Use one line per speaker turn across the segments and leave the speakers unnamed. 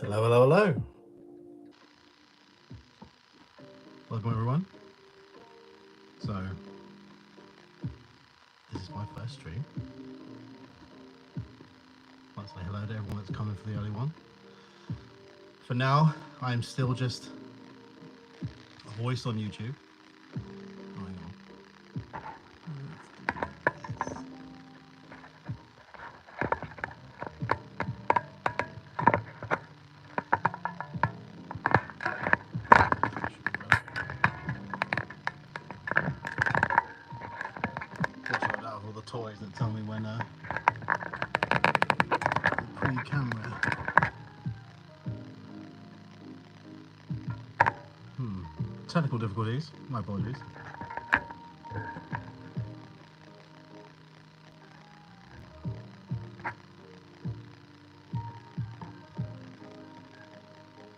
Hello, hello, hello. Welcome everyone. So, this is my first stream. I'd like to say hello to everyone that's coming for the early one. For now, I'm still just a voice on YouTube. Oh, hang on. Out of all the toys that tell me when pre-camera. Technical difficulties. My apologies.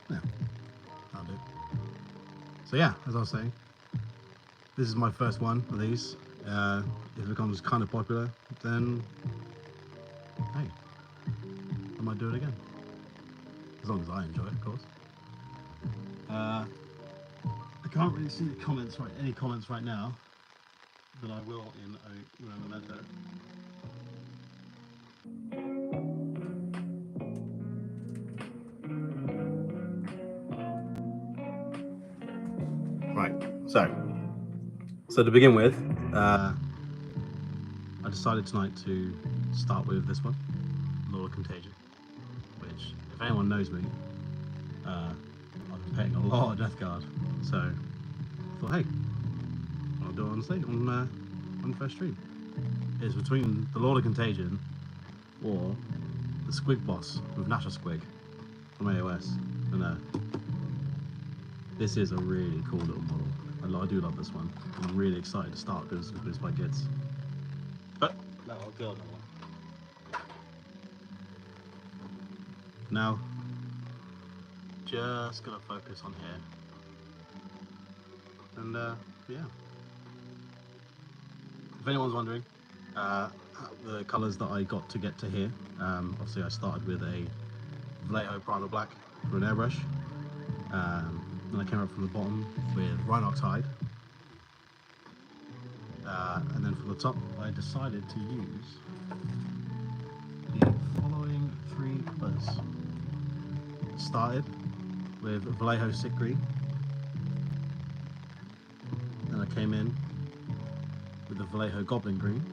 Yeah, that'll do. So yeah, as I was saying, this is my first one of these. If it becomes kind of popular, then hey, I might do it again. As long as I enjoy it, of course. I can't really see the comments any comments right now, but I will in a memento. Right, so to begin with, I decided tonight to start with this one, Lord of Contagion, which, if anyone knows me, I've been paying a lot of Death Guard, so I thought, hey, I'll do it on stage on the first stream. It's between the Lord of Contagion or the Squig boss with Nasha Squig from AOS, and this is a really cool little model. I do love this one. I'm really excited to start because it's by Gits. But no, I'll go on that one. Now, just gonna focus on here, and yeah. If anyone's wondering, the colours that I got to get to here, obviously I started with a Vallejo Primer Black for an airbrush. Then I came up from the bottom with Rhinox Hide, and then from the top I decided to use the following three colours. Started with Vallejo Sick Green, then I came in with the Vallejo Goblin Green,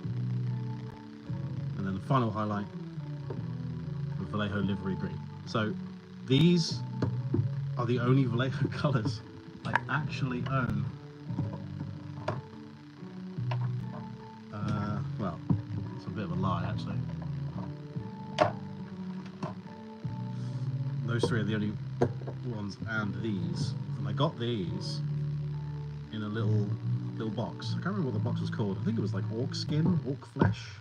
and then the final highlight with Vallejo Livery Green. So these are the only Vallejo colours I actually own. Well, it's a bit of a lie actually. Those three are the only ones, and these. And I got these in a little box. I can't remember what the box was called. I think it was like orc skin, orc flesh.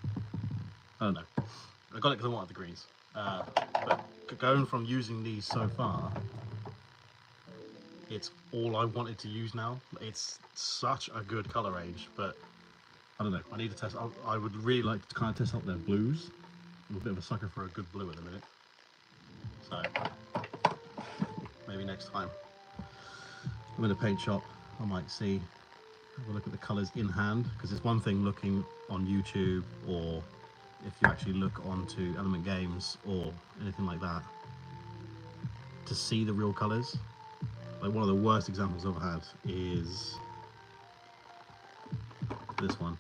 I don't know. I got it because I wanted the greens. But going from using these so far, it's all I wanted to use now. It's such a good color range, but I don't know. I need to test. I would really like to kind of test out their blues. I'm a bit of a sucker for a good blue at the minute, so maybe next time I'm in a paint shop, I might have a look at the colors in hand, because it's one thing looking on YouTube, or if you actually look onto Element Games or anything like that, to see the real colors. Like, one of the worst examples I've had is this one,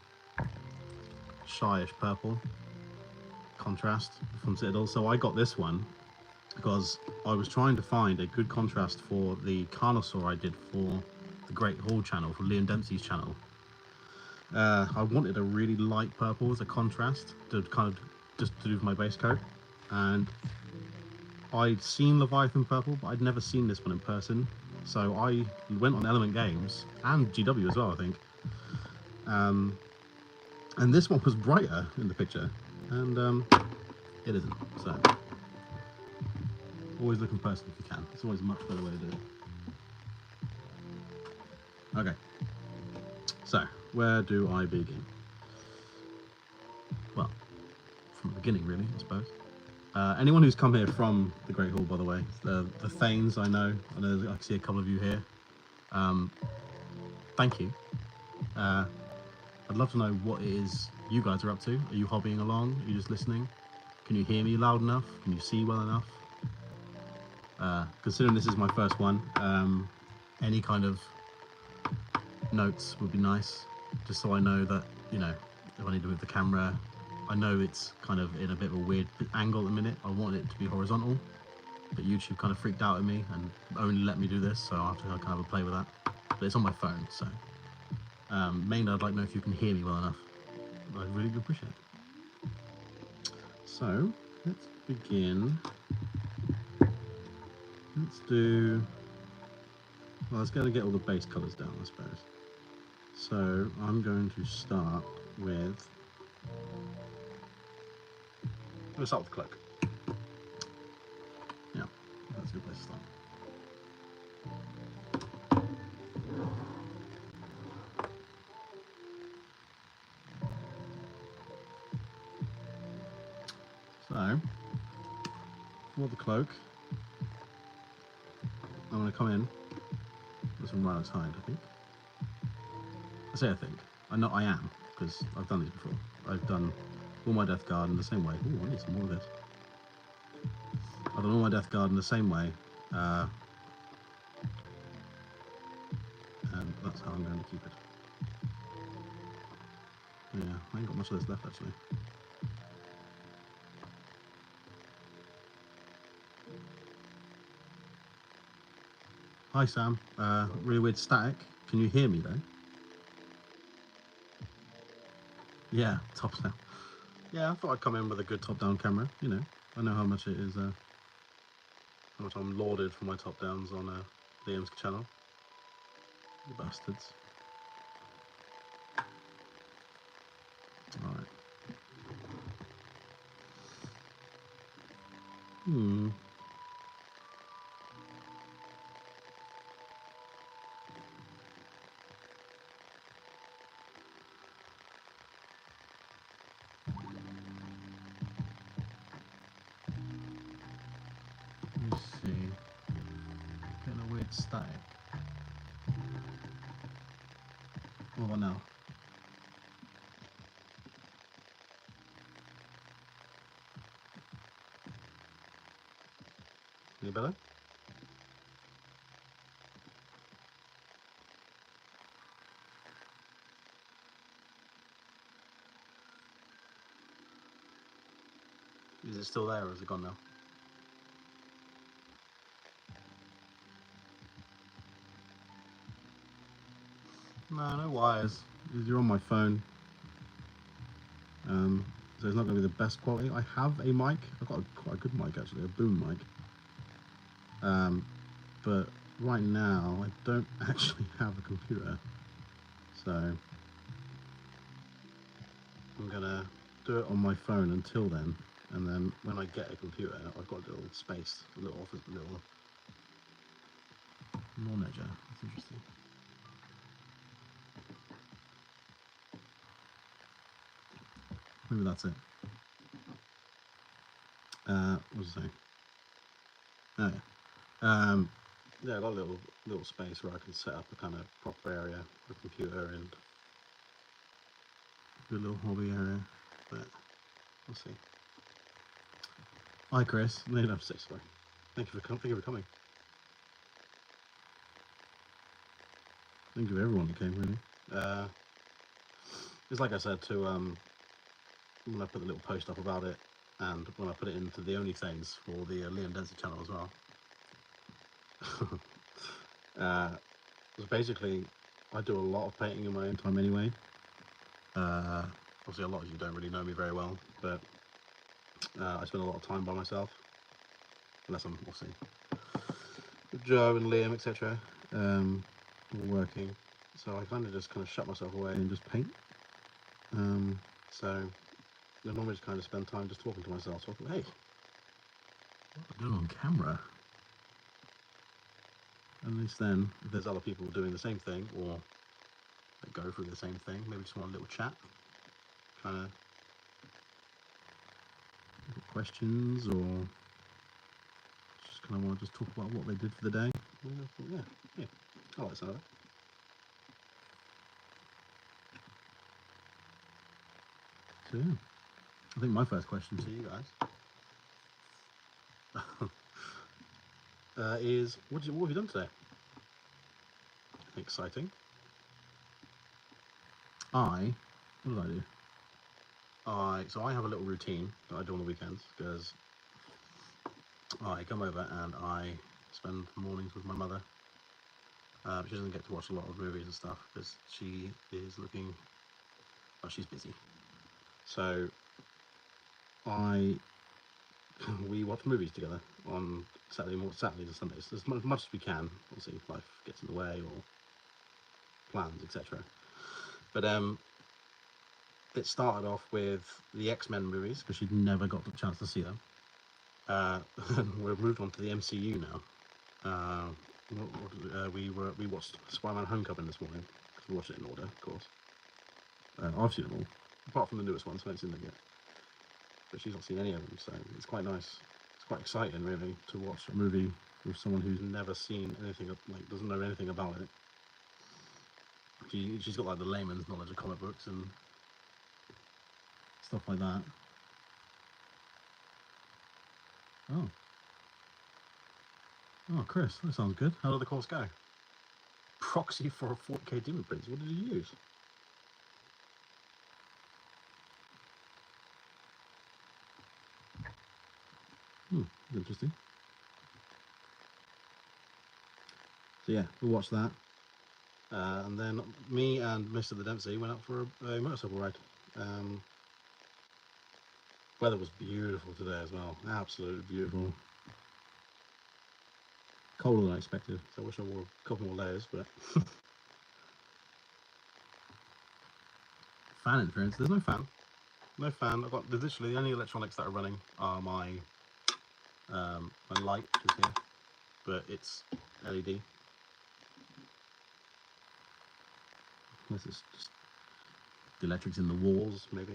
Shyish Purple contrast from Citadel. So I got this one because I was trying to find a good contrast for the Carnosaur I did for the Great Hall channel, for Liam Dempsey's channel. I wanted a really light purple as a contrast to kind of just to do with my base coat, and I'd seen Leviathan Purple, but I'd never seen this one in person. So I went on Element Games and GW as well, I think, and this one was brighter in the picture, and it isn't. So always look in person if you can. It's always a much better way to do it. Okay, so where do I begin? Well, from the beginning really, I suppose. Anyone who's come here from the Great Hall, by the way, the Thanes, I know I see a couple of you here. Thank you. I'd love to know what it is you guys are up to. Are you hobbying along? Are you just listening? Can you hear me loud enough? Can you see well enough? Considering this is my first one, any kind of notes would be nice, just so I know that, you know, if I need to move the camera. I know it's kind of in a bit of a weird angle at the minute. I want it to be horizontal, but YouTube kind of freaked out at me and only let me do this, so I have to kind of have a play with that. But it's on my phone, so mainly I'd like to know if you can hear me well enough. I'd really appreciate it. So let's begin. Let's do, well, let's go to get all the base colors down, I suppose. So I'm going to start with, let's start with the cloak. Yeah, that's a good place to start. So, for the cloak, I'm going to come in with some right side, I think. I say I think. I know I am, because I've done these before. I've done all my Death Guard in the same way. Ooh, I need some more of this. I've done all my Death Guard in the same way. And that's how I'm going to keep it. Yeah, I ain't got much of this left, actually. Hi, Sam. Really weird static. Can you hear me, though? Yeah, top down. Yeah, I thought I'd come in with a good top-down camera. You know, I know how much it is, how much I'm lauded for my top-downs on Liam's channel. You bastards. Alright. Let me see. Getting a weird static. What about now? Any better? Is it still there or is it gone now? No wires. You're on my phone. So it's not going to be the best quality. I have a mic. I've got quite a good mic actually, a boom mic. But right now I don't actually have a computer. So I'm going to do it on my phone until then. And then when I get a computer, I've got a little space, a little office, a little manager. That's interesting. Maybe that's it. What was I saying? Oh yeah. Yeah, I got a little space where I can set up a kind of proper area for a computer and do a little hobby area. But we'll see. Hi Chris, no, you don't have to say sorry. Thank you for coming. Thank you to everyone who came, really. It's like I said to when I put the little post up about it, and when I put it into the OnlyFans for the Liam Densey channel as well. So basically, I do a lot of painting in my own time anyway. Obviously, a lot of you don't really know me very well, but I spend a lot of time by myself, unless I'm obviously with Joe and Liam, etc. All working. So I kind of shut myself away and just paint. So I normally just kind of spend time just talking to myself. So I thought, hey, what am I doing on camera? At least then, if there's other people doing the same thing or that go through the same thing, maybe just want a little chat, kind of questions, or just kind of want to just talk about what they did for the day? Yeah, I like some of it. So yeah, I think my first question to you guys is, what have you done today? Exciting. What did I do? So I have a little routine that I do on the weekends, because I come over and I spend mornings with my mother. She doesn't get to watch a lot of movies and stuff because she is looking, well, she's busy. So we watch movies together on Saturdays and Sundays, as much as we can. Obviously, life gets in the way, or plans, etc. But it started off with the X-Men movies, because she'd never got the chance to see them. We've moved on to the MCU now. We watched Spider-Man: Homecoming this morning, because we watched it in order, of course. I've seen them all, apart from the newest ones. I haven't seen them yet, but she's not seen any of them, so it's quite nice. It's quite exciting, really, to watch a movie with someone who's never seen anything, like doesn't know anything about it. She's got like the layman's knowledge of comic books and stuff like that. Oh, Chris, that sounds good. How did the course go? Proxy for a 40k demon prince. What did you use? Interesting. So yeah, we watched that. And then me and Mr. the Dempsey went out for a motorcycle ride. Weather was beautiful today as well. Absolutely beautiful. Colder than I expected, so I wish I wore a couple more layers, but... Fan interference. There's no fan. No fan. I've got literally the only electronics that are running are my light, which is here, but it's LED. This is just the electrics in the walls, maybe.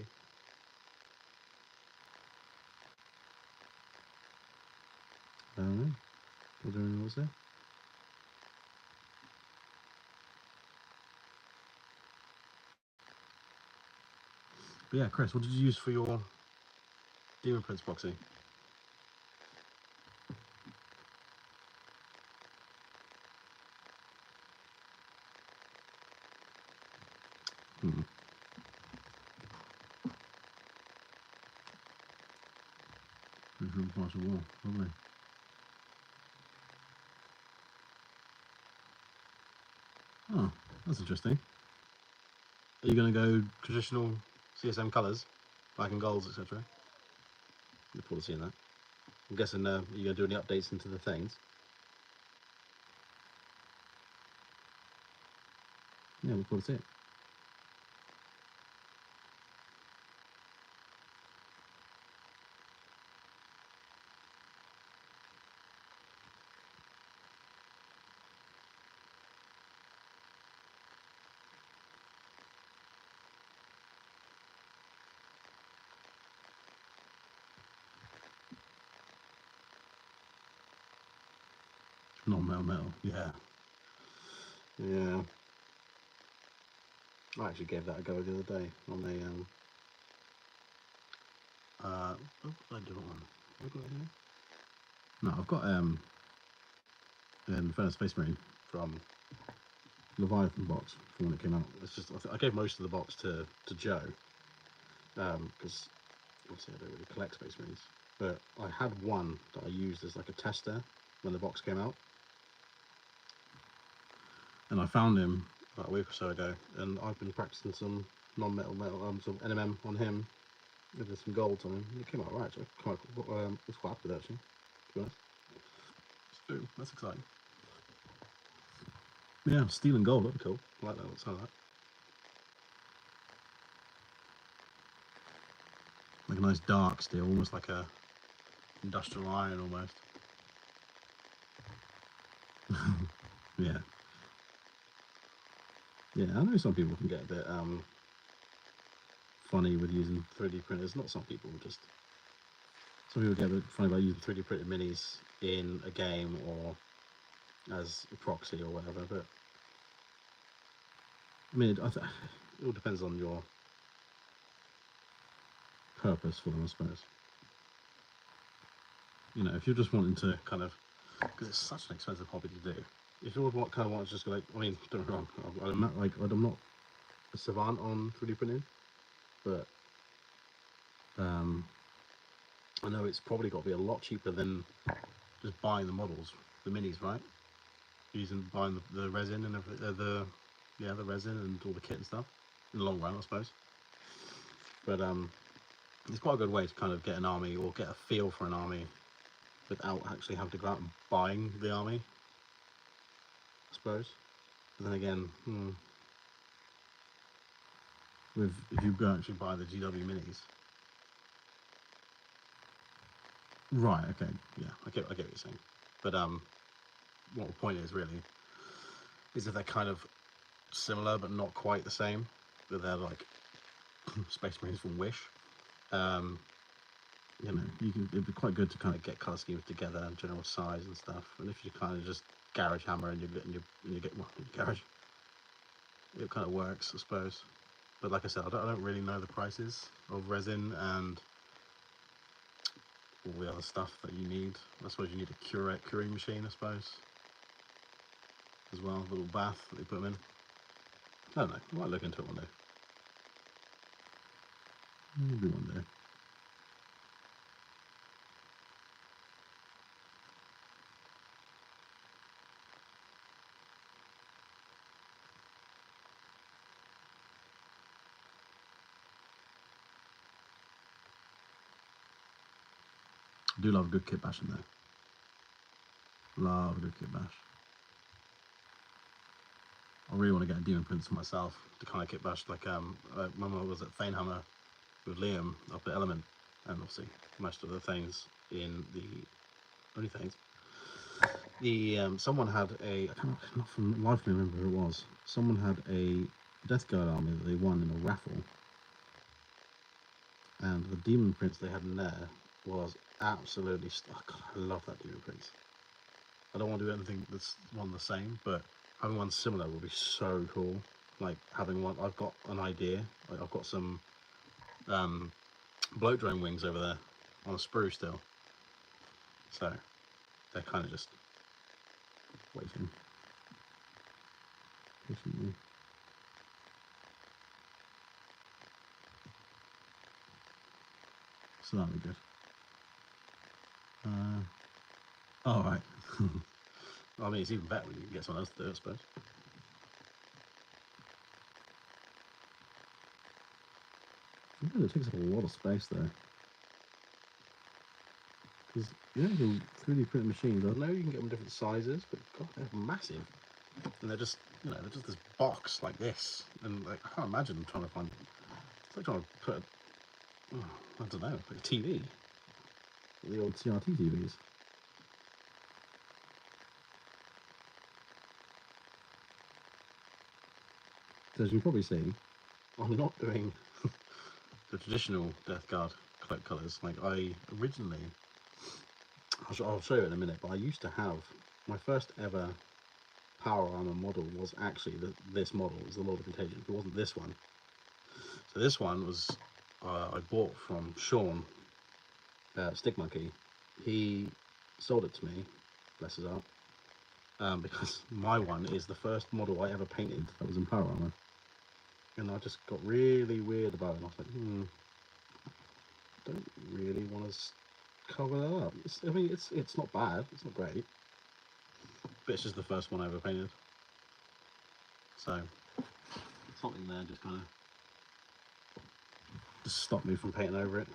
I don't know. Was there anything else there? But yeah, Chris, what did you use for your Demon Prince proxy? From Martial Wall, lovely. Oh, that's interesting. Are you going to go traditional CSM colours, black and golds, etc.? Look forward to seeing that. I'm guessing you're going to do any updates into the things. Yeah, look forward to see it. Non-metal, yeah. Yeah. I actually gave that a go the other day on a what did I do it on? Have I got it here? No, I've got Infernal Space Marine from Leviathan box from when it came out. It's just I gave most of the box to Joe, because obviously I don't really collect Space Marines, but I had one that I used as like a tester when the box came out, and I found him about a week or so ago, and I've been practicing some non-metal some NMM on him. I did some golds on him, and it came out right. So I was quite happy with it, actually, to be honest. So that's exciting. Yeah, steel and gold, that'd be cool. I like that. Let's have that. Like a nice dark steel, almost like a industrial iron almost. Yeah. Yeah, I know some people can get a bit funny with using 3D printers. Not some people, just some people get a bit funny about using 3D printed minis in a game or as a proxy or whatever, but I mean, it all depends on your purpose for them, I suppose. You know, if you're just wanting to kind of, because it's such an expensive hobby to do. If you want to just go like, I mean, don't get me wrong, I'm not a savant on 3D printing, but I know it's probably got to be a lot cheaper than just buying the models, the minis, right? Buying the resin and the resin and all the kit and stuff in the long run, I suppose. But it's quite a good way to kind of get an army or get a feel for an army without actually having to go out and buying the army, I suppose. But then again, if you go actually buy the GW minis, right? Okay, yeah, I get what you're saying. But what the point is really is that they're kind of similar but not quite the same. That they're like Space Marines from Wish. You know, it'd be quite good to kind of get colour schemes together and general size and stuff. And if you kind of just garage hammer and you get garage, it kind of works, I suppose. But like I said, I don't really know the prices of resin and all the other stuff that you need. I suppose you need a curing machine, I suppose, as well. A little bath that they put them in. I don't know. I might look into it one day. Maybe one day. I do love a good kit bashing though. Love a good kit bash. I really want to get a Demon Prince for myself to kind of kit bash like when I was at Thanehammer with Liam up at Element, and obviously most of the things in the only things. The someone had a, I can't not from life remember who it was. Someone had a Death Guard army that they won in a raffle, and the Demon Prince they had in there was absolutely stuck. I love that Demon Prince. I don't want to do anything that's one the same, but having one similar would be so cool. Like having one, I've got an idea. Like I've got some bloat drone wings over there on a sprue still, so they're kind of just waiting patiently. So that'll be good. All right. I mean, it's even better when you can get someone else to do it, I suppose. Yeah, it takes up a lot of space though. Because you know the 3D printed machines, I know you can get them different sizes, but God, they're massive. And they're just, you know, they're just this box like this. And like, I can't imagine trying to find, it's like trying to put, I don't know, like a TV. The old CRT TVs. So as you can probably see, I'm not doing the traditional Death Guard cloak colours. Like I originally, I'll show you in a minute, but I used to have, my first ever power armor model was actually this model. It was the Lord of Contagion. It wasn't this one. So this one was I bought from Sean Stick Monkey. He sold it to me, bless his heart, because my one is the first model I ever painted that was in power armor, and I just got really weird about it. And I was like, don't really want to cover that up. I mean, it's not bad. It's not great, but it's just the first one I ever painted. So something there just kind of stopped me from painting over it.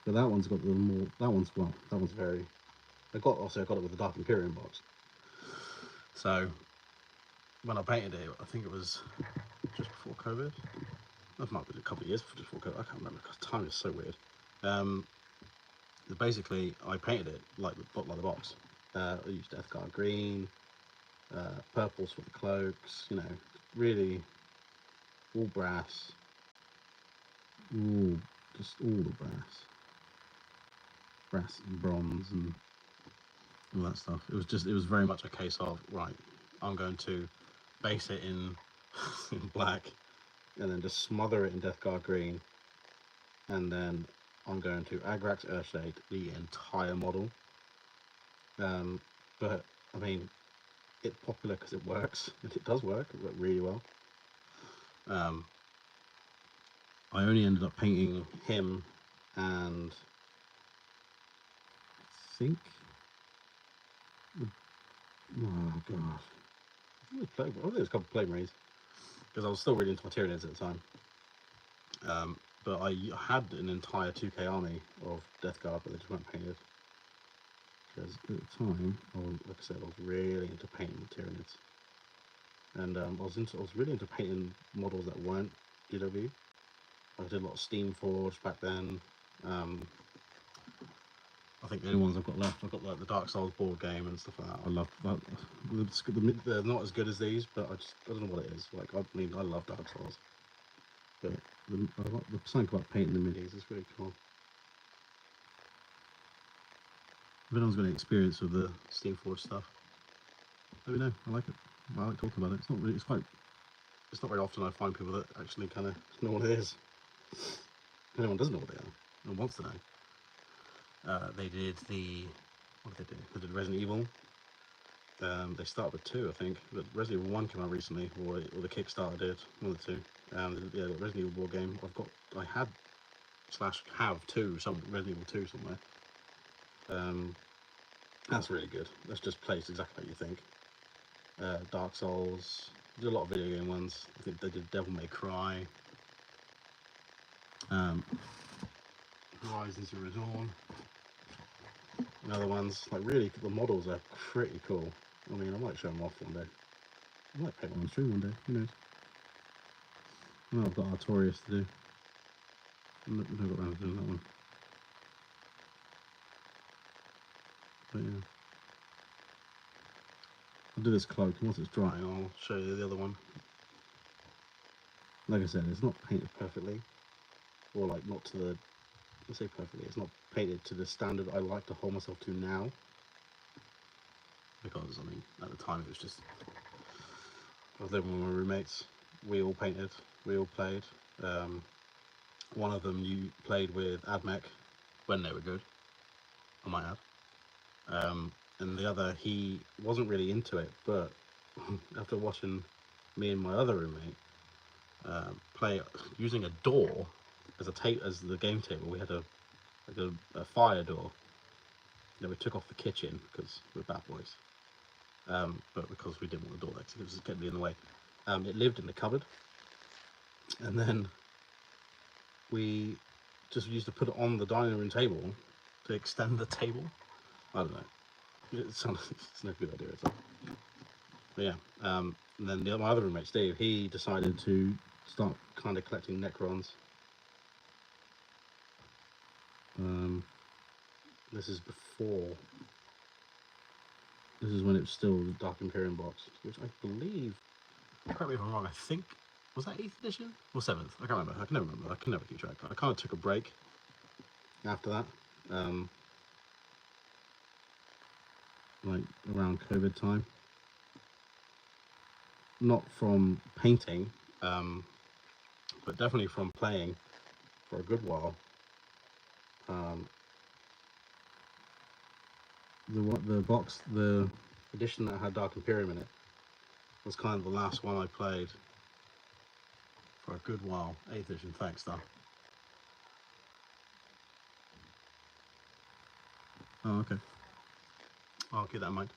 But that one's got the more. That one's very. I got it with the Dark Imperium box. So when I painted it, I think it was just before COVID. That might be a couple of years just before COVID. I can't remember because time is so weird. Basically, I painted it like the box. I used Death Guard green, purples for the cloaks. You know, really all brass. all just all the brass and bronze and all that stuff. It was very much a case of, right, I'm going to base it in, in black, and then just smother it in Death Guard green, and then I'm going to Agrax Earthshade the entire model. But I mean, it's popular because it works, and it does work. It worked really well. I only ended up painting him, and I think, oh god, I think it was a couple of Plague Marines, because I was still really into my Tyranids at the time. But I had an entire 2K army of Death Guard, but they just weren't painted. Because at the time, like I said, I was really into painting Tyranids, and I was really into painting models that weren't GW. I did a lot of Steam Forge back then. I think the only ones I've got left, I've got like the Dark Souls board game and stuff like that. I love that. They're not as good as these, but I don't know what it is. Like, I mean, I love Dark Souls, but something about painting the minis is really cool. If anyone's got any experience with the Steam Forge stuff, let me know. I like it. I like talking about it. It's not very often I find people that actually kind of know what it is. If anyone doesn't know what they are and wants to know, they did what did they do? They did Resident Evil. They started with 2, I think. But Resident Evil 1 came out recently, or the Kickstarter did, one of the two. Yeah, the Resident Evil board game. I have 2, some Resident Evil 2 somewhere. That's really good. That's just plays exactly like you think. Dark Souls. Did a lot of video game ones. I think they did Devil May Cry. Horizon Zero Dawn. And other ones. Like, really, the models are pretty cool. I mean, I might show them off one day. I might paint one on stream one day. Who knows? I know I've got Artorias to do. I've never got around to doing that one. But yeah. I'll do this cloak, and once it's drying, I'll show you the other one. Like I said, it's not painted perfectly, or like not to the, I say perfectly, it's not painted to the standard I like to hold myself to now. Because, I mean, at the time it was just, I was living with my roommates, we all painted, we all played. One of them you played with Admech when they were good, I might add. And the other, he wasn't really into it, but after watching me and my other roommate play using a door as the game table, we had a fire door that we took off the kitchen because we're bad boys. But because we didn't want the door there, because it was getting in the way. It lived in the cupboard, and then we just used to put it on the dining room table to extend the table. I don't know. It's no good idea at all. But yeah, and then my other roommate Steve, he decided to start kind of collecting Necrons. This is before. This is when it was still the Dark Imperium box, which I believe, correct me if I'm wrong, I think, was that 8th edition or 7th? I can't remember. I can never remember. I can never keep track. I kind of took a break after that, like around COVID time. Not from painting, but definitely from playing for a good while. The edition that had Dark Imperium in it was kind of the last one I played for a good while. 8th edition, thanks, Star. Oh, okay. I'll keep that in mind.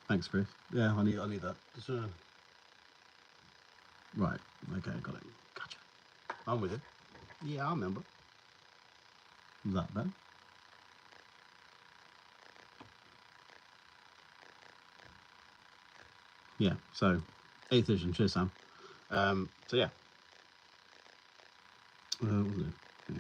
Thanks, Chris. Yeah, I need that. Just, right. Okay, got it. Gotcha. I'm with you. Yeah, I remember. Was that bad? Yeah. So, 8th edition. Cheers, Sam. So yeah. What was it? Yeah.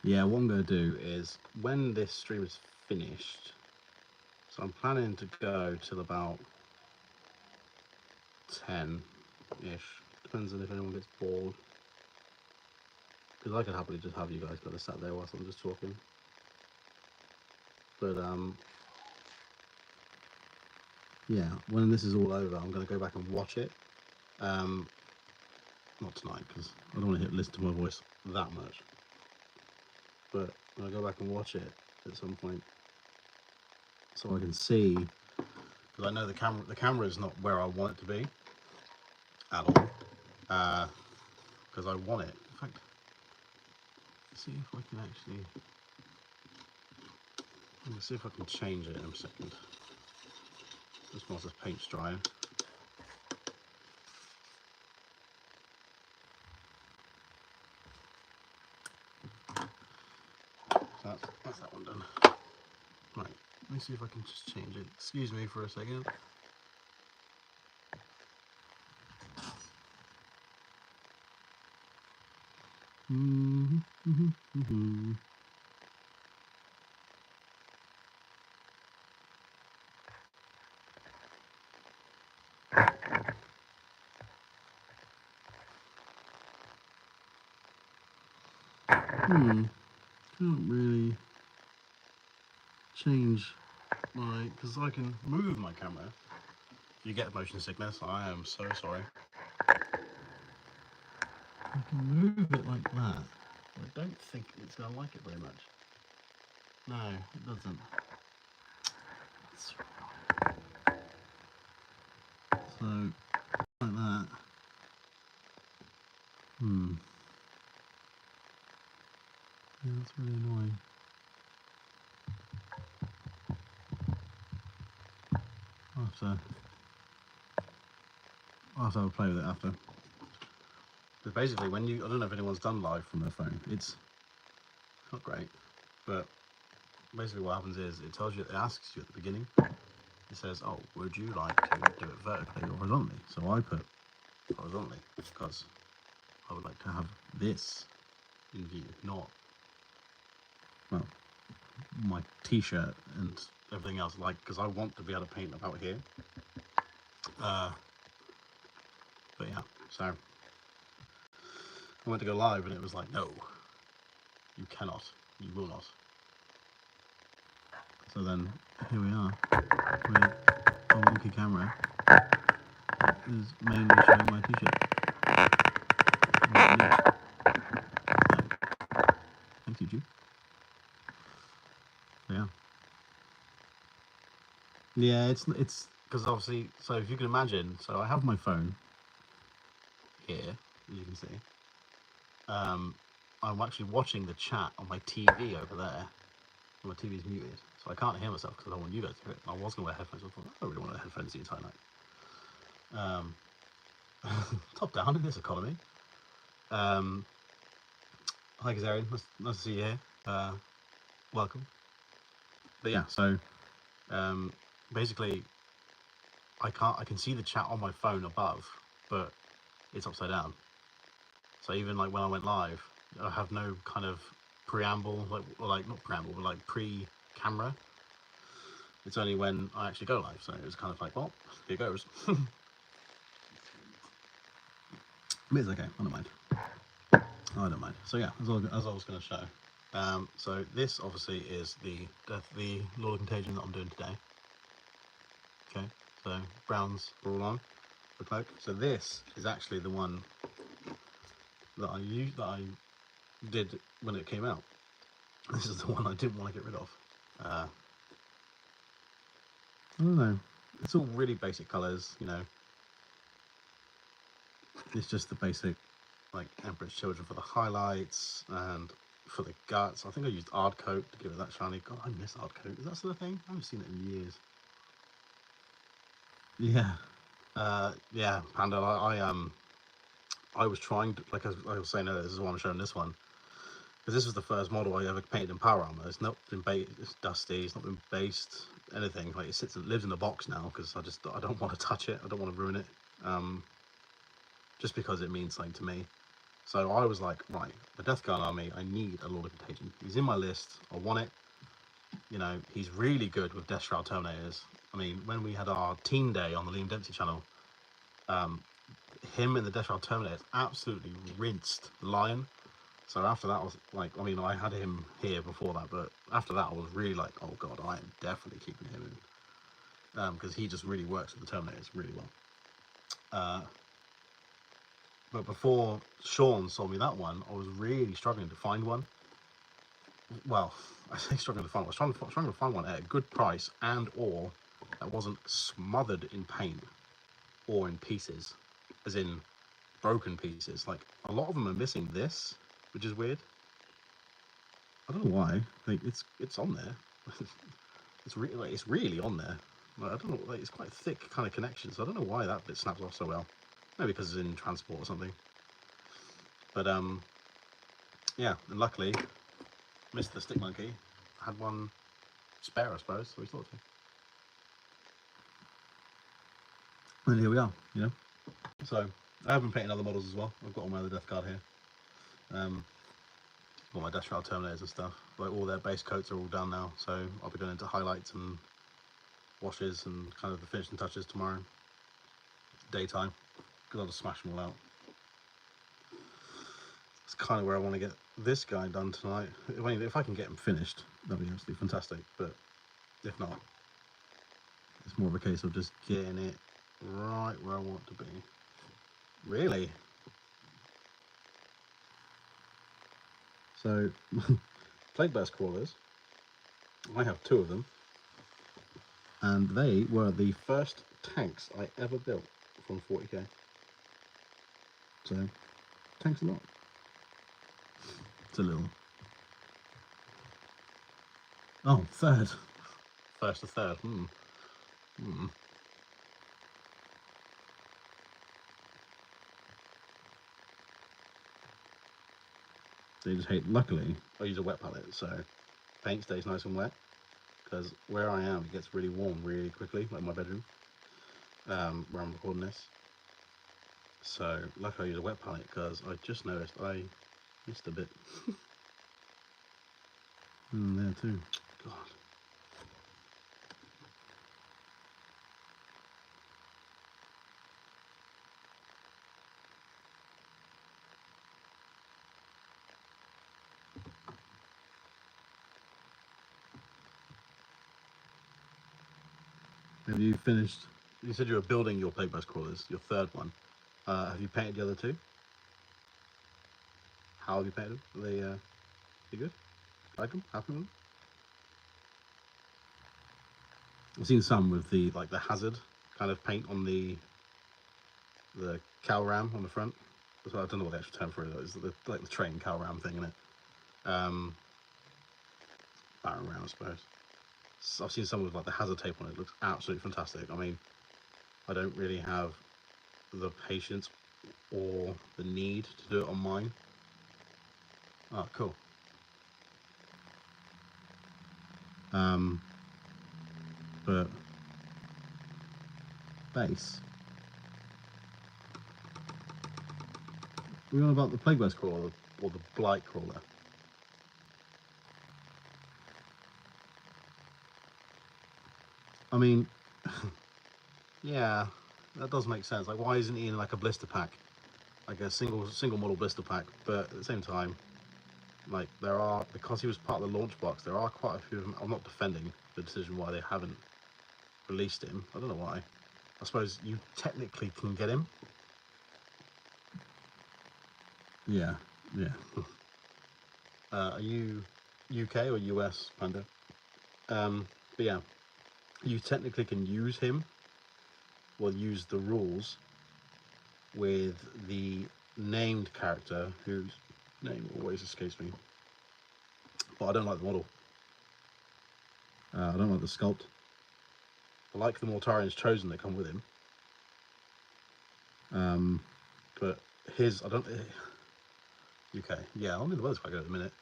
Yeah, what I'm going to do is when this stream is finished, so I'm planning to go till about 10-ish. Depends on if anyone gets bored. Because I could happily just have you guys kind of sat there whilst I'm just talking. But yeah, when this is all over, I'm going to go back and watch it. Not tonight, because I don't want to listen to my voice that much. But when I go back and watch it at some point, so I can see, because I know the camera is not where I want it to be at all, because I want it. In fact, let's see if I can actually. Let me see if I can change it in a second. Just whilst this paint's drying. So that's that one done. Right, let me see if I can just change it. Excuse me for a second. Can't really change my, because I can move my camera. If you get motion sickness, I am so sorry. I can move it like that. I don't think it's going to like it very much. No, it doesn't. So, like that. Yeah, that's really annoying. I'll have to have a play with it after. Because basically, when you, I don't know if anyone's done live from their phone, it's not great, but basically what happens is it tells you, it asks you at the beginning, it says, oh, would you like to do it vertically or horizontally? So I put horizontally because I would like to have this in view, not, well, my t-shirt and everything else, like, because I want to be able to paint about here. But yeah, so I went to go live and it was like, no, you cannot, you will not. So then here we are with a wonky camera that is mainly showing my t-shirt. Thanks, YouTube. Yeah. Yeah, it's because obviously, so if you can imagine, so I have my phone here, as you can see. I'm actually watching the chat on my TV over there. My TV's muted, so I can't hear myself because I don't want you guys to hear it. I was going to wear headphones, I thought, I don't really want to wear headphones the entire night. Top down in this economy. Hi, Kazarian. Nice to see you here. Welcome. But yeah, so basically, I can see the chat on my phone above, but it's upside down. So even like when I went live, I have no kind of preamble, like not preamble, but like pre-camera. It's only when I actually go live, so it was kind of like, well, here goes. But it's okay, I don't mind. I don't mind. So yeah, as I was going to show. So this obviously is the Lord of Contagion that I'm doing today. Okay, so browns are all on the cloak. So this is actually the one that I did when it came out. This is the one I didn't want to get rid of. I don't know. It's all really basic colours, you know. It's just the basic, like, Emperor's Children for the highlights and for the guts. I think I used Ard Coat to give it that shiny. God, I miss Ard Coat. Is that still a thing? I haven't seen it in years. Yeah. Yeah, Panda, I was trying to, like I was saying earlier, this is why I'm showing this one. Because this was the first model I ever painted in power armor. It's not been it's dusty, it's not been based, anything. Like it lives in the box now because I don't want to touch it. I don't want to ruin it. Just because it means something to me. So I was like, right, the Death Guard army, I need a Lord of Contagion. He's in my list. I want it. You know, he's really good with Death Shroud Terminators. I mean, when we had our team day on the Liam Dempsey channel, him and the Death Shroud Terminators absolutely rinsed Lion. So after that, I was like, I mean, I had him here before that, but after that, I was really like, oh god, I am definitely keeping him in, because he just really works with the Terminators really well. But before Sean sold me that one, I was really struggling to find one. Well, I say struggling to find one. I was struggling to find one at a good price and or that wasn't smothered in paint or in pieces, as in broken pieces. Like a lot of them are missing this, which is weird. I don't know why. Like it's on there. It's really on there. Like, I don't know. Like, it's quite thick kind of connection, so I don't know why that bit snaps off so well. Maybe because it's in transport or something. But yeah, and luckily, Mr. Stick Monkey had one spare, I suppose. So we thought to. And here we are. You know. So I have been painting other models as well. I've got all my other Death Guard here. All my Death Shroud Terminators and stuff. Like all their base coats are all done now. So I'll be going into highlights and washes and kind of the finishing touches tomorrow. Daytime. Because I'll just smash them all out. That's kind of where I want to get this guy done tonight. I mean, if I can get him finished, that'd be absolutely fantastic. But if not, it's more of a case of just getting it right where I want it to be. Really? So, Plague Burst Crawlers, I have 2 of them. And they were the first tanks I ever built from 40k. So, tanks a lot. It's a little. Oh, third. First to third. They just hate. Luckily, I use a wet palette, so paint stays nice and wet. Because where I am, it gets really warm really quickly, like my bedroom, where I'm recording this. So, luckily I use a wet palette because I just noticed I missed a bit. There too. God. Have you finished? You said you were building your Plague Burst Crawlers, your third one. Have you painted the other 2? How have you painted them? Are they good? Like them? Happy with them? I've seen some with the the hazard kind of paint on the cow ram on the front. I don't know what the actual term for it is. Like the train cow ram thing in it. Baron ram, I suppose. So I've seen some with like the hazard tape on it. It looks absolutely fantastic. I mean, I don't really have the patience or the need to do it on mine. Oh, cool. But base. We're on about the Plague Burst Crawler or the Blight Crawler. I mean, yeah, that does make sense. Like, why isn't he in like a blister pack, like a single model blister pack? But at the same time, like there are, because he was part of the launch box, there are quite a few of them. I'm not defending the decision why they haven't released him. I don't know why. I suppose you technically can get him. Yeah, yeah. Are you UK or US, Panda? But yeah, you technically can use him, well, use the rules with the named character whose name always escapes me. But I don't like the model. I don't like the sculpt. I like the Mortarians Chosen that come with him. But his, I don't. UK, yeah, I mean the weather's quite good at the minute.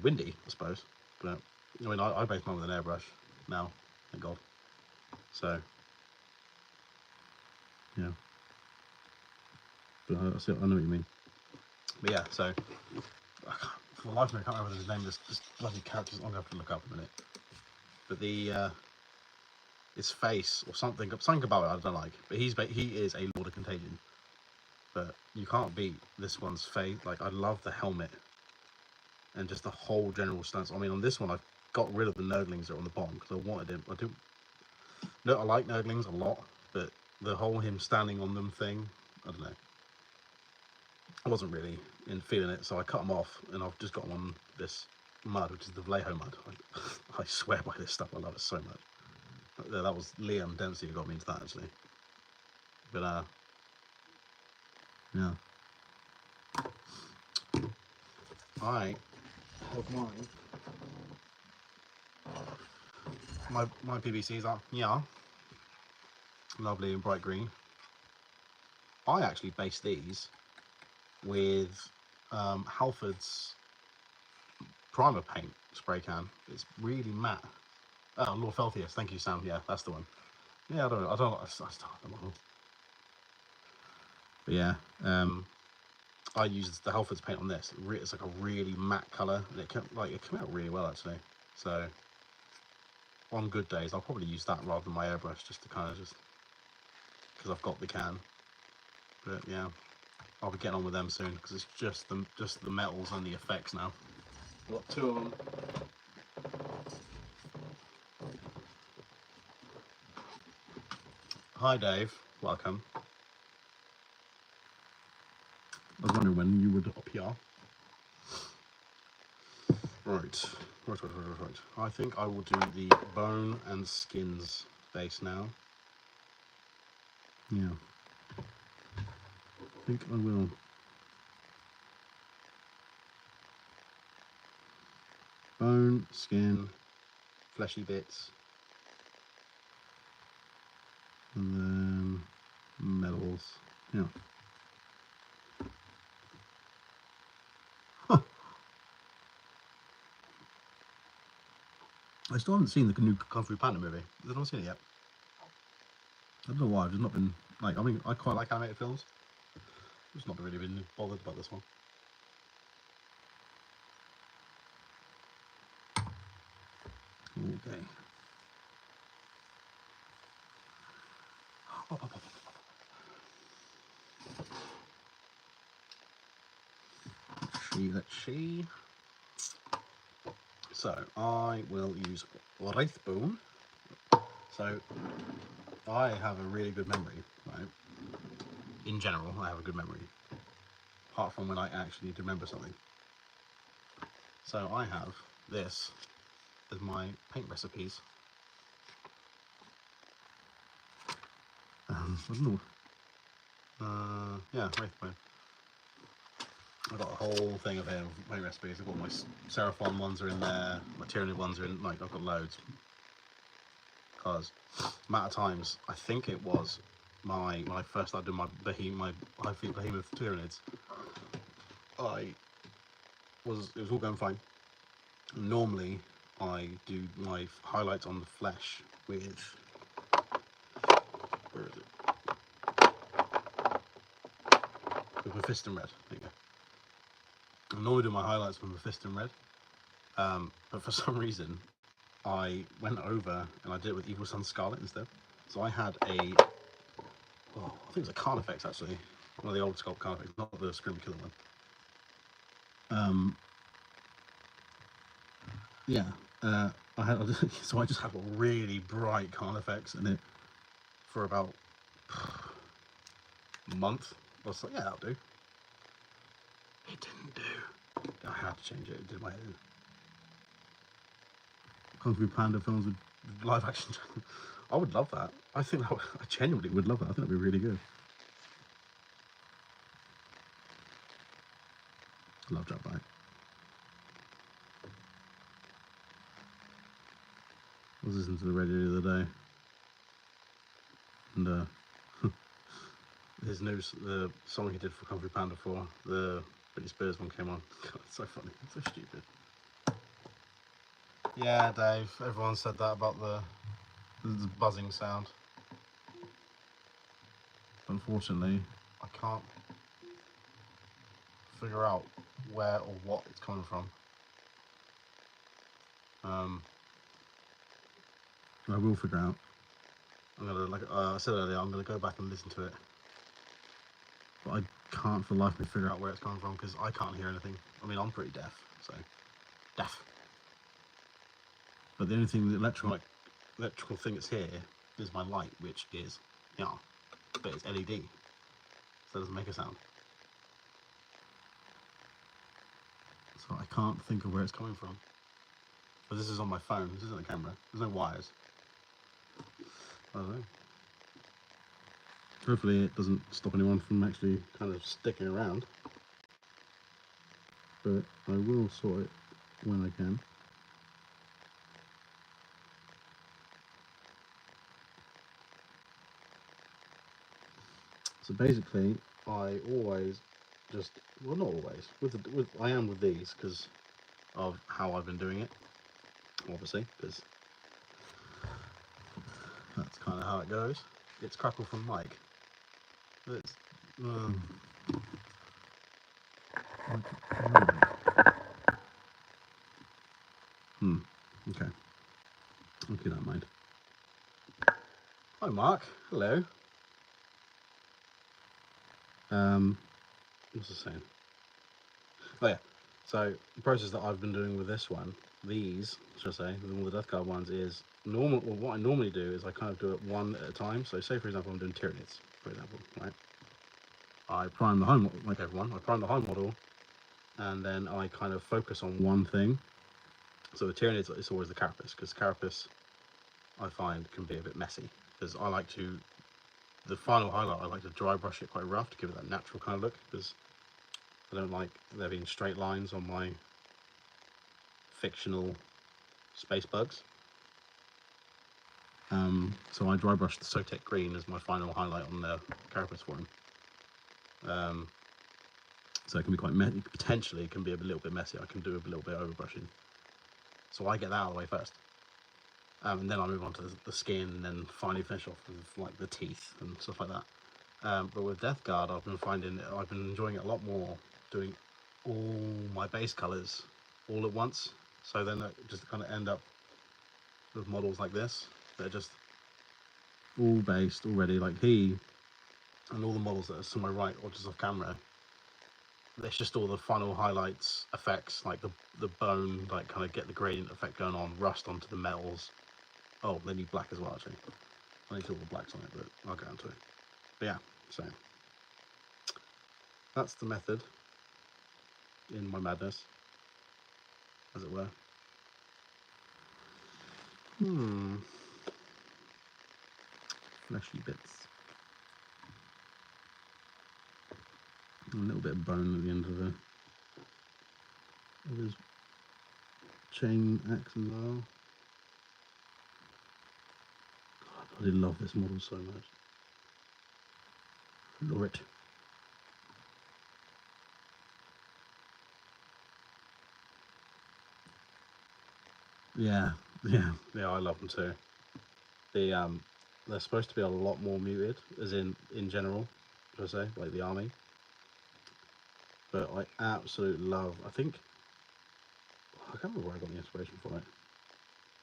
Windy, I suppose. But I mean, I base mine with an airbrush now, thank God. So, yeah. But I know what you mean. But yeah, so for the life of me, I can't remember his name. This bloody character. I'm gonna have to look up in a minute. But the his face or something about it I don't like. But he is a Lord of Contagion. But you can't beat this one's face. Like, I love the helmet and just the whole general stance. I mean, on this one, I've got rid of the nerdlings that are on the bottom because I wanted him. I like nerdlings a lot, but the whole him standing on them thing, I don't know. I wasn't really feeling it, so I cut them off, and I've just got them on this mud, which is the Vallejo mud. I swear by this stuff. I love it so much. That was Liam Dempsey who got me into that, actually. But yeah. I have my PVCs are lovely and bright green. I actually based these with Halford's primer paint spray can. It's really matte. Oh, Lord Felthius, thank you, Sam. Yeah, that's the one. Yeah, I don't know. I still don't know. But yeah, I used the Halford's paint on this. It's like a really matte colour, and it came out really well actually. So on good days, I'll probably use that rather than my airbrush, just to kind of because I've got the can. But yeah, I'll be getting on with them soon because it's just the metals and the effects now. I've got two of them. Hi Dave, welcome. I was wondering when you would appear. Right. I think I will do the bone and skins base now. Yeah. I think I will. Bone, skin, fleshy bits, and then metals. Yeah. Huh. I still haven't seen the new Kung Fu Panda movie. Has anyone seen it yet? I don't know why. I've just not been like. I mean, I quite like animated films. I've just not really been bothered about this one. Okay. Let's see. So I will use Wraithbone. So I have a really good memory, right? In general, I have a good memory. Apart from when I actually need to remember something. So I have this as my paint recipes. I don't know. Yeah, Wraithbone. I've got a whole thing of paint recipes. I've got my Seraphon ones are in there, my Tyranid ones are in, like, I've got loads. Because amount of times, I think it was when I first started doing my high feet behemoth Tyranids, it was all going fine. Normally I do my highlights on the flesh with, where is it? With Mephiston Red. There you go. I normally do my highlights with Mephiston Red, but for some reason I went over and I did it with Evil Sun Scarlet instead. So I had I think it was a Carnifex actually, one of the old Sculpt Carnifex, not the Scream Killer one. Yeah, I had so I just had a really bright Carnifex in it for about a month. I was like, yeah, that'll do. It didn't do. I had to change it. It did my head in. Kung Fu Panda films with live action. I would love that. I think I genuinely would love that. I think that'd be really good. I love Jack Black. I was listening to the radio the other day, and his the song he did for Kung Fu Panda 4, the Britney Spears one came on. God, it's so funny. It's so stupid. Yeah, Dave. Everyone said that about the buzzing sound. Unfortunately, I can't figure out where or what it's coming from. I will figure out. I'm gonna, like I said earlier, I'm gonna go back and listen to it, but I can't for the life of me figure out where it's coming from because I can't hear anything. I mean, I'm pretty deaf, so deaf. But the only thing, the electrical thing that's here is my light, which is, yeah, but it's LED, so it doesn't make a sound. So I can't think of where it's coming from. But this is on my phone, this isn't a camera, there's no wires. I don't know. Hopefully it doesn't stop anyone from actually kind of sticking around. But I will sort it when I can. So basically, I always just, well, not always, I am with these because of how I've been doing it, obviously, because that's kind of how it goes. It's Crackle from Mike. It's, okay. I'll keep that in mind. Hi Mark, hello. What's it saying? Oh yeah, so the process that I've been doing with this one, these, should I say, with all the Death Guard ones is normal, well, what I normally do is I kind of do it one at a time. So say for example I'm doing Tyranids, for example, right? I prime the high model, like everyone, I prime the high model, and then I kind of focus on one thing. So with Tyranids, it's always the carapace, because carapace I find can be a bit messy, because I like to, the final highlight, I like to dry brush it quite rough to give it that natural kind of look, because I don't like there being straight lines on my fictional space bugs. So I dry brush the Sotek green as my final highlight on the carapace for him. So it can be quite messy, potentially it can be a little bit messy. I can do a little bit of overbrushing. So I get that out of the way first. And then I move on to the skin and then finally finish off with like the teeth and stuff like that. But with Death Guard, I've been enjoying it a lot more doing all my base colours all at once. So then I just kind of end up with models like this. They're just all based already, like he and all the models that are to my right or just off camera. It's just all the final highlights, effects, like the bone, like kind of get the gradient effect going on, rust onto the metals. Oh, they need black as well actually. I need all the blacks on it, but I'll get onto it. But yeah, so that's the method in my madness, as it were. Fleshy bits. A little bit of bone at the end of his chain axe as well. God, I bloody love this model so much. Love it. Yeah, I love them too. They're supposed to be a lot more muted, as in general, should I say, like the army. But I absolutely love. I can't remember where I got the inspiration for it.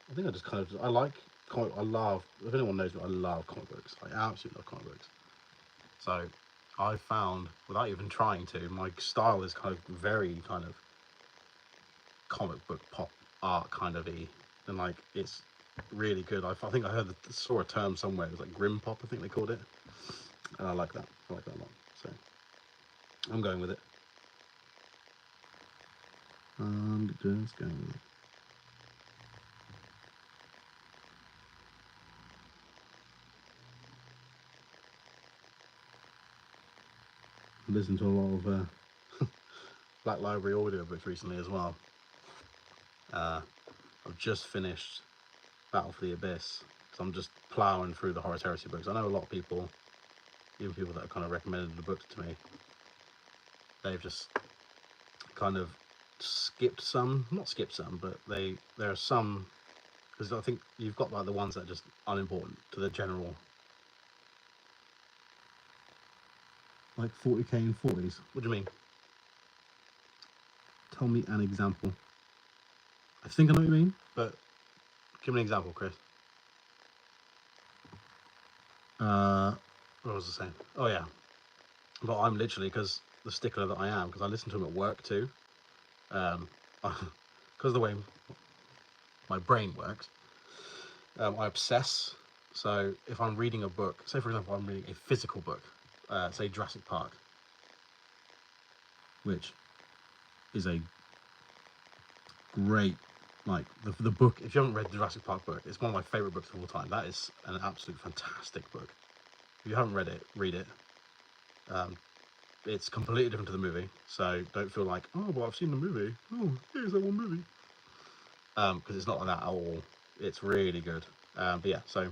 I think I just kind of I like comic. I love. If anyone knows me, I love comic books. I absolutely love comic books. So I found, without even trying to, my style is kind of very kind of comic book pop art kind of y, and like it's really good. I think I saw a term somewhere. It was like grim pop, I think they called it, and I like that. I like that a lot. So I'm going with it. I'm just going with it. I listened to a lot of Black Library audiobooks recently as well. I've just finished Battle for the Abyss, so I'm just ploughing through the Horus Heresy books. I know a lot of people, even people that have kind of recommended the books to me, they've just kind of skipped some, not skipped some, but there are some, because I think you've got like the ones that are just unimportant to the general, like 40k and 40s. What do you mean? Tell me an example. I think I know what you mean, but give me an example, Chris. What was I saying? Oh yeah, but I'm literally, because the stickler that I am, because I listen to them at work too. Because of the way my brain works, I obsess. So if I'm reading a book, say for example I'm reading a physical book, say Jurassic Park, which is a great, like the book. If you haven't read the Jurassic Park book, it's one of my favourite books of all time. That is an absolute fantastic book. If you haven't read it, read it. It's completely different to the movie, so don't feel like, oh, well, I've seen the movie. Oh, here's that one movie. Because it's not like that at all. It's really good. But yeah, so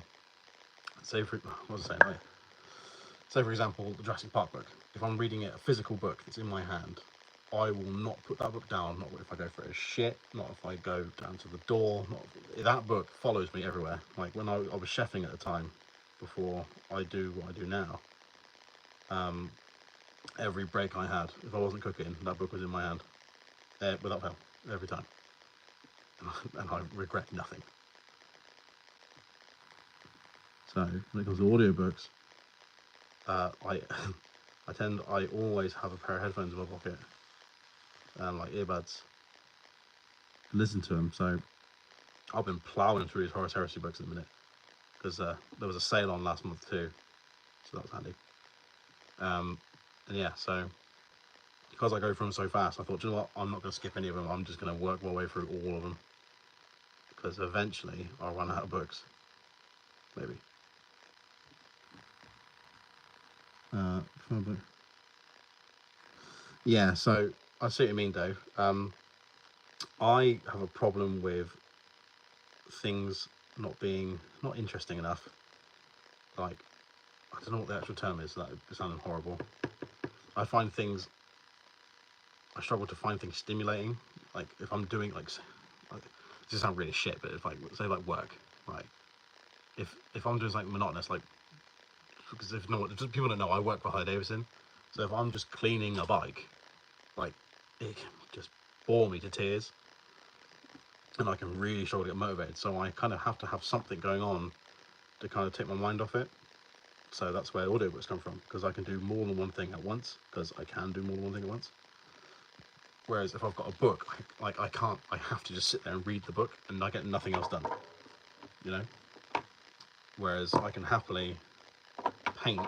say for what was I saying? Oh, yeah. Say for example, the Jurassic Park book. If I'm reading it, a physical book that's in my hand, I will not put that book down. Not if I go for a shit. Not if I go down to the door. Not that book follows me everywhere. Like when I was chefing at the time, before I do what I do now. Every break I had, if I wasn't cooking, that book was in my hand, without fail, every time, and I regret nothing. So when it comes to audiobooks, I always have a pair of headphones in my pocket, and like earbuds, and listen to them. So I've been ploughing through these Horus Heresy books at the minute, because there was a sale on last month too, so that was handy. And yeah, so because I go through them so fast, I thought, you know what, I'm not going to skip any of them. I'm just going to work my way through all of them, because eventually I'll run out of books. Maybe. Yeah, so I see what you mean, Dave. I have a problem with things not interesting enough. Like, I don't know what the actual term is. That is sounding horrible. I struggle to find things stimulating. Like if I'm doing like this sounds really shit, but if like say like work, right? If I'm doing something monotonous, like because if people don't know, I work for Harley-Davidson, so if I'm just cleaning a bike, like it can just bore me to tears, and I can really struggle to get motivated. So I kind of have to have something going on to kind of take my mind off it. So that's where audiobooks come from, because I can do more than one thing at once. Because I can do more than one thing at once. Whereas if I've got a book, I can't. I have to just sit there and read the book, and I get nothing else done. You know. Whereas I can happily paint,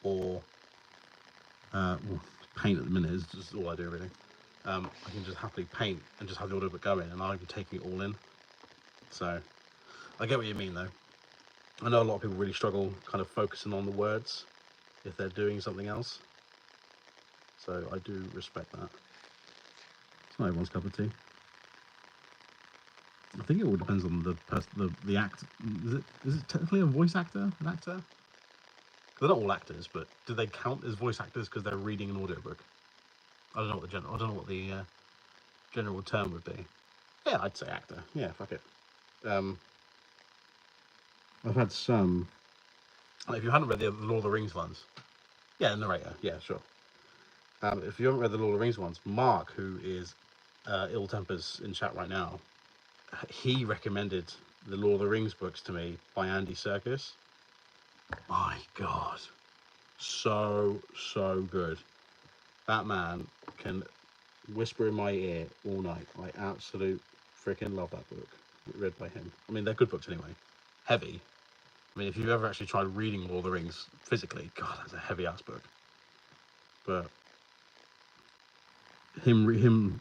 or well, paint at the minute is just all I do really. I can just happily paint and just have the audiobook going, and I'm taking it all in. So I get what you mean, though. I know a lot of people really struggle kind of focusing on the words if they're doing something else. So I do respect that. It's not everyone's cup of tea. I think it all depends on the act. Is it technically a voice actor? An actor? They're not all actors, but do they count as voice actors because they're reading an audiobook? I don't know what the general term would be. Yeah, I'd say actor. Yeah, fuck it. I've had some. If you hadn't read the Lord of the Rings ones, yeah, narrator. Yeah, sure. If you haven't read the Lord of the Rings ones, Mark, who is Ill Tempers in chat right now, he recommended the Lord of the Rings books to me by Andy Serkis. My God, so good. That man can whisper in my ear all night. I absolute freaking love that book, read by him. I mean, they're good books anyway. Heavy. I mean, if you've ever actually tried reading Lord of the Rings physically, God, that's a heavy ass book. But him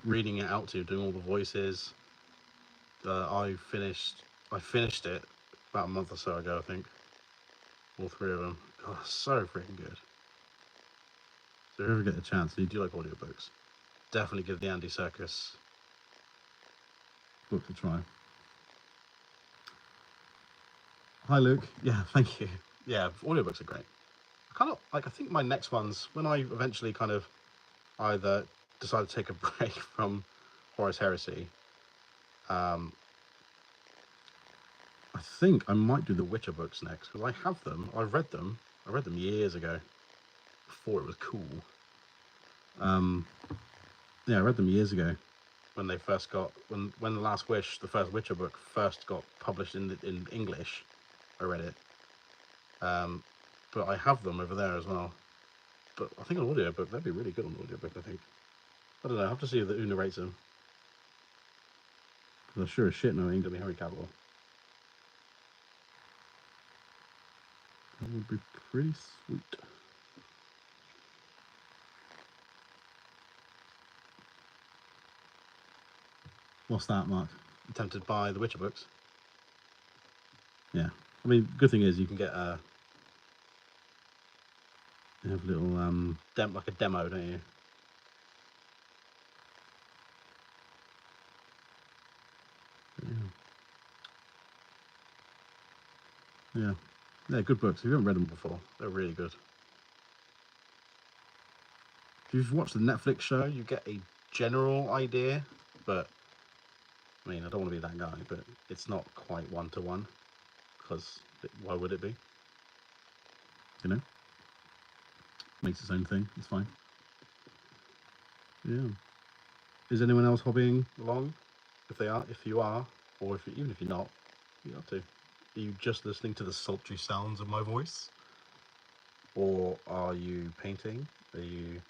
reading it out to you, doing all the voices. I finished it about a month or so ago, I think. All three of them. God, so freaking good. So if you ever get a chance, and you do like audiobooks, definitely give the Andy Serkis book a try. Hi Luke. Yeah, thank you. Yeah, audiobooks are great. I think my next ones, when I eventually kind of either decide to take a break from Horus Heresy, I think I might do the Witcher books next, because I have them. I read them years ago, before it was cool. Yeah, I read them years ago when they first got when the Last Wish, the first Witcher book, first got published in English. I read it, but I have them over there as well. But I think an audiobook, that'd be really good on an audiobook. I think. I don't know. I have to see who narrates them. Because I sure as shit know it ain't gonna be Harry Cavill. That would be pretty sweet. What's that, Mark? You tempted by the Witcher books? Yeah. I mean, good thing is you can get you have a little like a demo, don't you? Yeah. Yeah, good books. If you haven't read them before, they're really good. If you've watched the Netflix show, you get a general idea, but I mean, I don't want to be that guy, but it's not quite one-to-one, because why would it be? You know? Makes its own thing. It's fine. Yeah. Is anyone else hobbying along? If you are, or even if you're not, you have to. Are you just listening to the sultry sounds of my voice? Or are you painting? Are you...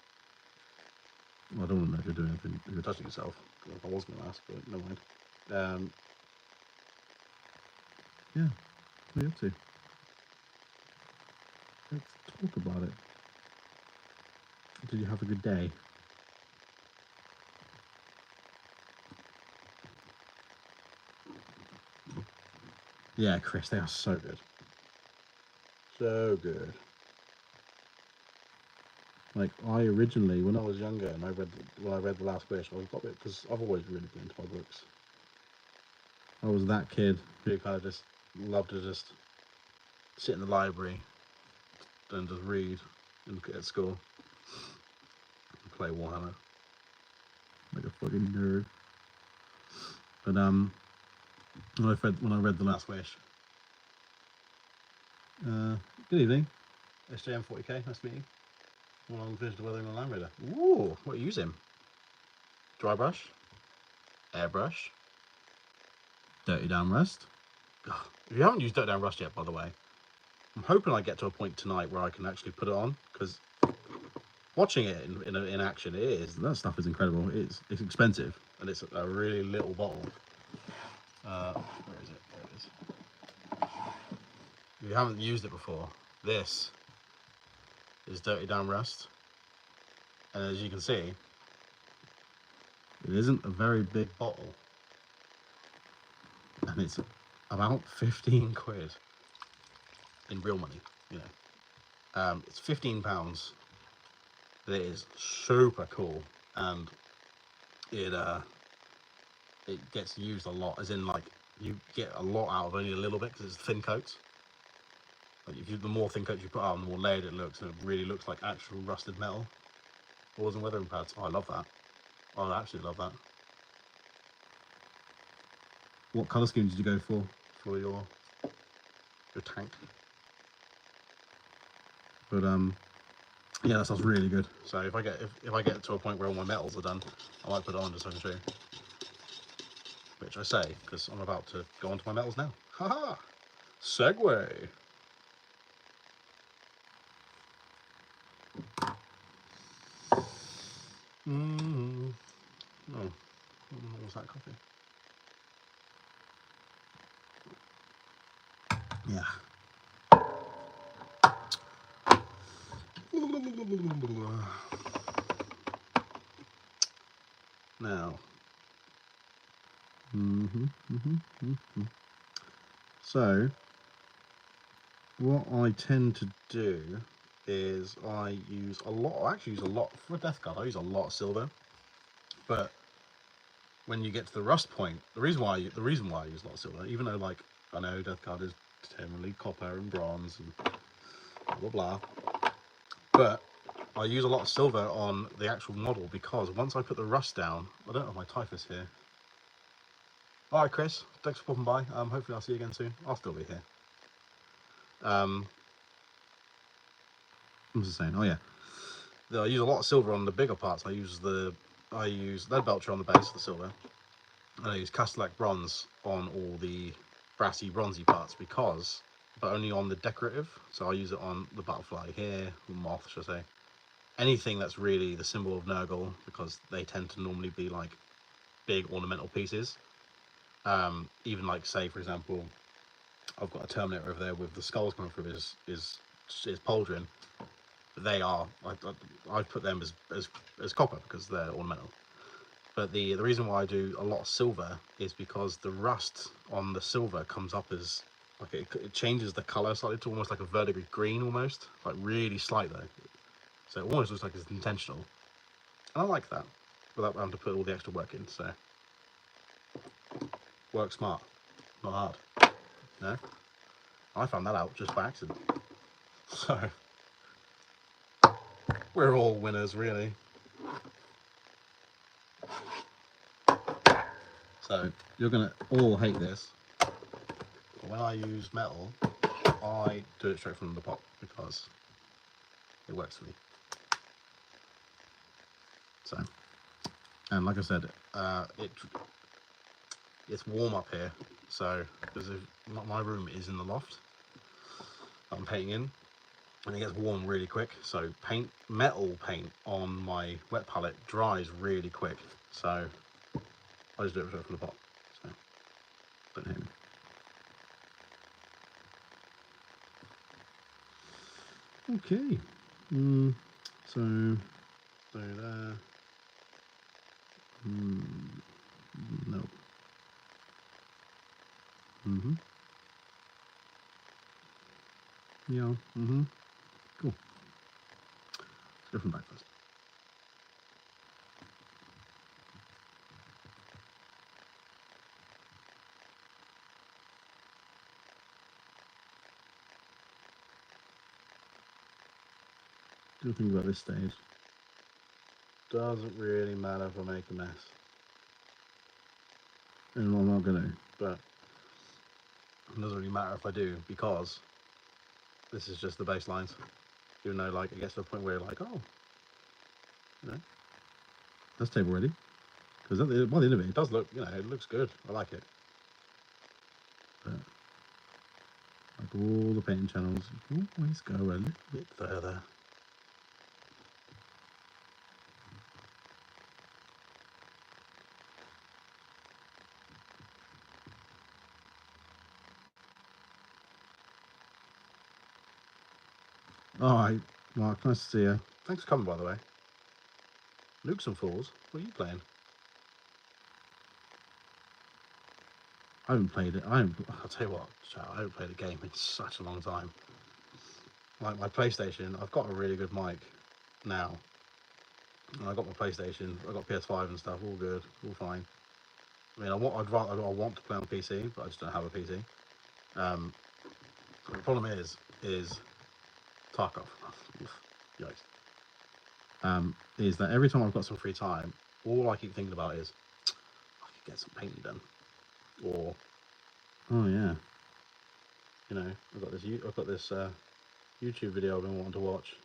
Well, I don't want to know if you're doing anything, if you're touching yourself. I was going to ask, but never mind. Yeah, what are you up to? Let's talk about it. Did you have a good day? Yeah, Chris, they are so good. So good. Like, I originally, when I was younger, and when I read The Last Wish, I got it because I've always really been into my books. I was that kid who kind of just loved to just sit in the library and just read at school and play Warhammer like a fucking nerd. But when I read The Last Wish, good evening, SJM40K, nice to meet you. Well, I'm finished weathering a Land Raider. Ooh, what are you using? Dry brush, airbrush, dirty down rust. If you haven't used dirty down rust yet, by the way, I'm hoping I get to a point tonight where I can actually put it on, because watching it in action, that stuff is incredible. It's expensive, and it's a really little bottle. Where is it? There it is. If you haven't used it before, this is dirty down rust, and as you can see, it isn't a very big bottle, and it's about 15 quid in real money. You know, it's £15. It is super cool, and it gets used a lot, as in, like, you get a lot out of only a little bit because it's thin coats. Like, the more thin coats you put on, the more layered it looks, and it really looks like actual rusted metal. Oils and weathering pads. Oh, I love that. Oh, I absolutely love that. What colour scheme did you go for your tank? But yeah, that sounds really good. So if I get to a point where all my metals are done, I might put it on just so I can show you. Which I say because I'm about to go on to my metals now. Haha! Segway! Oh, what was that coffee? Yeah. Now. So, what I tend to do is I actually use a lot for a death card. I use a lot of silver, but when you get to the rust point, the reason why I use a lot of silver, even though, like, I know death card is generally copper and bronze and blah blah blah, but I use a lot of silver on the actual model because once I put the rust down, I don't have my typhus here. All right, Chris, thanks for popping by. Hopefully I'll see you again soon. I'll still be here. What was I saying? Oh yeah, I use a lot of silver on the bigger parts. I use the I use lead belcher on the base, the silver, and I use Castellac bronze on all the brassy, bronzy parts but only on the decorative. So I use it on the butterfly here, or moth, should I say. Anything that's really the symbol of Nurgle, because they tend to normally be like big ornamental pieces. Even like, say for example, I've got a Terminator over there with the skulls coming through his pauldron. They are, I put them as copper because they're ornamental. But the reason why I do a lot of silver is because the rust on the silver comes up as like it changes the color slightly to almost like a verdigris green, almost like really slight though. So it almost looks like it's intentional, and I like that without having to put all the extra work in. So work smart, not hard. No, I found that out just by accident. So we're all winners, really. So you're gonna all hate this, but when I use metal, I do it straight from the pot because it works for me. So, and like I said, it's warm up here, so because my room is in the loft that I'm painting in, and it gets warm really quick. So metal paint on my wet palette dries really quick. So I just do it straight from the pot. So don't hit me. Okay. So there. No. Yeah. Cool. Let's go from back first. Good thing about this stage, doesn't really matter if I make a mess. And I'm not gonna, but it doesn't really matter if I do, because this is just the baselines. Even though, like, it gets to a point where you're like, oh, you know, that's table ready. Because by the end of it, it does look, you know, it looks good. I like it. But like all the painting channels, you can always go a little bit further. Alright, Mark, nice to see you. Thanks for coming, by the way. Nukes and Falls, what are you playing? I haven't played it. I'll tell you what, chat, I haven't played a game in such a long time. Like my PlayStation, I've got a really good mic now. And I got my PlayStation, I got PS5 and stuff, all good, all fine. I mean, I want to play on PC, but I just don't have a PC. The problem is Tarkov. Yikes. Is that every time I've got some free time, all I keep thinking about is I could get some painting done, or oh yeah, you know, I've got this YouTube video I've been wanting to watch,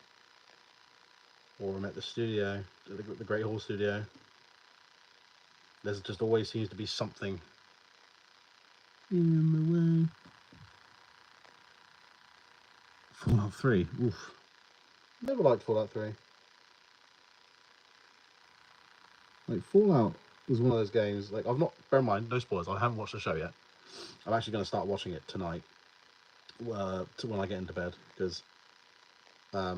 or I'm at the studio, the Great Hall Studio. There's just always seems to be something in the way. Fallout 3. Oof. Never liked Fallout 3. Like, Fallout was one of those games, like, I've not, bear in mind, no spoilers, I haven't watched the show yet. I'm actually going to start watching it tonight, to when I get into bed, because I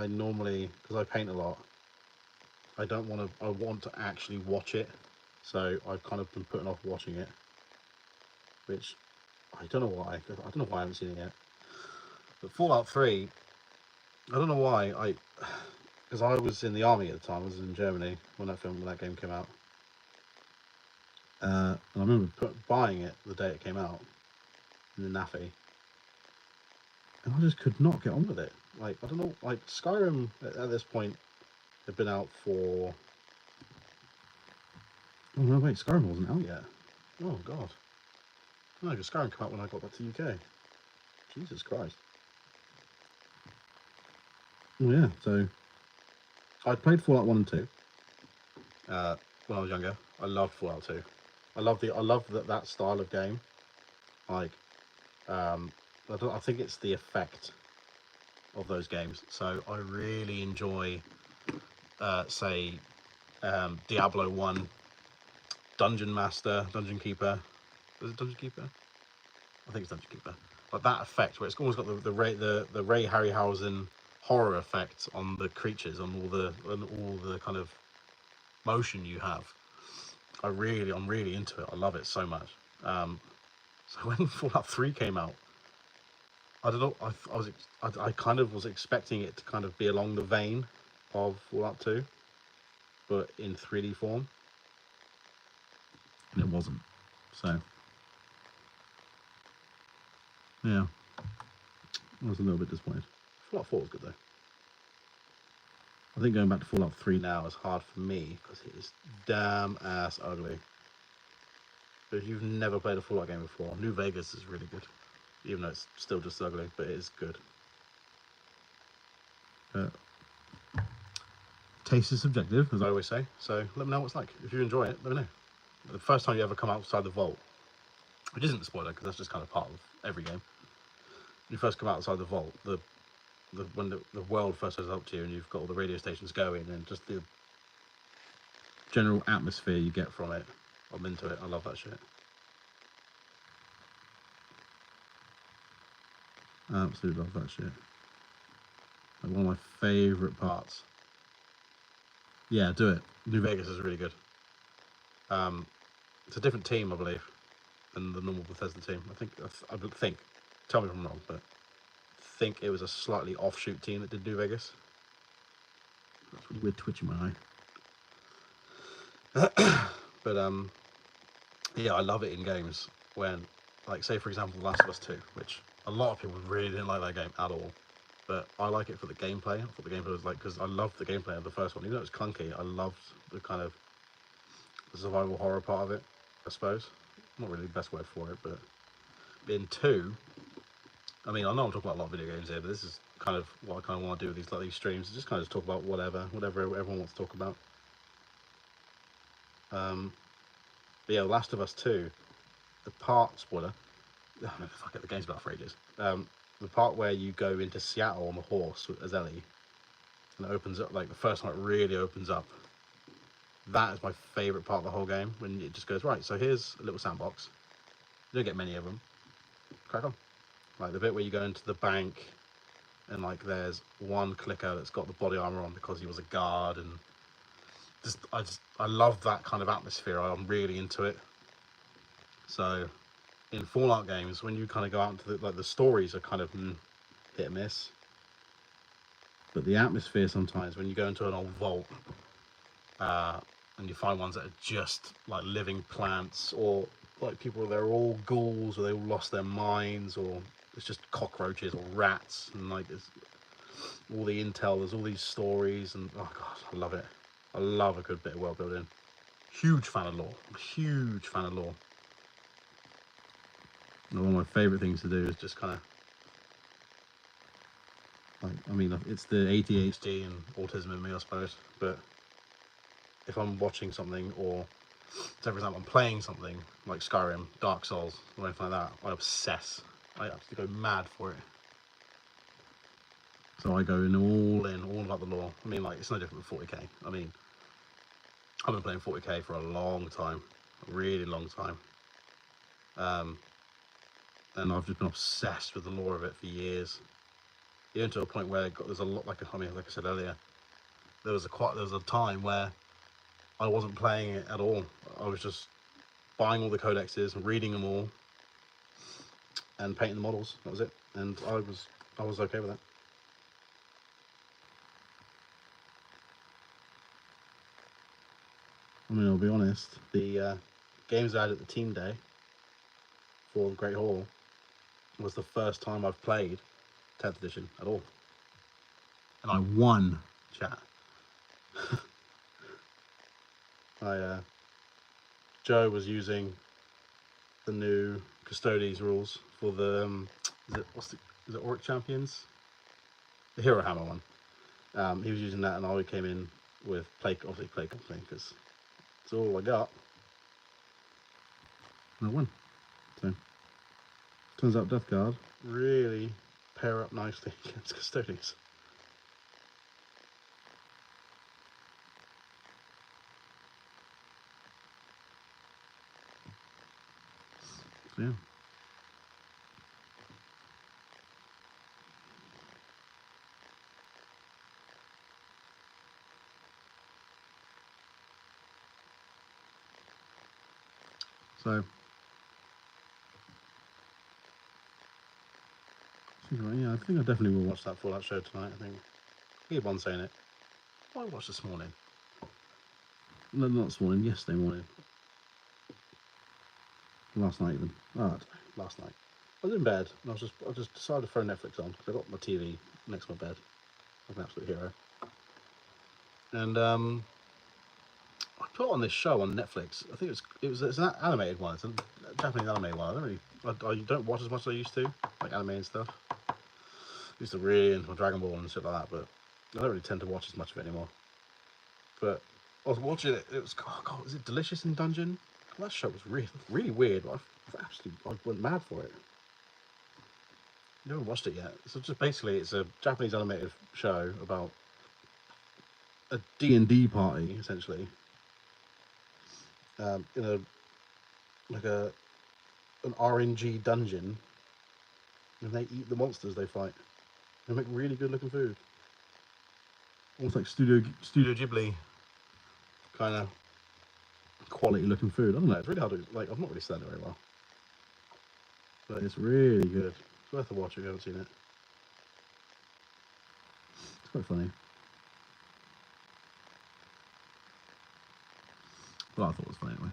normally, because I paint a lot, I want to actually watch it, so I've kind of been putting off watching it, which, I don't know why I haven't seen it yet. But Fallout 3, I don't know why, because I was in the army at the time. I was in Germany when that game came out, and I remember buying it the day it came out in the naffy, and I just could not get on with it. Like, I don't know, like Skyrim at this point had been out for, oh no, wait, Skyrim wasn't out yet. Oh god, no, because Skyrim came out when I got back to the UK. Jesus Christ. Oh yeah, so I played Fallout 1 and 2. when I was younger. I loved Fallout 2. I love that style of game. Like, I think it's the effect of those games. So I really enjoy, say, Diablo 1, Dungeon Master, Dungeon Keeper. Was it Dungeon Keeper? I think it's Dungeon Keeper. Like that effect where it's almost got the Ray Harryhausen horror effect on the creatures, on all the kind of motion you have. I'm really into it. I love it so much. So when Fallout 3 came out, I don't know. I kind of was expecting it to kind of be along the vein of Fallout 2, but in 3D form, and it wasn't. So yeah, I was a little bit disappointed. Fallout 4 was good though. I think going back to Fallout 3 now is hard for me because it is damn ass ugly. But if you've never played a Fallout game before, New Vegas is really good. Even though it's still just ugly, but it is good. Taste is subjective, as I always say, so let me know what it's like. If you enjoy it, let me know. The first time you ever come outside the vault, which isn't a spoiler because that's just kind of part of every game. When you first come outside the vault, when the world first goes up to you and you've got all the radio stations going and just the general atmosphere you get from it, I'm into it. I love that shit. I absolutely love that shit. Like one of my favourite parts. Yeah, do it. New Vegas is really good. It's a different team, I believe, than the normal Bethesda team. I think. Tell me if I'm wrong, but I think it was a slightly offshoot team that did New Vegas. That's really weird twitch in my eye. But yeah, I love it in games when, like, say for example, The Last of Us 2, which a lot of people really didn't like that game at all. But I like it for the gameplay. I thought the gameplay was like, because I loved the gameplay of the first one. Even though it was clunky, I loved the kind of the survival horror part of it, I suppose. Not really the best word for it, but in 2, I mean, I know I'm talking about a lot of video games here, but this is kind of what I kind of want to do with these streams. Just kind of talk about whatever everyone wants to talk about. But yeah, Last of Us 2, the part, spoiler, fuck it, the game's about for ages. The part where you go into Seattle on the horse as Ellie, and it opens up, like the first time it really opens up, that is my favourite part of the whole game, when it just goes, right, so here's a little sandbox. You don't get many of them. Crack on. Like the bit where you go into the bank, and like there's one clicker that's got the body armor on because he was a guard, and I love that kind of atmosphere. I'm really into it. So in Fallout games, when you kind of go out into the stories are kind of hit and miss, but the atmosphere sometimes when you go into an old vault and you find ones that are just like living plants, or like people they're all ghouls, or they all lost their minds, or it's just cockroaches or rats, and like it's all the intel, there's all these stories, and oh god, I love it. I love a good bit of world building. Huge fan of lore. Huge fan of lore. And one of my favourite things to do is just kind of, like, I mean, it's the ADHD and autism in me, I suppose, but if I'm watching something, or say for example I'm playing something like Skyrim, Dark Souls, or anything like that, I obsess. I actually go mad for it. So I go all about the lore. I mean, like, it's no different with 40k. I mean, I've been playing 40k for a long time, a really long time. And I've just been obsessed with the lore of it for years. Even to a point where there's a lot, like I said earlier, there was a time where I wasn't playing it at all. I was just buying all the codexes and reading them all and painting the models. That was it. And I was okay with that. I mean, I'll be honest, the games I had at the team day for the Great Hall was the first time I've played 10th edition at all. And I won, chat. Joe was using the new Custodes rules for the is it Auric Champions? The Hero Hammer one. He was using that, and I came in with play company because That's all I got. And I won. So, turns out Death Guard really pair up nicely against Custodians. So, yeah. So, yeah, I think I definitely will watch that Fallout show tonight. I think I keep on saying it. I watched this morning. No, not this morning. Yesterday morning. Last night even. Oh, last night. I was in bed and I just decided to throw Netflix on because I got my TV next to my bed. Like an absolute hero. And I put on this show on Netflix. I think it's an animated one. It's a Japanese animated one. I don't watch as much as I used to, like anime and stuff. I used to really into Dragon Ball and shit like that, but I don't really tend to watch as much of it anymore. But I was watching it. It was, oh God, is it Delicious in Dungeon? That show was really weird. I went mad for it. I haven't watched it yet. So just basically, it's a Japanese animated show about a D&D party, essentially, in a like an RNG dungeon, and they eat the monsters they fight. They make really good looking food, almost like Studio Ghibli kind of quality looking food. I don't know. It's really hard to like. I've not really said it very well, but it's really good. It's worth a watch if you haven't seen it. It's quite funny. Well, I thought it was funny anyway.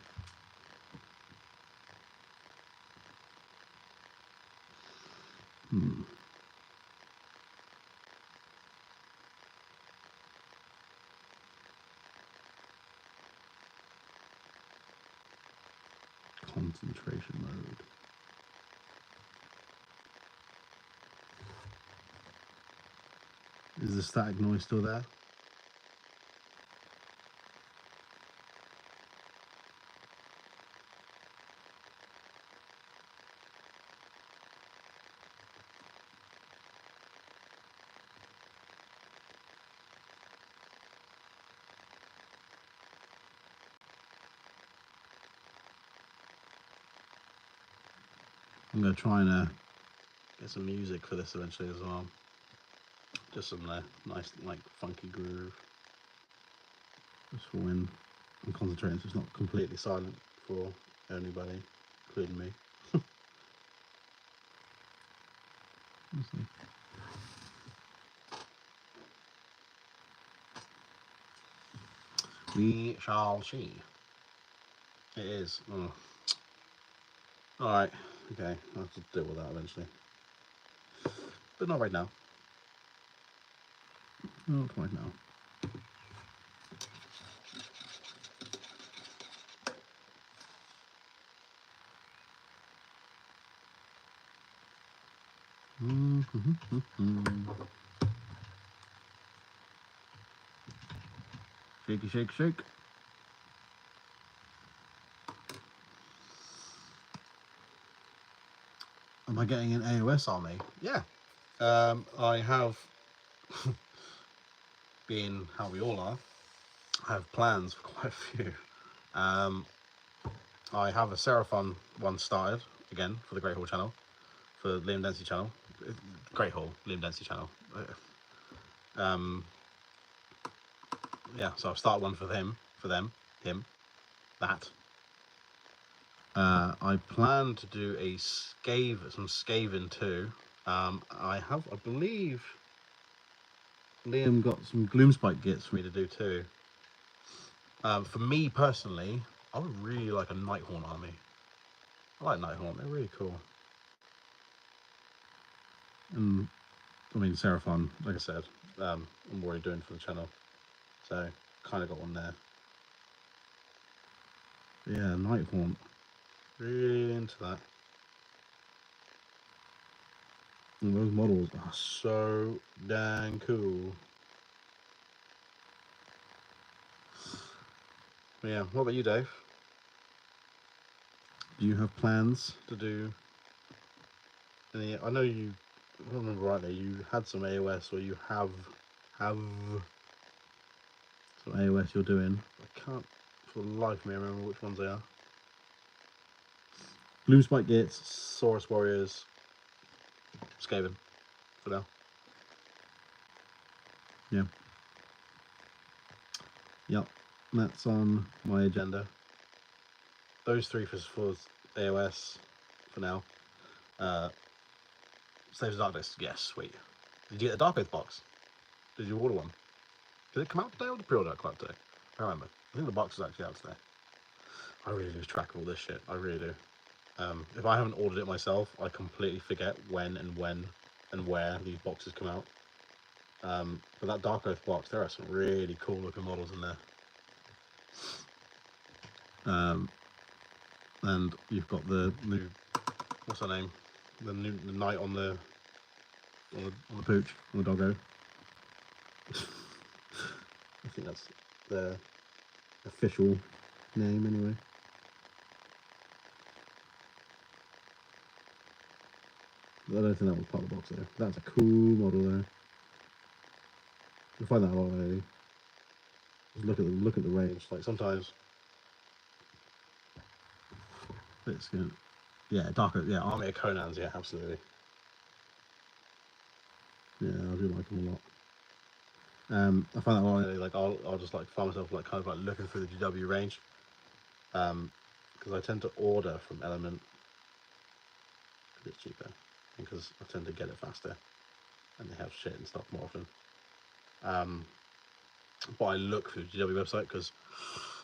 Concentration mode. Is the static noise still there? I'm going to try and get some music for this eventually as well. Just some nice, like, funky groove. Just for when I'm concentrating, so it's not completely silent for anybody, including me. Let's see. We shall see. It is. Oh. Alright, okay, I'll have to deal with that eventually. But not right now. Not right now. Shaky, shake, shake. Am I getting an AOS army? Yeah. I have, being how we all are, I have plans for quite a few. I have a Seraphon one started, again, for the Great Hall channel, for Liam Dempsey channel. Great Hall, Liam Dempsey channel. Yeah, so I've started one for him, that. I plan to do some Skaven too. I believe Liam got some Gloomspike gits for me to do too. For me personally, I would really like a Nighthorn army. I like Nighthorn, they're really cool. And I mean, Seraphon, like I said, I'm already doing for the channel, so kind of got one there. But yeah, Nighthorn, really into that. And those models are so dang cool. Yeah, what about you, Dave? Do you have plans to do any? I know you, if I remember rightly, you had some AOS, or you have some AOS you're doing. I can't for the life of me remember which ones they are. Bloom Spike Gits, Saurus Warriors, Skaven, for now. Yeah. Yep, that's on my agenda. Those three for AOS for now. Slaves of Darkness, yes, sweet. Did you get the Dark Oath box? Did you order one? Did it come out today or the pre-order come out today? I can't remember. I think the box is actually out today. I really lose track of all this shit. I really do. If I haven't ordered it myself, I completely forget when and where these boxes come out. But that Dark Oath box, there are some really cool looking models in there. And you've got the new, what's her name? The knight on the pooch, on the doggo. I think that's the official name anyway. I don't think that was part of the box though. That's a cool model there. You'll find that a lot lately. Just look at the range. Like sometimes it's good. Yeah, darker. Yeah, Army of Conan's. Yeah, absolutely. Yeah, I do like them a lot. I find that a lot lately. Like I'll just like find myself like kind of like looking through the GW range. Because I tend to order from Element because it's cheaper, because I tend to get it faster, and they have shit in stock more often. But I look through the GW website because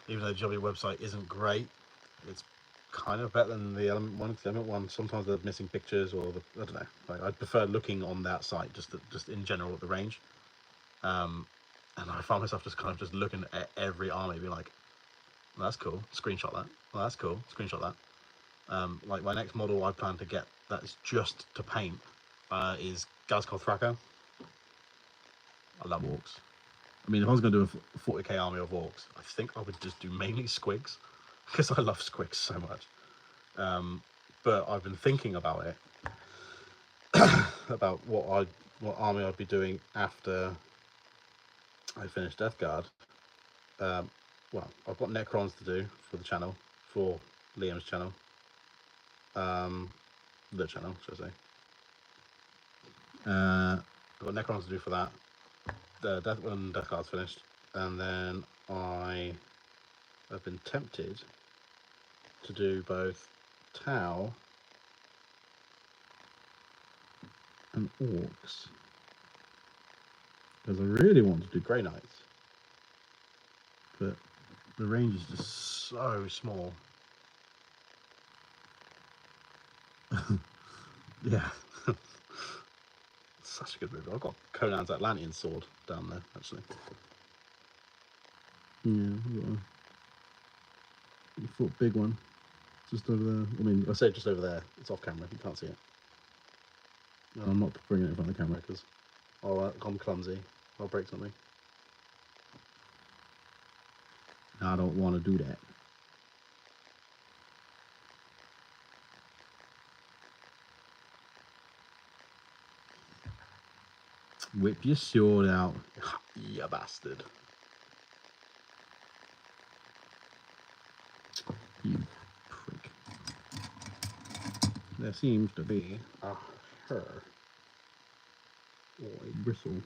even though the GW website isn't great, it's kind of better than the Element one. The Element one, sometimes they're missing pictures, or I don't know. Like I prefer looking on that site just in general at the range. And I found myself just kind of just looking at every army, being like, well, "That's cool. Screenshot that. Well, that's cool. Screenshot that." Like my next model I plan to get that's just to paint is Gazkov Thrako. I love orcs. I mean, if I was going to do a 40k army of orcs, I think I would just do mainly squigs, because I love squigs so much. But I've been thinking about it, about what army I'd be doing after I finish Death Guard. Well, I've got Necrons to do for the channel, for Liam's channel, the channel, should I say. I've got Necrons to do for that. When Death Guard's finished, and then I have been tempted to do both Tau and Orcs, because I really want to do Grey Knights, but the range is just so small. Yeah. Such a good movie. I've got Conan's Atlantean sword down there, actually. Yeah, I've got a big one just over there. I mean, I say just over there. It's off camera. You can't see it. No, I'm not bringing it in front of the camera because I'm clumsy. I'll break something. I don't want to do that. Whip your sword out, you bastard. You prick. There seems to be a hair or a bristle.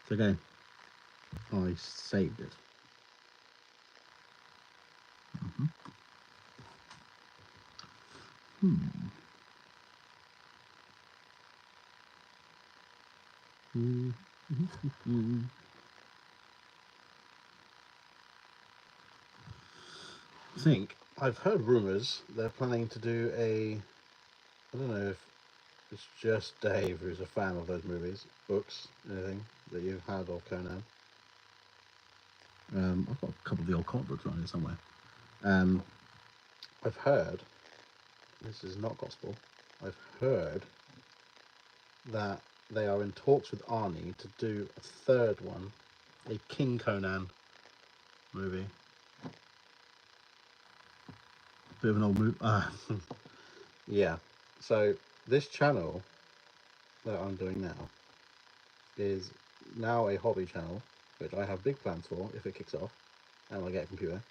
It's okay. I saved it. I think I've heard rumours they're planning to do I don't know if it's just Dave who's a fan of those movies, books, anything that you've had of Conan. I've got a couple of the old comic books around here somewhere. I've heard, this is not gospel, I've heard that they are in talks with Arnie to do a third one, a King Conan movie. Bit of an old movie. Yeah. So this channel that I'm doing now is now a hobby channel, which I have big plans for if it kicks off and I get a computer.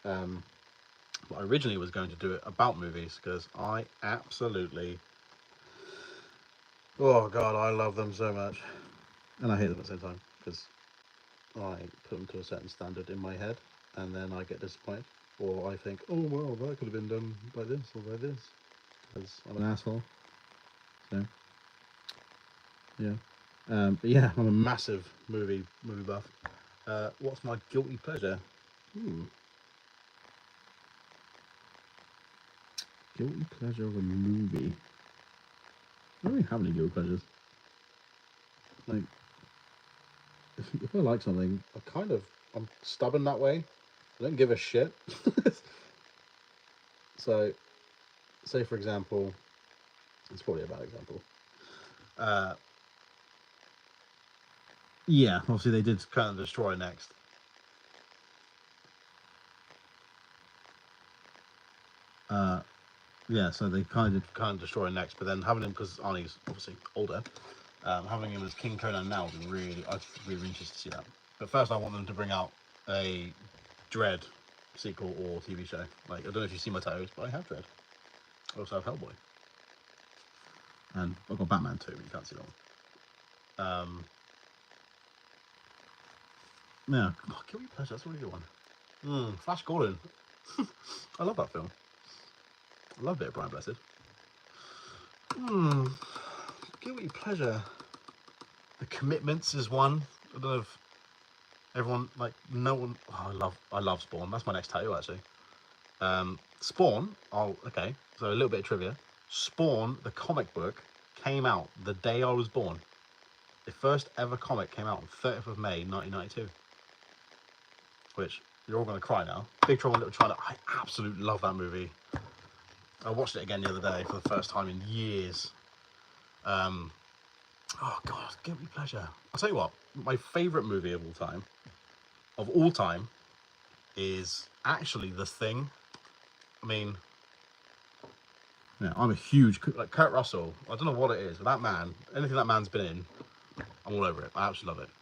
But I originally was going to do it about movies because I absolutely, oh god, I love them so much, and I hate them at the same time because I put them to a certain standard in my head, and then I get disappointed, or I think, oh well, that could have been done by this or by this, because I'm an asshole. So yeah, but yeah, I'm a massive movie buff. What's my guilty pleasure? Guilty pleasure of a movie. I don't really have any guilty pleasures. Like, if I like something, I'm stubborn that way. I don't give a shit. So, say for example, it's probably a bad example. Yeah, obviously they did kind of destroy Next. Yeah, so they kind of destroy Next, but then having him, because Arnie's obviously older, having him as King Conan now would be really, I'd be really interested to see that. But first, I want them to bring out a Dread sequel or TV show. Like, I don't know if you see my toes, but I have Dread. I also have Hellboy, and I've got Batman too, but you can't see that one. Yeah, oh, Guilty Pleasure, that's a really good one. Flash Gordon. I love that film. I love a bit of Brian Blessed. Guilty Pleasure. The Commitments is one. I don't know if everyone, like, no one, oh, I love Spawn. That's my next tattoo, actually. Spawn, okay, so a little bit of trivia. Spawn, the comic book, came out the day I was born. The first ever comic came out on 30th of May, 1992. Which, you're all going to cry now. Big Trouble in Little China, I absolutely love that movie. I watched it again the other day for the first time in years. Oh god, guilty pleasure. I'll tell you what, my favourite movie of all time, is actually The Thing. I mean, yeah, I'm a huge, like, Kurt Russell. I don't know what it is, but that man, anything that man's been in, I'm all over it. I absolutely love it.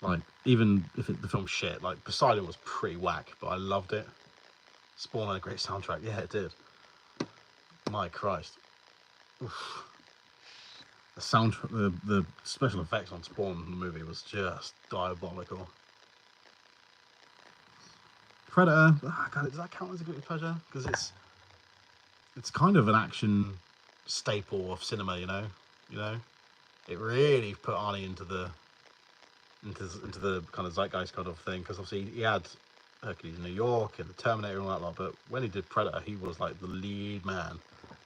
Like, even if the film's shit, like, Poseidon was pretty whack, but I loved it. Spawn had a great soundtrack. Yeah, it did. My Christ. Oof. The soundtrack, the special effects on Spawn in the movie was just diabolical. Predator, God, does that count as a guilty pleasure? Because it's kind of an action staple of cinema, you know. It really put Arnie into the kind of zeitgeist kind of thing, because obviously he had Hercules in New York and the Terminator and all that lot, but when he did Predator, he was like the lead man.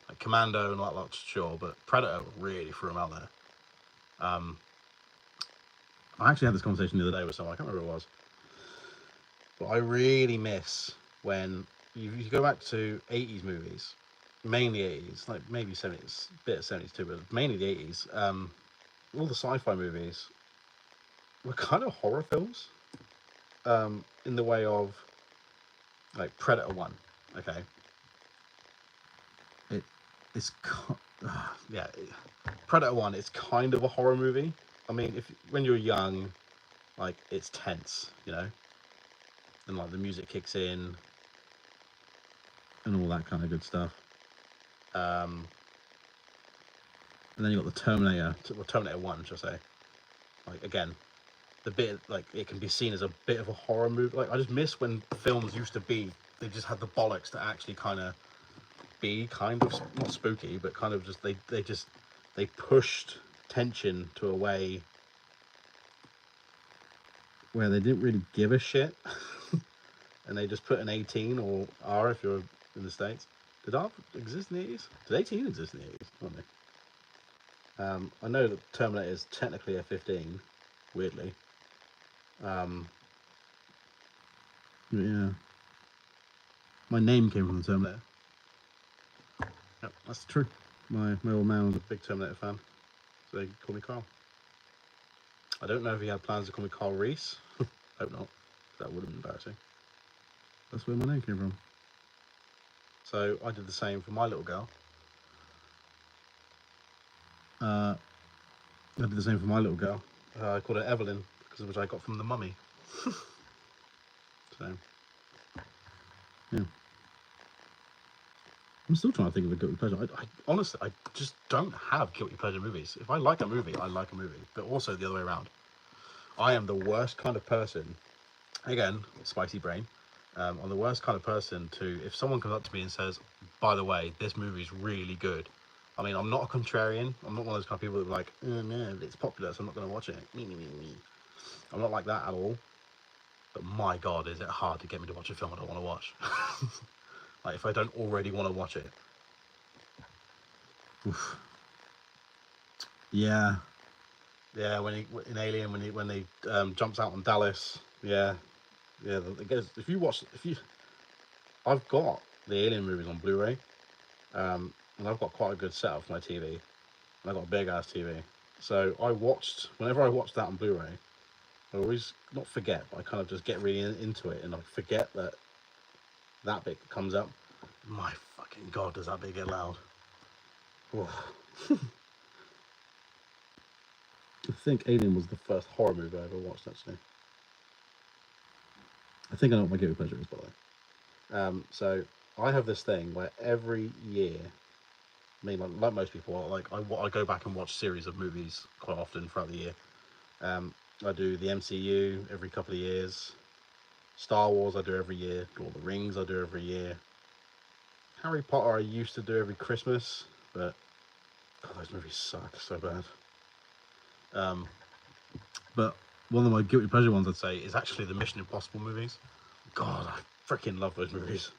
Like Commando and all that lot, sure, but Predator really threw him out there. I actually had this conversation the other day with someone, I can't remember who it was, but I really miss when you go back to 80s movies, mainly 80s, like maybe 70s, bit of 70s too, but mainly the 80s. All the sci-fi movies were kind of horror films, in the way of, like, Predator 1, okay? It's yeah, Predator 1, it's kind of a horror movie. I mean, when you're young, like, it's tense, you know? And, like, the music kicks in and all that kind of good stuff. And then you got the Terminator 1, should I say. Like, again, the bit, like, it can be seen as a bit of a horror movie. Like, I just miss when films used to be, they just had the bollocks to actually kind of be kind of, not spooky, but kind of just, they pushed tension to a way where they didn't really give a shit. And they just put an 18 or R if you're in the States. Did R exist in the 80s? Did 18 exist in the 80s? I don't know. I know that Terminator is technically a 15, weirdly. Yeah. My name came from the Terminator. Yep, that's true. My old man was a big Terminator fan, so they call me Carl. I don't know if he had plans to call me Carl Reese. Hope not. That would have been embarrassing. That's where my name came from. So I did the same for my little girl. I did the same for my little girl. I called her Evelyn because of which I got from the mummy. So yeah, I'm still trying to think of a guilty pleasure. I honestly, I just don't have guilty pleasure movies. If I like a movie, I like a movie. But also the other way around. I am the worst kind of person. Again, spicy brain. I'm the worst kind of person to, if someone comes up to me and says, by the way, this movie's really good. I mean, I'm not a contrarian. I'm not one of those kind of people that are like, oh, no, it's popular, so I'm not going to watch it. Me, me, me, me. I'm not like that at all. But my God, is it hard to get me to watch a film I don't want to watch. Like, if I don't already want to watch it. Oof. Yeah. Yeah, when he, in Alien, when he jumps out on Dallas. Yeah. Yeah, it goes, I've got the Alien movies on Blu-ray. And I've got quite a good setup for my TV. And I've got a big ass TV. So whenever I watch that on Blu-ray, I always, not forget, but I kind of just get really into it and I forget that bit comes up. My fucking God, does that bit get loud? I think Alien was the first horror movie I ever watched, actually. I think I know what my guilty pleasure is, by the way. So I have this thing where every year, I mean, like most people, I go back and watch series of movies quite often throughout the year. I do the MCU every couple of years. Star Wars I do every year. Lord of the Rings I do every year. Harry Potter I used to do every Christmas, but God, those movies suck so bad. But one of my guilty pleasure ones I'd say is actually the Mission Impossible movies. God, I freaking love those movies.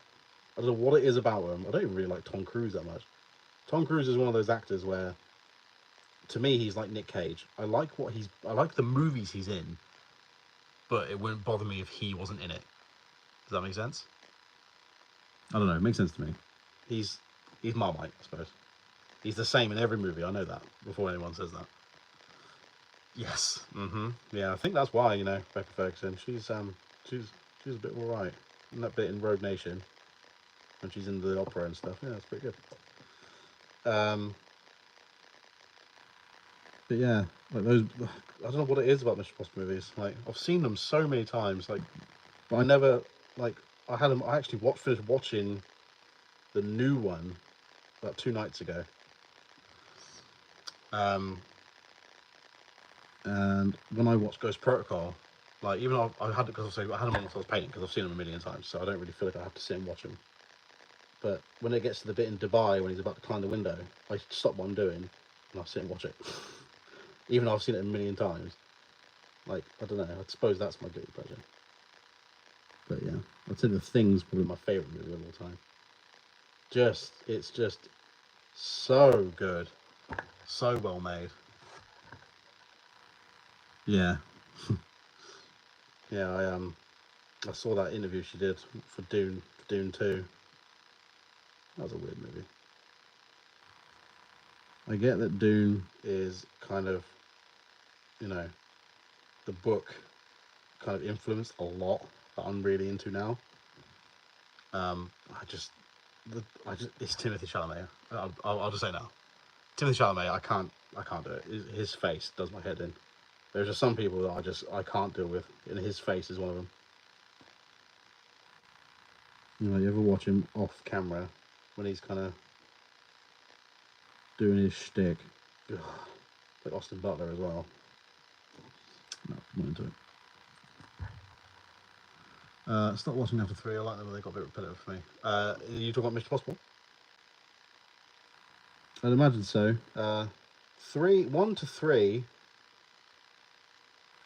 I don't know what it is about them. I don't even really like Tom Cruise that much. Tom Cruise is one of those actors where, to me, he's like Nick Cage. I like the movies he's in, but it wouldn't bother me if he wasn't in it. Does that make sense? I don't know. It makes sense to me. He's Marmite, I suppose. He's the same in every movie. I know that before anyone says that. Yes. Yeah, I think that's why Rebecca Ferguson. She's a bit alright. And that bit in Road Nation when she's in the opera and stuff. Yeah, that's pretty good. But yeah, like those. I don't know what it is about Mission Impossible movies. Like I've seen them so many times. Like, but I never like. I had them. I actually finished watching the new one about 2 nights ago. And when I watched Ghost Protocol, like even though I had it because I had them on while I was painting because I've seen them a million times, so I don't really feel like I have to sit and watch them. But when it gets to the bit in Dubai when he's about to climb the window, I stop what I'm doing and I sit and watch it, even though I've seen it a million times. Like I don't know, I suppose that's my guilty pleasure. But yeah, I'd say The Thing's probably my favourite movie of all time. It's just so good, so well made. Yeah, yeah. I saw that interview she did for Dune 2. That was a weird movie. I get that Dune is kind of, the book kind of influenced a lot that I'm really into now. I just, it's Timothy Chalamet. I'll just say now, Timothy Chalamet. I can't do it. His face does my head in. There's just some people that I can't deal with, and his face is one of them. You ever watch him off camera when he's kind of doing his shtick? Ugh. Like Austin Butler as well. No, I'm not into it. Stop watching after 3. I like them, but they got a bit repetitive for me. Are you talking about Mr. Possible? I'd imagine so. 1 to 3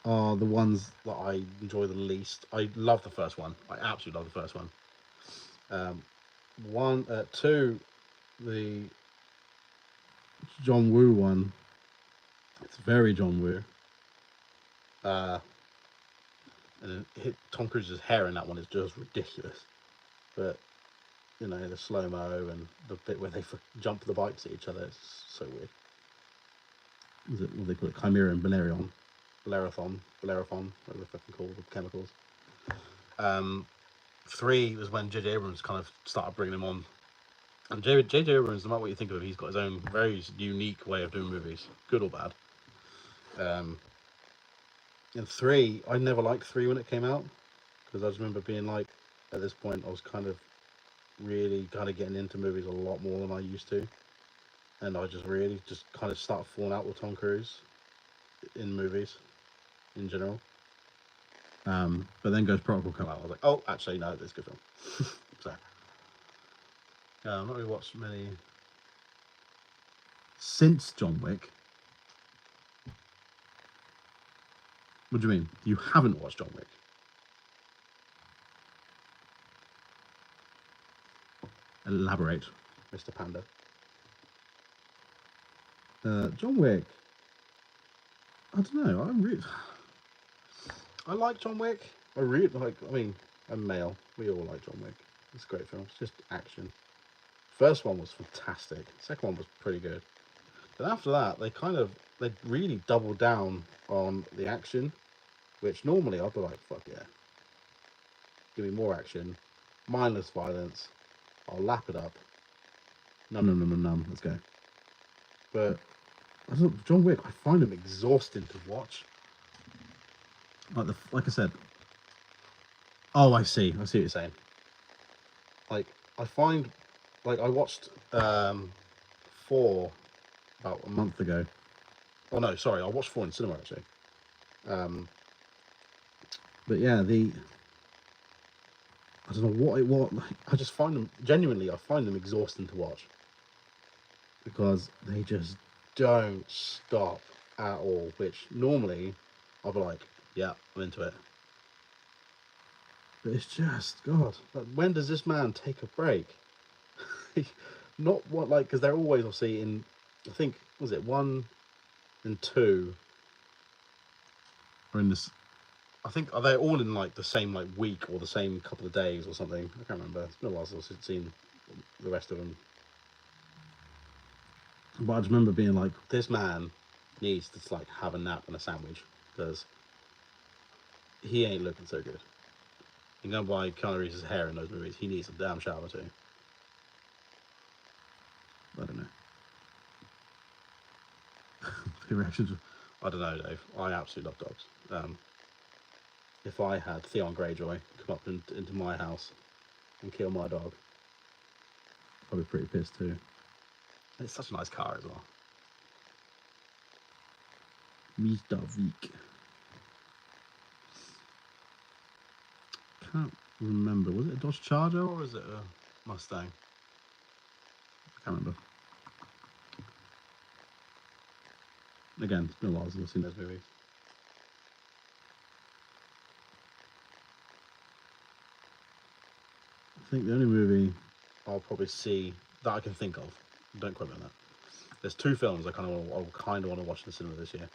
are the ones that I enjoy the least. I love the first one. I absolutely love the first one. 2, the John Woo one. It's very John Woo. And Tom Cruise's hair in that one is just ridiculous. But you know, the slow mo and the bit where they jump the bikes at each other. It's so weird. Is it what they call it? Chimera and Bellerophon, whatever they fucking call the chemicals. 3 was when J.J. Abrams kind of started bringing them on. And J.J. Abrams, no matter what you think of him, he's got his own very unique way of doing movies, good or bad. And 3, I never liked 3 when it came out, because I just remember being like, at this point, I was kind of really kind of getting into movies a lot more than I used to. And I just really just kind of started falling out with Tom Cruise in movies in general. But then Ghost Protocol came out. I was like, oh, actually, no, it's a good film. So, I've not really watched many since John Wick. What do you mean? You haven't watched John Wick? Elaborate, Mr. Panda. John Wick. I don't know. I like John Wick. I really like. I mean, I'm male. We all like John Wick. It's a great film. It's just action. First one was fantastic. Second one was pretty good. But after that, they really doubled down on the action, which normally I'd be like, fuck yeah, give me more action, mindless violence. I'll lap it up. Num. Let's go. But I don't, John Wick, I find him exhausting to watch. Like I said. Oh, I see what you're saying. Like I find, like I watched 4 about a month ago. Oh no, sorry, I watched 4 in cinema actually. But yeah, I don't know what I just find them genuinely. I find them exhausting to watch because they just don't stop at all. Which normally I'll be like, yeah, I'm into it. But it's just God. Like, when does this man take a break? Not what like because they're always obviously in. I think was it 1 and 2 are in this. I think are they all in like the same like week or the same couple of days or something? I can't remember. It's been a while since I've seen the rest of them. But I just remember being like, this man needs to like have a nap and a sandwich because he ain't looking so good. You know why Keanu Reeves' hair in those movies? He needs a damn shower too. I don't know. The reactions. I don't know, Dave. I absolutely love dogs. If I had Theon Greyjoy come up into my house and kill my dog, I'd be pretty pissed too. It's such a nice car as well. Mr. Vic. Can't remember. Was it a Dodge Charger or was it a Mustang? I can't remember. Again, it's been a while since I've seen those movies. I think the only movie I'll probably see that I can think of, don't quote me on that. There's 2 films I kind of want to watch in the cinema this year.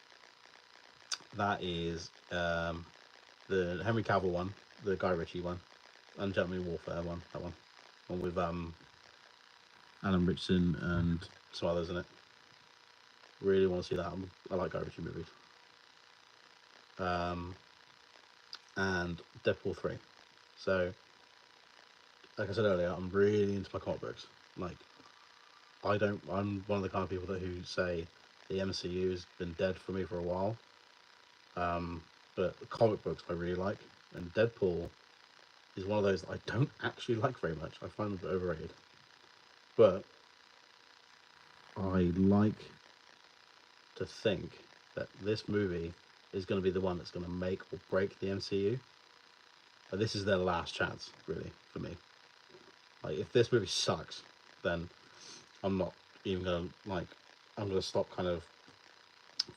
That is the Henry Cavill one, the Guy Ritchie one, and Gentleman Warfare one. That one with Alan Richardson and some others in it. Really want to see that. I like Guy Ritchie movies. And Deadpool 3. So, like I said earlier, I'm really into my comic books. Like, I'm one of the kind of people who say the MCU has been dead for me for a while. But the comic books I really like, and Deadpool is one of those that I don't actually like very much. I find them a bit overrated. But I like to think that this movie is going to be the one that's going to make or break the MCU. And this is their last chance, really, for me. Like, if this movie sucks, then I'm not even going to, like, I'm going to stop kind of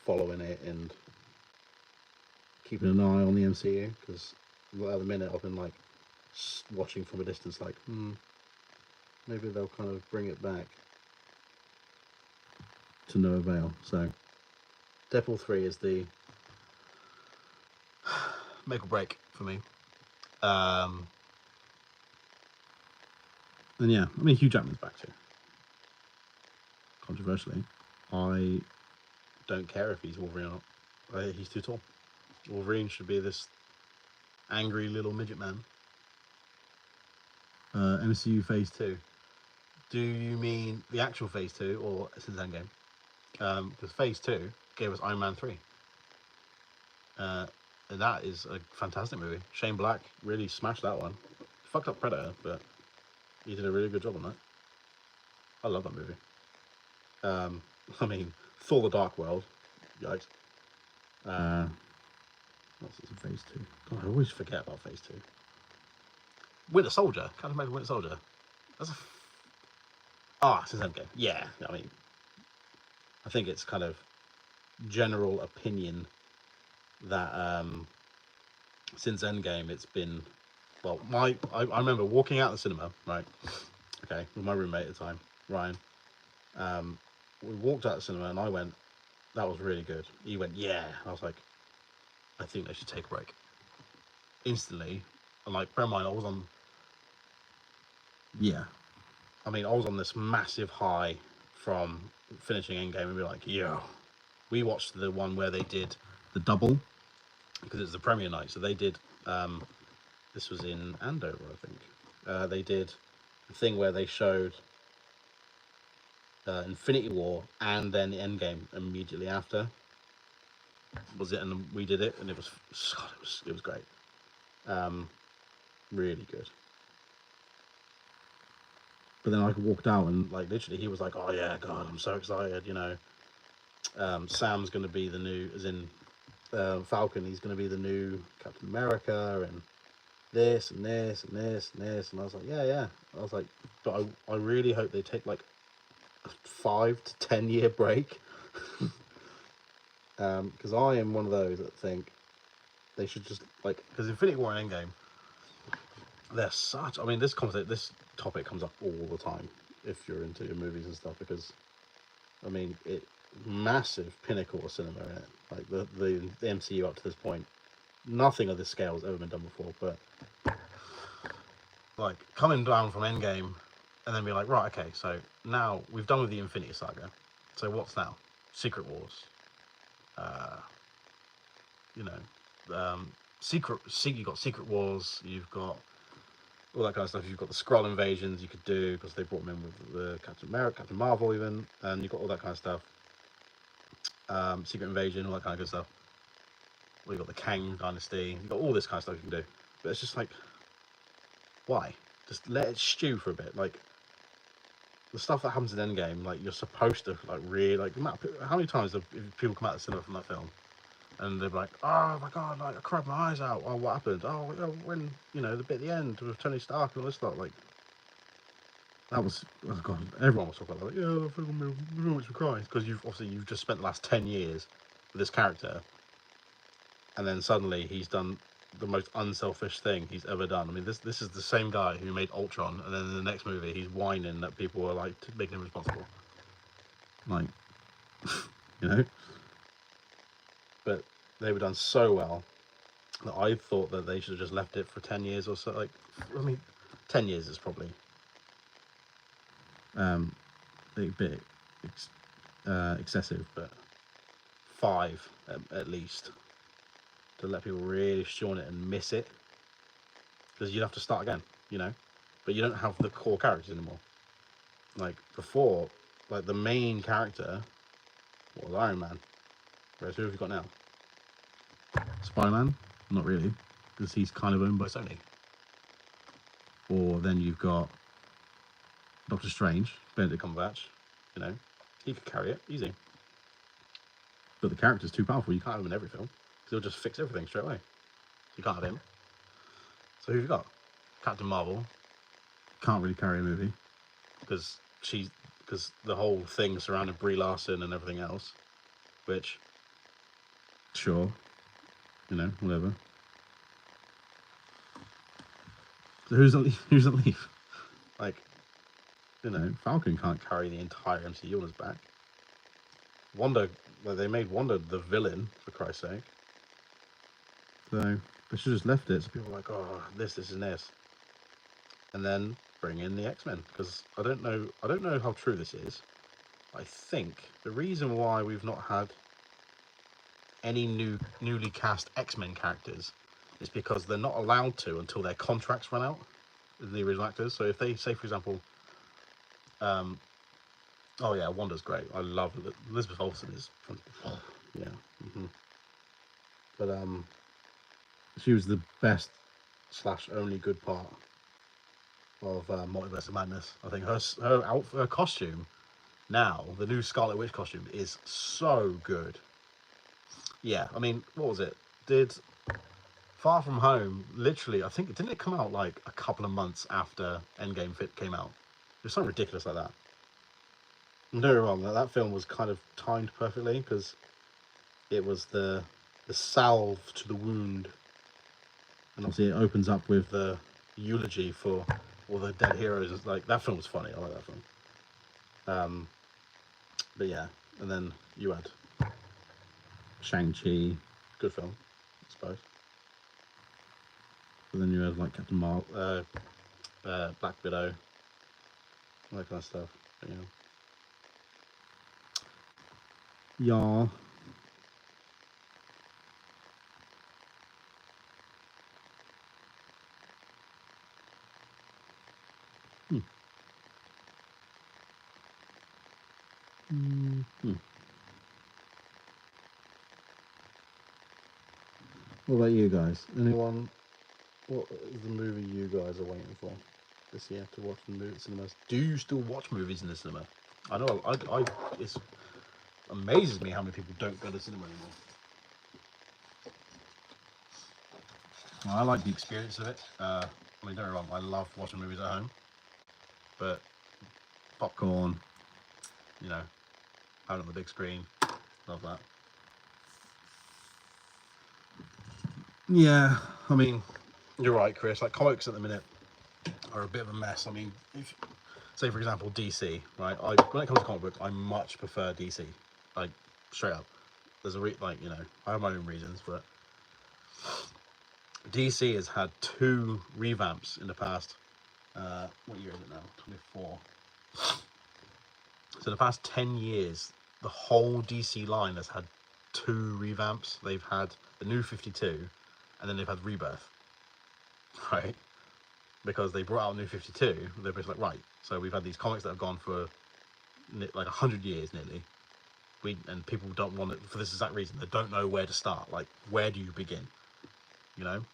following it and keeping an eye on the MCU, because at the minute I've been, like, watching from a distance, like, maybe they'll kind of bring it back to no avail. So, Deadpool 3 is the make or break for me. And yeah, I mean, Hugh Jackman's back too. Controversially, I don't care if he's Wolverine or not. He's too tall. Wolverine should be this angry little midget man. MCU Phase 2. Do you mean the actual Phase 2 or since Endgame? Because Phase 2 gave us Iron Man 3. And that is a fantastic movie. Shane Black really smashed that one. Fucked up Predator, but he did a really good job on that. I love that movie. I mean, Thor: The Dark World. Yikes. What's this in Phase 2? God, I always forget about Phase 2. Winter Soldier. Can't imagine Winter Soldier. That's a... since Endgame. Yeah, I mean, I think it's kind of general opinion that since Endgame it's been... Well, I remember walking out of the cinema, right? Okay, with my roommate at the time, Ryan. We walked out of the cinema and I went, that was really good. He went, yeah. I was like, I think they should take a break. Instantly. And like, bear in mind, I was on... Yeah. I mean, I was on this massive high from finishing Endgame and be like, yo. We watched the one where they did the double, because it's the premiere night. So they did, this was in Andover, I think. They did the thing where they showed Infinity War and then Endgame immediately after. Was it? And we did it, and it was great. Really good. But then I walked out and like literally he was like, oh yeah, God, I'm so excited, you know. Sam's going to be the new, as in Falcon, he's going to be the new Captain America, and this and this and this and this. And I was like, yeah. I was like, but I really hope they take like a 5 to 10 year break. Because I am one of those that think they should just like, because Infinity War and Endgame, they're such, I mean, this topic comes up all the time if you're into your movies and stuff, because I mean, massive pinnacle of cinema in it. Like the MCU up to this point, nothing of this scale has ever been done before. But like coming down from Endgame, and then be like, right, okay, so now we've done with the Infinity Saga. So what's now? Secret Wars. You know, you've got Secret Wars. You've got all that kind of stuff. You've got the Skrull invasions you could do because they brought them in with the Captain America, Captain Marvel even, and you've got all that kind of stuff. Secret Invasion, all that kind of good stuff. Well, you've got the Kang Dynasty. You've got all this kind of stuff you can do. But it's just like, why? Just let it stew for a bit. Like, the stuff that happens in Endgame, like, you're supposed to, like, really, like, how many times have people come out of the cinema from that film? And they're like, oh my God, like, I cried my eyes out. Oh, what happened? Oh, when, you know, the bit at the end with Tony Stark and all this stuff, like, that was, oh God, everyone was talking about that. Like, yeah, that film makes me cry. Because you've just spent the last 10 years with this character, and then suddenly he's done the most unselfish thing he's ever done. I mean, this is the same guy who made Ultron, and then in the next movie he's whining that people were like making him responsible. Like, you know. But they were done so well that I thought that they should have just left it for 10 years or so. Like, I mean, 10 years is probably a bit excessive, but 5 at least, to let people really stew on it and miss it, because you'd have to start again, you know. But you don't have the core characters anymore. Like before, like the main character was Iron Man. Whereas who have you got now? Spider-Man? Not really, because he's kind of owned by Sony. Or then you've got Doctor Strange, Benedict Cumberbatch. You know, he could carry it easy. But the character's too powerful. You can't have him in every film, because he'll just fix everything straight away. You can't have him. So who have you got? Captain Marvel. Can't really carry a movie because the whole thing surrounding Brie Larson and everything else, which, sure, you know, whatever. So who's at leave? Like, you know, Falcon can't carry the entire MCU on his back. Wanda, like, they made Wanda the villain, for Christ's sake. So they should have just left it. So people are like, oh, this and this. And then bring in the X-Men, because I don't know how true this is. I think the reason why we've not had any newly cast X-Men characters is because they're not allowed to until their contracts run out, the original actors. So if they say, for example, oh yeah, Wanda's great. I love it. Elizabeth Olsen is, yeah. But she was the best / only good part of Multiverse of Madness. I think her costume now, the new Scarlet Witch costume, is so good. Yeah, I mean, what was it? Did Far From Home literally? I think didn't it come out like a couple of months after Endgame came out? It was something ridiculous like that. No wrong. That film was kind of timed perfectly because it was the salve to the wound, and obviously it opens up with the eulogy for all the dead heroes. It's like, that film was funny. I like that film. But yeah, and then you had Shang-Chi, good film, I suppose. But then you had like Captain Marvel, Black Widow, all that kind of stuff. But, you know. Yeah. What about you guys? Anyone? What is the movie you guys are waiting for this year to watch in the cinemas? Do you still watch movies in the cinema? I know it amazes me how many people don't go to the cinema anymore. Well, I like the experience of it. I mean, don't get me wrong, I love watching movies at home, but popcorn, you know, out on the big screen, love that. Yeah, I mean, you're right, Chris. Like, comics at the minute are a bit of a mess. I mean, if say for example DC, right? When it comes to comic books, I much prefer DC. Like, straight up. There's like, you know, I have my own reasons, but DC has had 2 revamps in the past. What year is it now? 24. So the past 10 years, the whole DC line has had 2 revamps. They've had the New 52, and then they've had Rebirth, right? Because they brought out New 52, they're just like, right, so we've had these comics that have gone for like 100 years nearly. And people don't want it for this exact reason. They don't know where to start. Like, where do you begin? You know?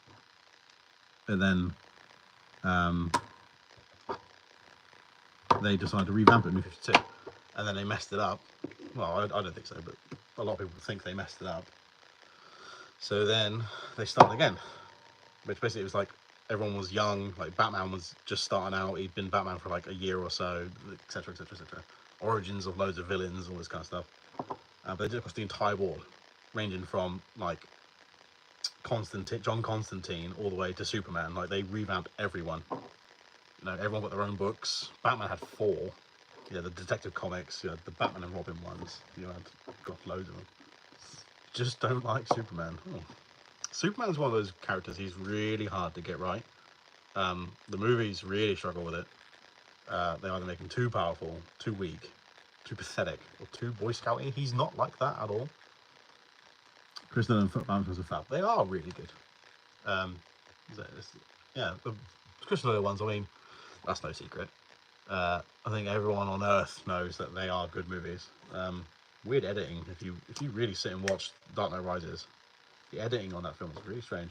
And then they decided to revamp it in New 52. And then they messed it up. Well, I don't think so, but a lot of people think they messed it up. So then they started again. Which basically was like, everyone was young. Like, Batman was just starting out. He'd been Batman for like a year or so, etc., etc., etc. Origins of loads of villains, all this kind of stuff. But they did it across the entire board, ranging from like John Constantine all the way to Superman. Like, they revamped everyone. You know, everyone got their own books. Batman had 4. Yeah, the Detective Comics. You had the Batman and Robin ones. You had got loads of them. Just don't like Superman. Superman's one of those characters. He's really hard to get right. The movies really struggle with it. They either make him too powerful, too weak, too pathetic, or too Boy Scouty. He's not like that at all. Chris Nolan Batman's are fab. They are really good. Yeah, the Chris Nolan ones, I mean, that's no secret. I think everyone on Earth knows that they are good movies. Weird editing. If you really sit and watch Dark Knight Rises, the editing on that film is really strange.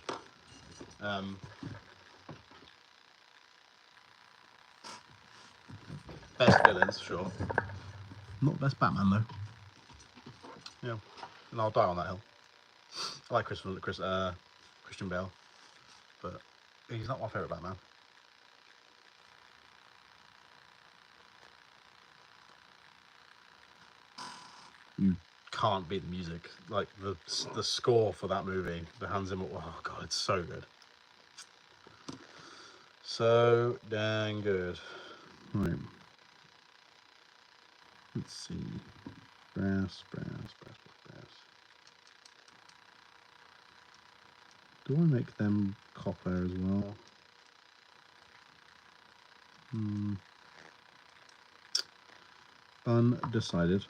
Best villains, sure. Not best Batman though. Yeah, and I'll die on that hill. I like Christian Bale, but he's not my favorite Batman. You can't beat the music. Like, the score for that movie, the Hans Zimmer. Oh god, it's so good. So dang good. Right. Let's see. Brass. Do I make them copper as well? Undecided.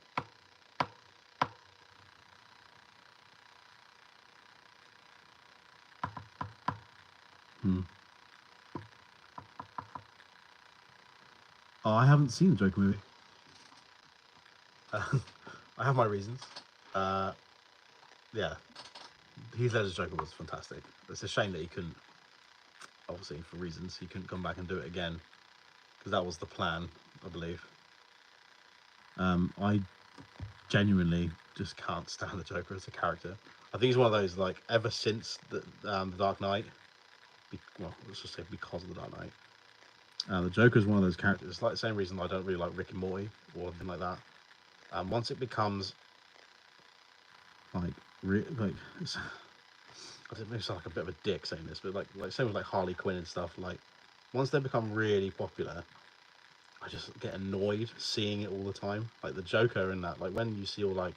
Oh, I haven't seen the Joker movie. I have my reasons. Yeah, Heath Ledger's Joker was fantastic. It's a shame that he couldn't, obviously for reasons, he couldn't come back and do it again, because that was the plan, I believe. I genuinely just can't stand the Joker as a character. I think he's one of those, like, ever since the Dark Knight, well, let's just say because of the Dark Knight, the Joker is one of those characters. It's like the same reason I don't really like Rick and Morty or anything like that. Once it becomes like it's, I don't know, sound like a bit of a dick saying this, but like same with like Harley Quinn and stuff. Like once they become really popular, I just get annoyed seeing it all the time. Like the Joker and that, like when you see all like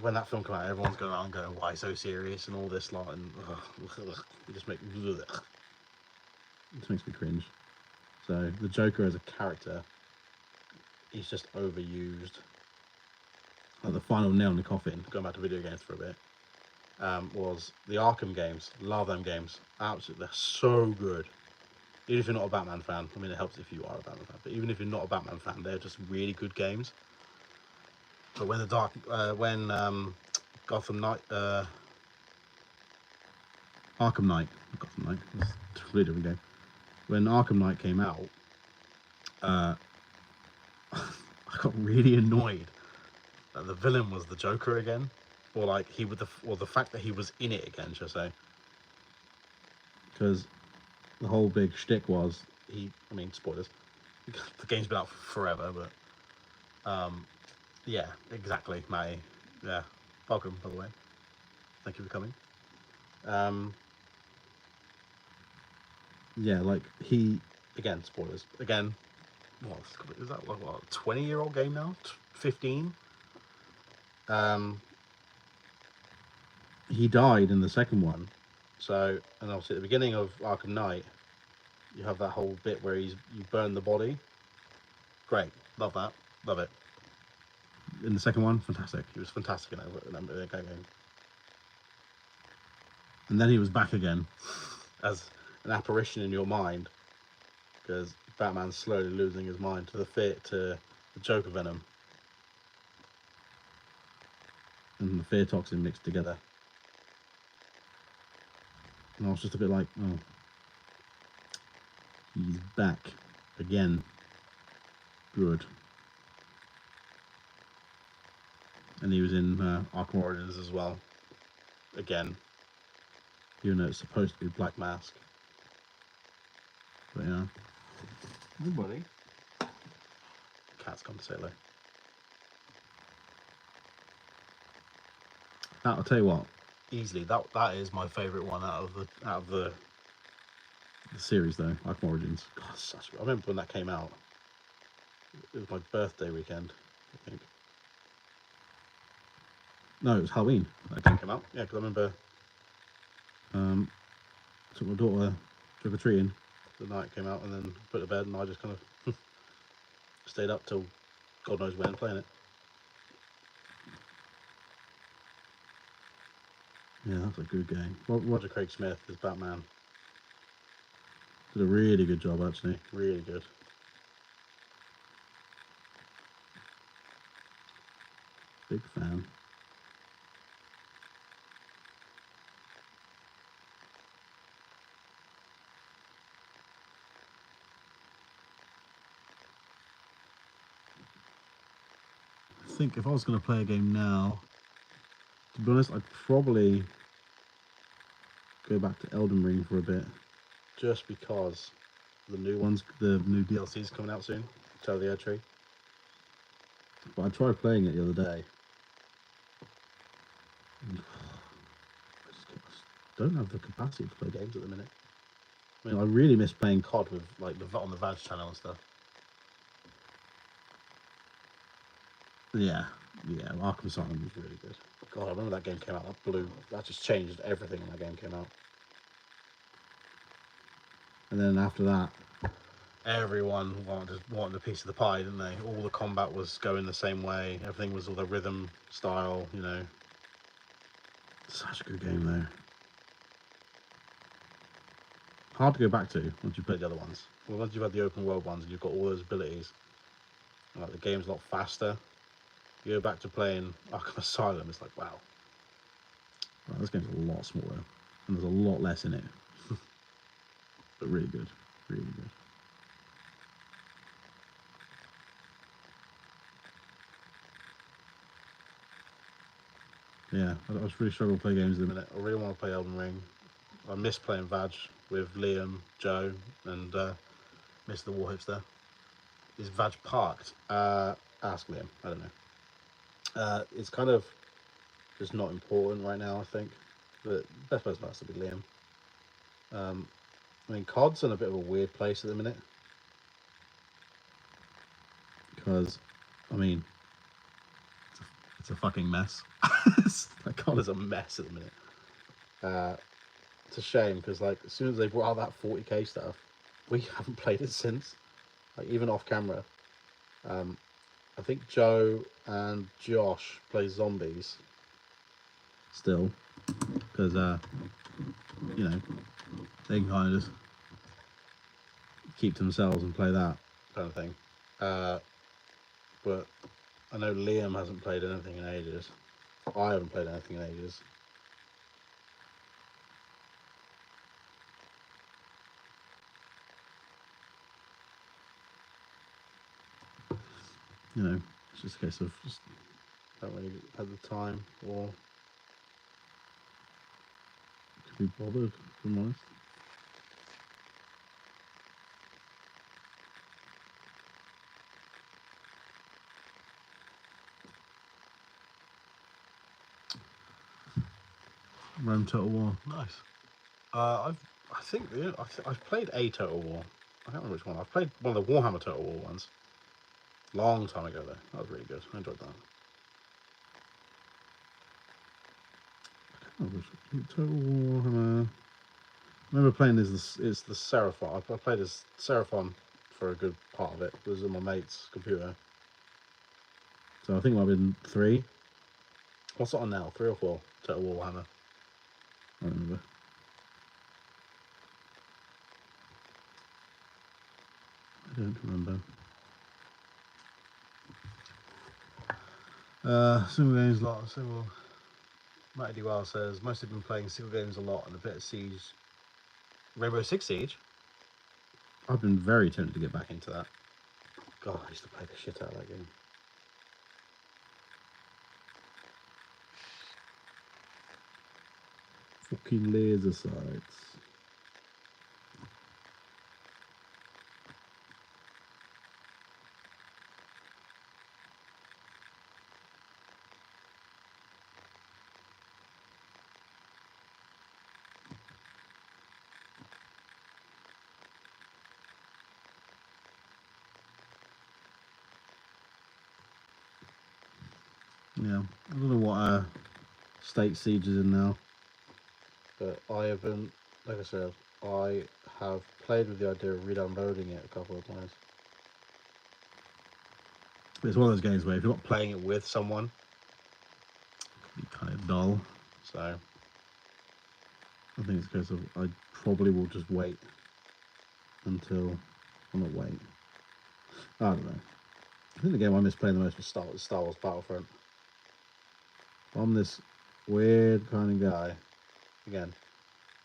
when that film came out, everyone's going around going, "Why so serious?" and all this lot, and it just makes me cringe. So the Joker as a character, he's just overused. Like the final nail in the coffin, going back to video games for a bit, was the Arkham games. Love them games. Absolutely, they're so good. Even if you're not a Batman fan, I mean, it helps if you are a Batman fan, but even if you're not a Batman fan, they're just really good games. But when Gotham Knight, Arkham Knight, Gotham Knight, it's a completely different game. When Arkham Knight came out, I got really annoyed that the villain was the Joker again, or like the fact that he was in it again, should I say? Because the whole big shtick was I mean, spoilers. The game's been out forever, but yeah, exactly, Matty. Yeah, welcome, by the way. Thank you for coming. Yeah, like again, spoilers. Again, what is that? Like what, 20-year-old game now? 15. He died in the second one. So, and obviously at the beginning of Arkham Knight, you have that whole bit where you burn the body. Great, love that, love it. In the second one, fantastic. He was fantastic in that game. And then he was back again as an apparition in your mind, because Batman's slowly losing his mind to the Joker venom and the fear toxin mixed together. And I was just a bit like, oh, he's back again. Good. And he was in Arkham Origins as well. Again, even though it's supposed to be Black Mask. But yeah. Hey, buddy. Cat's come to say hello. I'll tell you what. Easily, that is my favourite one out of the series though. Arkham Origins. God, I remember when that came out. It was my birthday weekend, I think. No, it was Halloween that game came out. Yeah, because I remember took my daughter trick or treating the night it came out, and then put her to bed, and I just kind of stayed up till God knows when playing it. Yeah, that's a good game. Roger Craig Smith is Batman. Did a really good job, actually. Really good. Big fan. I think if I was going to play a game now, to be honest, I'd probably go back to Elden Ring for a bit, just because the new DLC's coming out soon. Tell the Air Tree. But I tried playing it the other day. And I just don't have the capacity to play games at the minute. I mean, I really miss playing COD with like on the Vag channel and stuff. Yeah, Arkham Asylum was really good. God, I remember that game came out. That just changed everything when that game came out. And then after that, everyone wanted a piece of the pie, didn't they? All the combat was going the same way. Everything was all the rhythm style, you know. Such a good game though. Hard to go back to once you play the other ones. Well, once you've had the open world ones and you've got all those abilities, like the game's a lot faster. You go back to playing Arkham Asylum, it's like, wow. Right, this game's a lot smaller and there's a lot less in it. But really good, really good. Yeah, I was really struggling to play games at the minute. I really want to play Elden Ring. I miss playing Vag with Liam, Joe, and miss the War Hipster. Is Vag parked? Ask Liam. I don't know. It's kind of just not important right now, I think. The best person has to be Liam. I mean, COD's in a bit of a weird place at the minute. Because, I mean, it's a fucking mess. COD is a mess at the minute. It's a shame because, like, as soon as they brought out that 40k stuff, we haven't played it since. Like, even off camera. I think Joe and Josh play zombies still because you know, they can kind of just keep to themselves and play that kind of thing. But I know Liam hasn't played anything in ages. I haven't played anything in ages. You know, it's just a case of just don't really have the time or to be bothered, if I'm honest. Rome Total War, nice. I think I've played a Total War. I can't remember which one. I've played one of the Warhammer Total War ones. Long time ago though. That was really good. I enjoyed that. I can't remember which Total Warhammer. I remember playing it's the Seraphon. I played as Seraphon for a good part of it. It was on my mate's computer. So I think I've been 3. What's it on now? 3 or 4? Total Warhammer. I don't remember. I don't remember. Single games a lot. Single. Matty Dewell says mostly been playing single games a lot and a bit of Siege. Rainbow Six Siege. I've been very tempted to get back into that. God, I used to play the shit out of that game. Fucking laser sights. Yeah, I don't know what state Siege is in now, but I haven't. Like I said, I have played with the idea of re-downloading it a couple of times. It's one of those games where if you're not playing it with someone, it can be kind of dull. So I think it's because I probably will just wait until not wait. I don't know. I think the game I miss playing the most was Star Wars Battlefront. I'm this weird kind of guy. Again,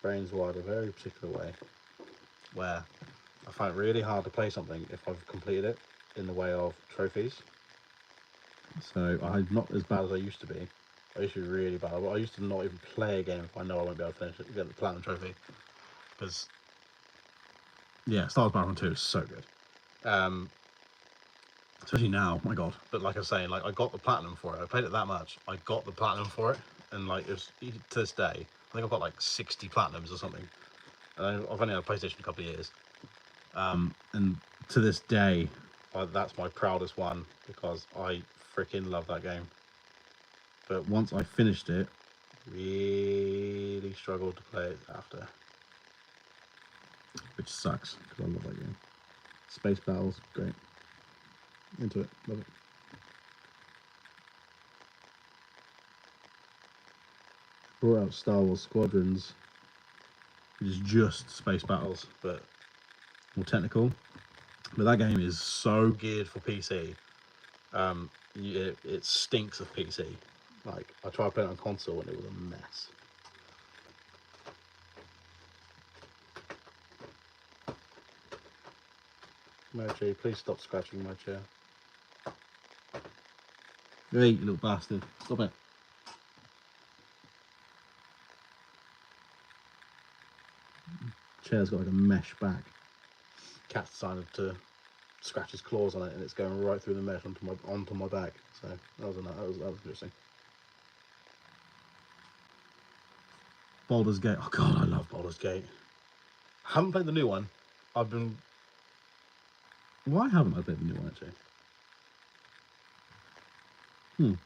brains wired a very particular way, where I find it really hard to play something if I've completed it in the way of trophies. So I'm not as bad as I used to be. I used to be really bad. I used to not even play a game if I know I won't be able to finish it, get the platinum trophy. Because, yeah, Star Wars Battlefront 2 is so good. Especially now, my god. But like I was saying, like I got the platinum for it. I played it that much. I got the platinum for it. And like it was, to this day, I think I've got like 60 platinums or something. And I've only had a PlayStation a couple of years. And to this day, that's my proudest one because I freaking love that game. But once I finished it, really struggled to play it after, which sucks because I love that game. Space battles, great. Into it, love it. Brought out Star Wars Squadrons, which is just space battles, but more technical. But that game is so geared for PC. It stinks of PC. Like, I tried playing it on console and it was a mess. Mochi, please stop scratching my chair. Hey, you little bastard. Stop it. Chair's got like a mesh back. Cat decided to scratch his claws on it and it's going right through the mesh onto my back. So that was interesting. Baldur's Gate. Oh god, I love Baldur's Gate. I haven't played the new one. Why haven't I played the new one actually? Ooh,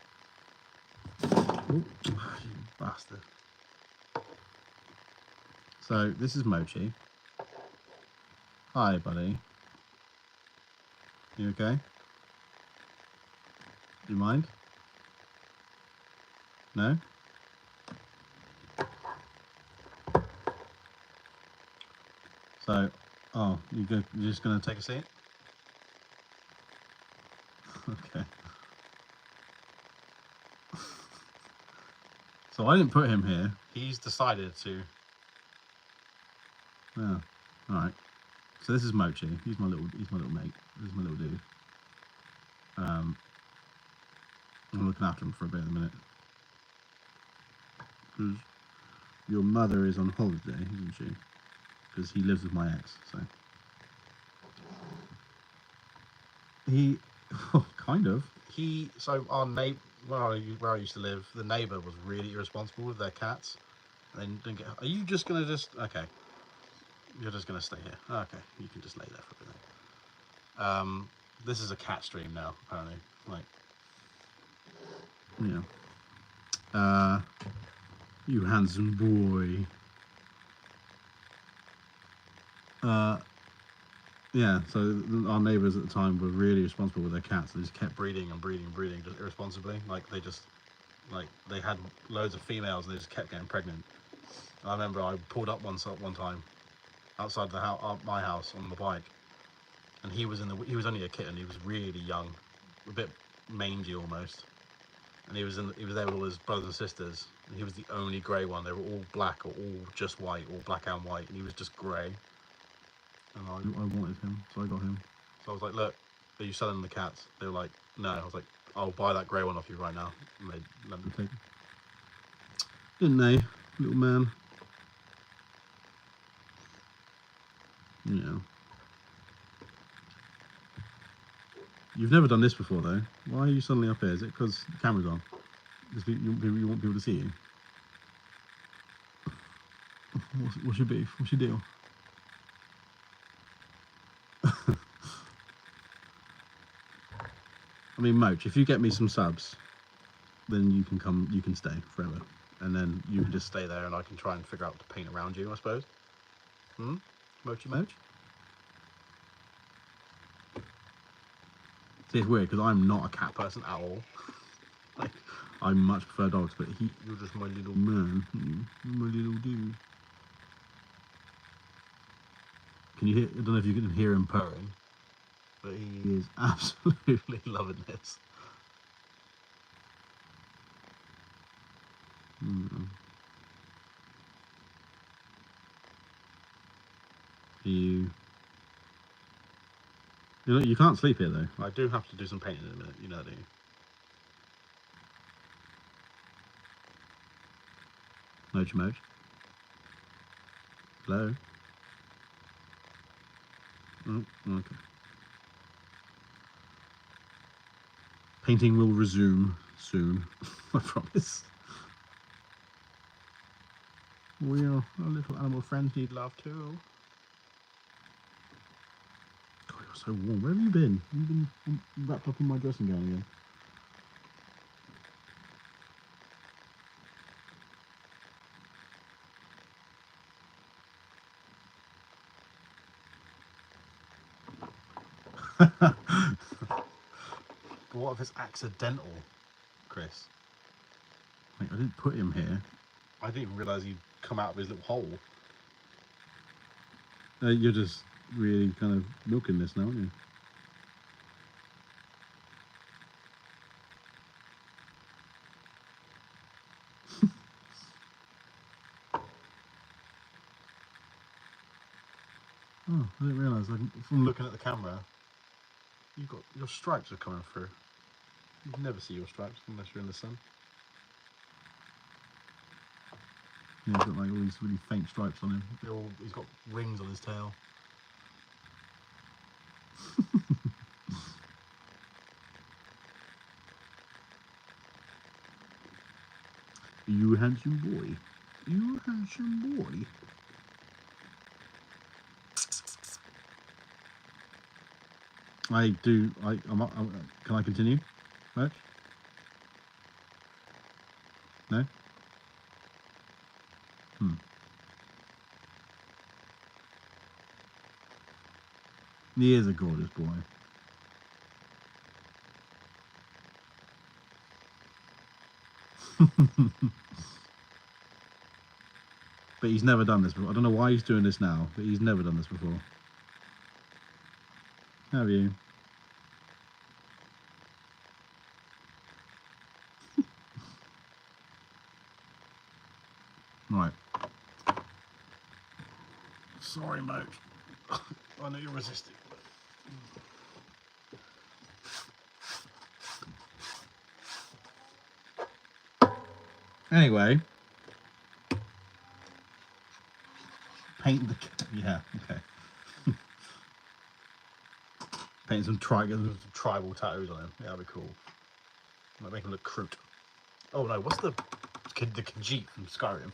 you bastard. So this is Mochi. Hi, buddy. You okay? Do you mind? No? So, oh, you're just going to take a seat? Okay. So I didn't put him here. He's decided to. Yeah. All right. So this is Mochi. He's my little mate. This is my little dude. I'm looking after him for a bit in a minute. Because your mother is on holiday, isn't she? Because he lives with my ex, so. He, kind of. So our neighbor, where I used to live, the neighbor was really irresponsible with their cats. They didn't get. Are you just gonna okay? You're just gonna stay here. Okay, you can just lay there for a bit. This is a cat stream now, apparently. Like, yeah. You handsome boy. Yeah, so our neighbours at the time were really responsible with their cats. They just kept breeding and breeding and breeding just irresponsibly. Like, they had loads of females and they just kept getting pregnant. And I remember I pulled up one time outside the house, my house, on the bike, and he was only a kitten. He was really young, a bit mangy almost, and he was there with all his brothers and sisters, and he was the only grey one. They were all black or all just white, or black and white, and he was just grey. And I wanted him, so I got him. So I was like, look, are you selling the cats? They were like, no. I was like, I'll buy that grey one off you right now. And they let me take him. Didn't they, little man? You know. You've never done this before, though. Why are you suddenly up here? Is it because the camera's on? Because you want people to see you? What's your beef? What's your deal? I mean, Moch, if you get me some subs, then you can stay forever. And then you can just stay there and I can try and figure out to paint around you, I suppose. Mochy Moch? See, it's weird because I'm not a cat person at all. Like, I much prefer dogs, but you're just my little man. You're my little dude. Can you hear? I don't know if you can hear him purring, but he is absolutely loving this. You can't sleep here though. I do have to do some painting in a minute. You know, do you? Mochi Moch. Hello. Oh, okay. Painting will resume soon. I promise. Our little animal friends need love too. God, you're so warm. Where have you been? You've been wrapped up in my dressing gown again. But what if it's accidental, Chris? Wait, I didn't put him here. I didn't even realise he'd come out of his little hole. You're just really kind of milking this now, aren't you? Oh, I didn't realise. From looking at the camera, you've got your stripes are coming through. You can never see your stripes unless you're in the sun. Yeah, he's got like all these really faint stripes on him. He's got rings on his tail. You handsome boy. You handsome boy. Can I continue? Merch? No? He is a gorgeous boy. But he's never done this before. I don't know why he's doing this now, but he's never done this before. Have you? Right. Sorry, mate. I know you're resisting. Anyway. Paint the... Yeah, okay. Paint some tribal tattoos on him. Yeah, that'd be cool. Might make him look crude. Oh no, what's the Khajiit from Skyrim?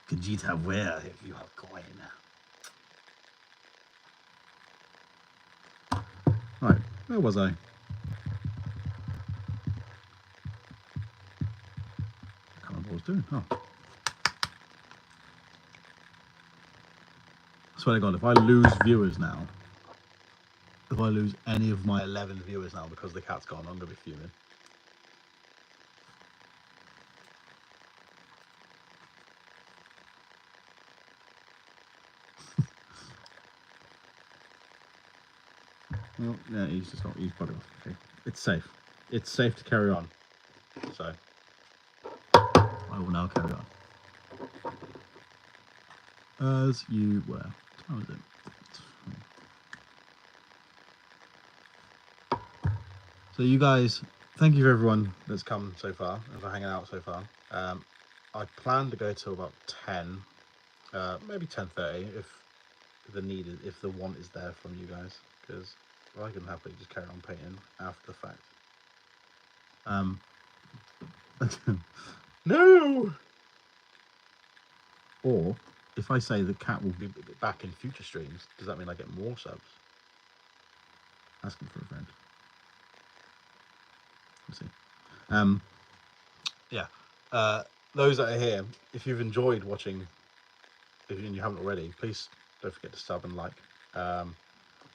Khajiit have where if you have coin. Right, where was I? I can't remember what I was doing. Oh. I swear to God, if I lose viewers now, if I lose any of my 11 viewers now because the cat's gone, I'm going to be fuming. Well, yeah, he's buggered off. Okay. It's safe. It's safe to carry on. So, I will now carry on. As you were. How is it? So you guys, thank you for everyone that's come so far and for hanging out so far. I plan to go till about 10, maybe 10:30 if the want is there from you guys, because I can happily just carry on painting after the fact. No. Or if I say the cat will be back in future streams, does that mean I get more subs? Asking for a friend. Let's see. Yeah. Those that are here, if you've enjoyed watching, if you haven't already, please don't forget to sub and like.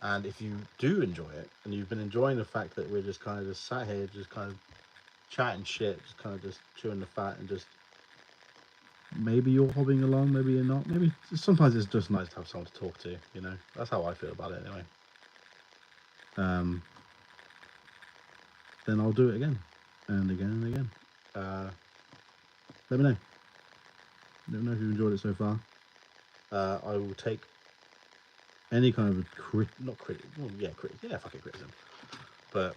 And if you do enjoy it, and you've been enjoying the fact that we're just kind of just sat here, just kind of chatting shit, just kind of just chewing the fat, and just maybe you're hobbing along, maybe you're not. Maybe sometimes it's just nice to have someone to talk to. You know, that's how I feel about it anyway. Then I'll do it again, and again and again. Let me know. Let me know if you've enjoyed it so far. I will take any kind of criticism. But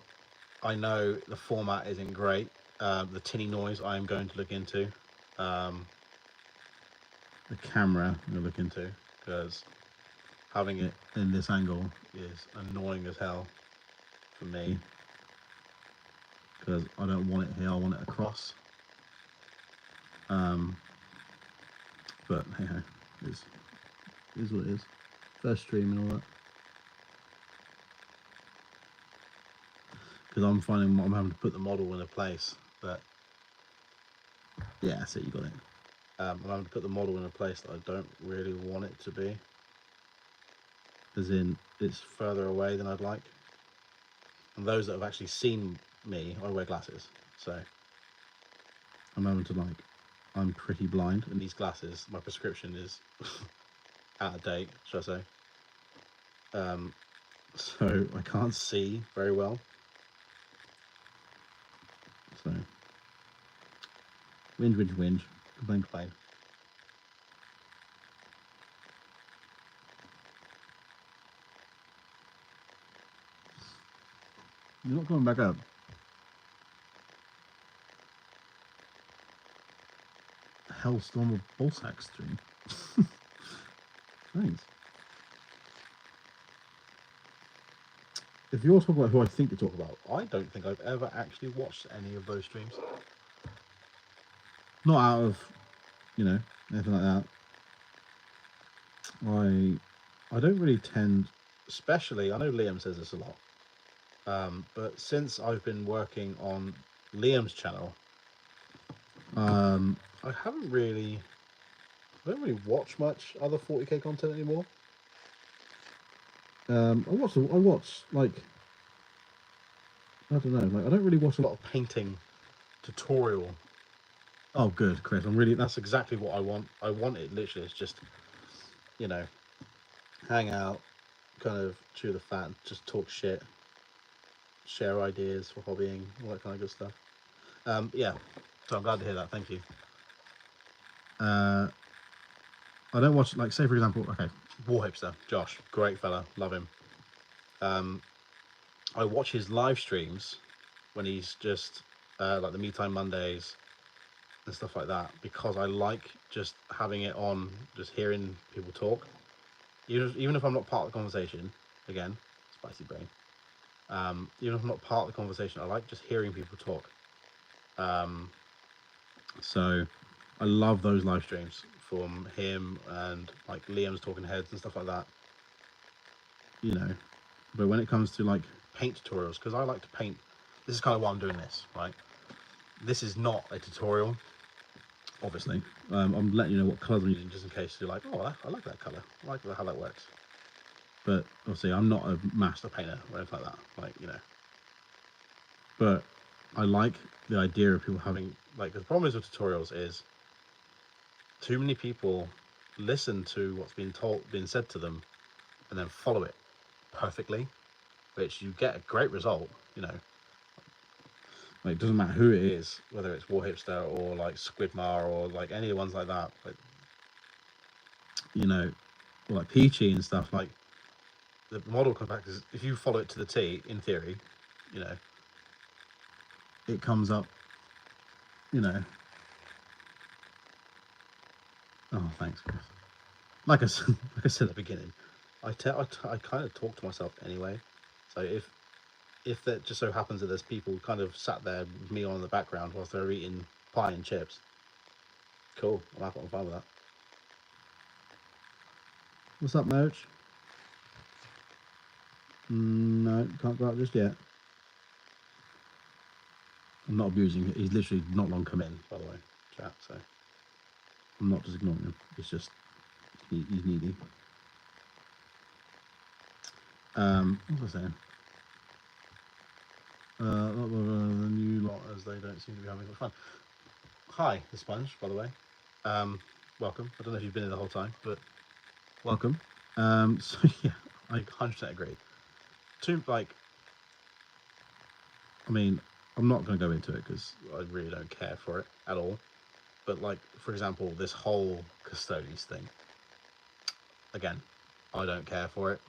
I know the format isn't great. The tinny noise I am going to look into. The camera I'm going to look into, because having it in this angle is annoying as hell for me, because I don't want it here, I want it across. But hey ho, it is what it is. First stream and all that. Because I'm finding I'm having to put the model in a place that, yeah, so you got it. I'm having to put the model in a place that I don't really want it to be. As in, it's further away than I'd like. And those that have actually seen me, I wear glasses, so I'm having to like, I'm pretty blind, and these glasses, my prescription is out of date, should I say? So I can't see very well. So whinge, complain. You're not coming back up. Hellstorm of Ballsack stream. Thanks. If you're talking about who I think you talk about, I don't think I've ever actually watched any of those streams. Not out of, you know, anything like that. I don't really tend, especially, I know Liam says this a lot, but since I've been working on Liam's channel, I don't really watch much other 40k content anymore. I watch like, I don't know, like I don't really watch a lot of painting tutorial. Oh, good, Chris. That's exactly what I want. I want it literally. It's just, you know, hang out, kind of chew the fat, and just talk shit, share ideas for hobbying, all that kind of good stuff. Yeah, so I'm glad to hear that. Thank you. I don't watch, like, say for example, okay, War Hipster, Josh, great fella, love him. I watch his live streams when he's just like the Me Time Mondays and stuff like that, because I like just having it on, just hearing people talk, even if I'm not part of the conversation. Again, spicy brain. Even if I'm not part of the conversation, I like just hearing people talk. So I love those live streams from him and like Liam's talking heads and stuff like that, you know. But when it comes to like paint tutorials, because I like to paint, this is kind of why I'm doing this, right? This is not a tutorial, obviously. I'm letting you know what colours I'm using, just in case you're like, oh, I like that colour, I like how that works. But obviously I'm not a master painter or anything like that, like, you know. But I like the idea of people having, like, the problem is with tutorials is too many people listen to what's being said to them and then follow it perfectly, which you get a great result, you know. Like, it doesn't matter who it is, whether it's War Hipster or like Squidmar or like any ones like that, like, you know, or like Peachy and stuff. Like, the model comes back, if you follow it to the T, in theory, you know, it comes up, you know. Oh, thanks, Chris. Like I said, like I said at the beginning, I kind of talk to myself anyway. So if that just so happens that there's people kind of sat there with me on in the background whilst they're eating pie and chips, cool. I'm fine with that. What's up, Merch? No, can't go out just yet. I'm not abusing it. He's literally not long come in, by the way, chat. So I'm not just ignoring him. It's just he's needy. What was I saying? The new lot, as they don't seem to be having much fun. Hi, the Sponge, by the way. Welcome. I don't know if you've been here the whole time, but welcome. So yeah, I 100% agree. I mean, I'm not going to go into it because I really don't care for it at all. But like, for example, this whole Custodes thing. Again, I don't care for it.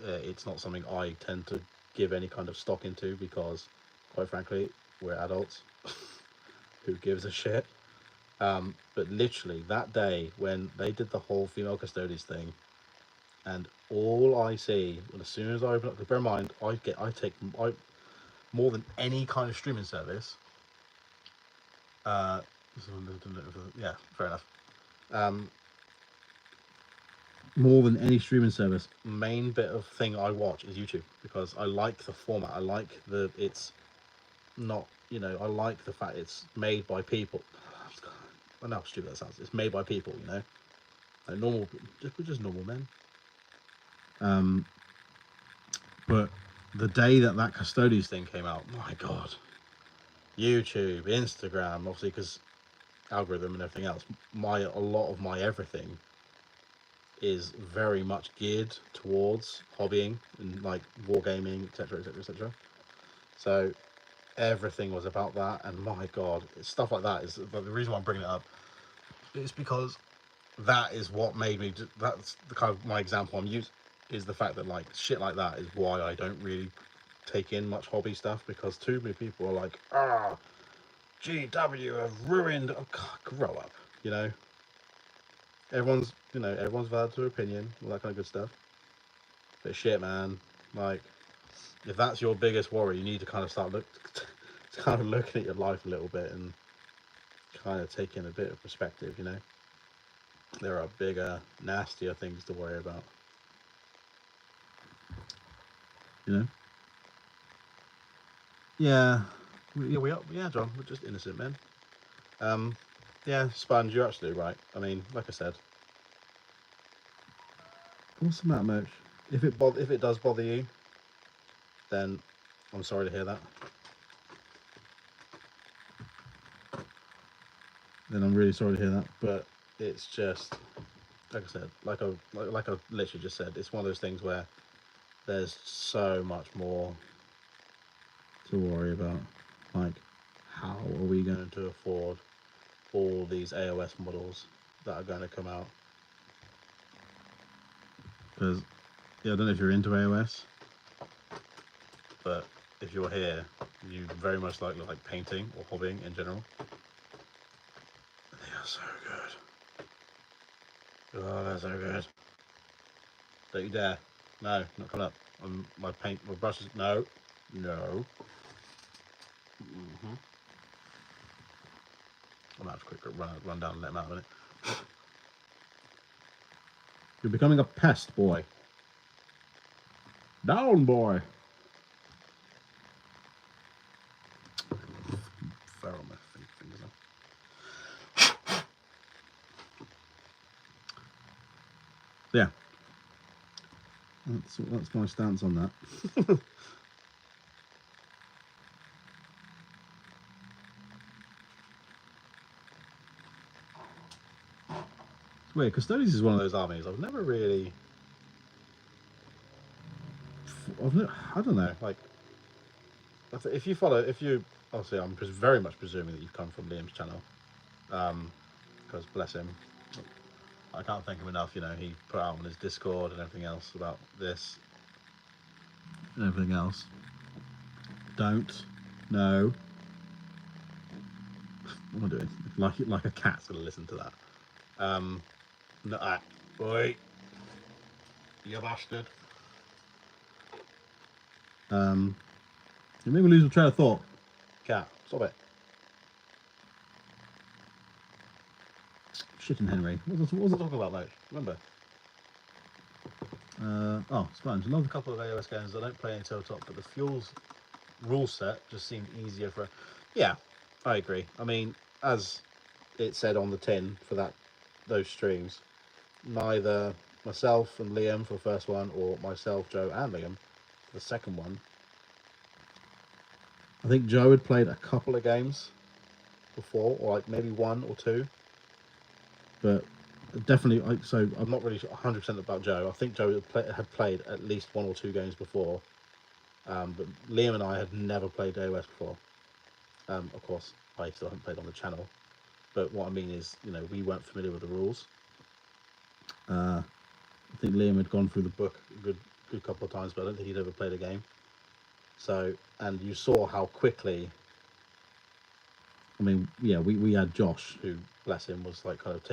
It's not something I tend to give any kind of stock into because, quite frankly, we're adults. Who gives a shit? But literally that day when they did the whole female Custodes thing, and all I see, as soon as I open up, bear in mind, I take more than any kind of streaming service. Yeah, fair enough. More than any streaming service, main bit of thing I watch is YouTube, because I like the format. I like it's not, you know, I like the fact it's made by people. I know how stupid that sounds. It's made by people, you know, like just normal men. But the day that Custodies thing came out, my God, YouTube, Instagram, obviously because algorithm and everything else, a lot of my everything is very much geared towards hobbying and like wargaming, etc., etc., etc. So everything was about that, and my God, stuff like that is the reason why I'm bringing it up. Is because that is what made me. That's the kind of my example I'm using, is the fact that like shit like that is why I don't really take in much hobby stuff, because too many people are like, GW have ruined. Oh, God, grow up, you know. Everyone's valid to opinion, all that kind of good stuff. But shit, man, like if that's your biggest worry, you need to kind of start looking at your life a little bit and kind of taking a bit of perspective. You know, there are bigger, nastier things to worry about. You know. Yeah, yeah, John, we're just innocent men. Yeah, Sponge, you're absolutely right. I mean, like I said, what's the matter, Merch? If it does bother you, then I'm sorry to hear that. Then I'm really sorry to hear that. But it's just like I said, like I literally just said, it's one of those things where there's so much more to worry about. Like, how are we going to afford all these AOS models that are going to come out? Because yeah, I don't know if you're into AOS, but if you're here, you very much like painting or hobbying in general. They are so good. Oh, they're so good. Don't you dare. No, not coming up. My brushes. No. No. Mm-hmm. I'm going to have to quick run down and let him out in a minute. You're becoming a pest, boy. Down, boy. Fair on my fingers now. Yeah. That's my stance on that. It's weird. Custodians is one of those armies I've never really. I don't know. Like, if you obviously, I'm very much presuming that you've come from Liam's channel, because bless him, I can't thank him enough. You know, he put out on his Discord and everything else about this and everything else. Don't. No. What am I doing? Like a cat's gonna listen to that. No, boy, you bastard. You made me lose my train of thought. Cat, stop it. Shitting Henry. What was I talking about, mate? Remember? Sponge. Another couple of AOS games I don't play until top, but the Fuels rule set just seemed easier for. Yeah, I agree. I mean, as it said on the tin for those streams, neither myself and Liam for the first one, or myself, Joe, and Liam for the second one. I think Joe had played a couple of games before, or like maybe one or two, but definitely. So I'm not really 100% about Joe. I think Joe had played at least one or two games before, but Liam and I had never played AOS before. Of course, I still haven't played on the channel, but what I mean is, we weren't familiar with the rules. I think Liam had gone through the book a good couple of times, but I don't think he'd ever played a game. So, and you saw how quickly. I mean, yeah, we had Josh, who, bless him, was like kind of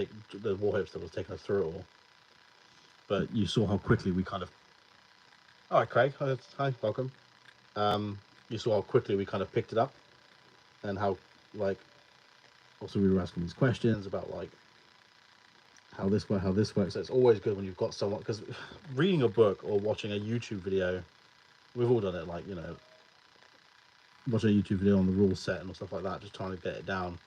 the war hipster was taking us through it all. But you saw how quickly we kind of. All right, Craig. Hi, welcome. You saw how quickly we kind of picked it up, and how also we were asking these questions about how this works. So it's always good when you've got someone, because reading a book or watching a YouTube video, we've all done it. Watching a YouTube video on the rule set and stuff like that, just trying to get it down.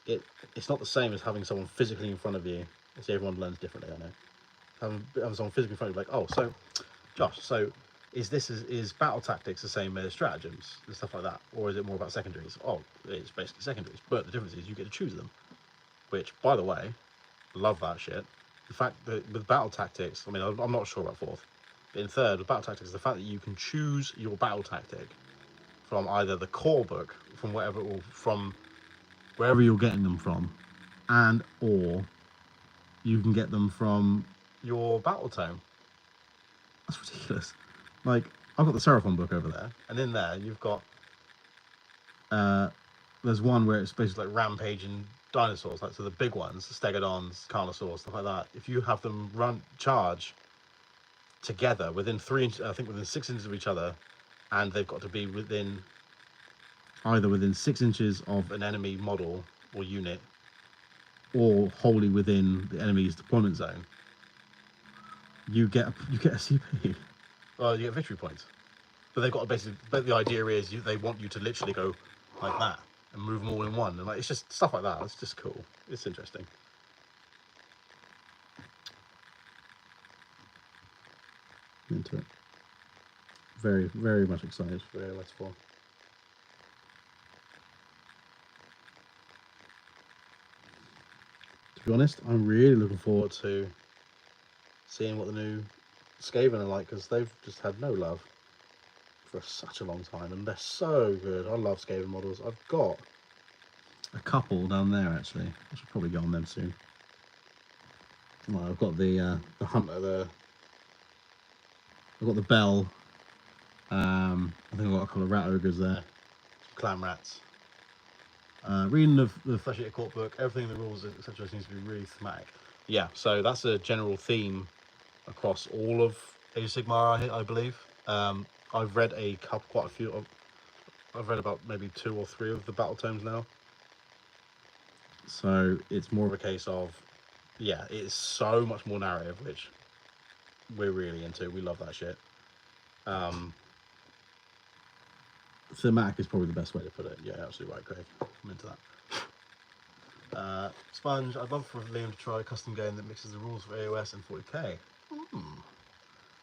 It's not the same as having someone physically in front of you. See, everyone learns differently, I know. Having someone physically in front of you, like, oh, so Josh, so is battle tactics the same as stratagems and stuff like that, or is it more about secondaries? Oh, it's basically secondaries, but the difference is you get to choose them. Which, by the way, love that shit. The fact that with battle tactics, I mean, I'm not sure about fourth, but in third, with battle tactics, the fact that you can choose your battle tactic from either the core book, from whatever, or from wherever you're getting them from, and or you can get them from your battle tome. That's ridiculous. Like, I've got the Seraphon book over there, and in there you've got there's one where it's basically like rampaging dinosaurs, like so the big ones, the Stegodons, Carnosaurs, stuff like that. If you have them charge together within 3 inches, I think within 6 inches of each other, and they've got to be within either within 6 inches of an enemy model or unit, or wholly within the enemy's deployment zone, you get a CP. Well, you get victory points. But they've got to basically. But the idea is they want you to literally go like that and move them all in one, and like it's just stuff like that. It's just cool. It's interesting. Into it. Very, very much excited for AOS 4. To be honest, I'm really looking forward to seeing what the new Skaven are like, because they've just had no love for such a long time, and they're so good. I love Skaven models. I've got a couple down there actually. I should probably get on them soon. Well, I've got the hunter, I've got the bell. I think I've got a couple of rat ogres there, clan rats. Reading the Flesh Eater Court book, everything, the rules, etc., seems to be really thematic. Yeah, so that's a general theme across all of Age of Sigmar, I believe. I've read quite a few. I've read about maybe 2 or 3 of the battle tomes now. So it's more of a case of, yeah, it's so much more narrative, which we're really into. We love that shit. Thematic is probably the best way to put it. Yeah, absolutely right, Craig. I'm into that. Sponge, I'd love for Liam to try a custom game that mixes the rules for AOS and 40k.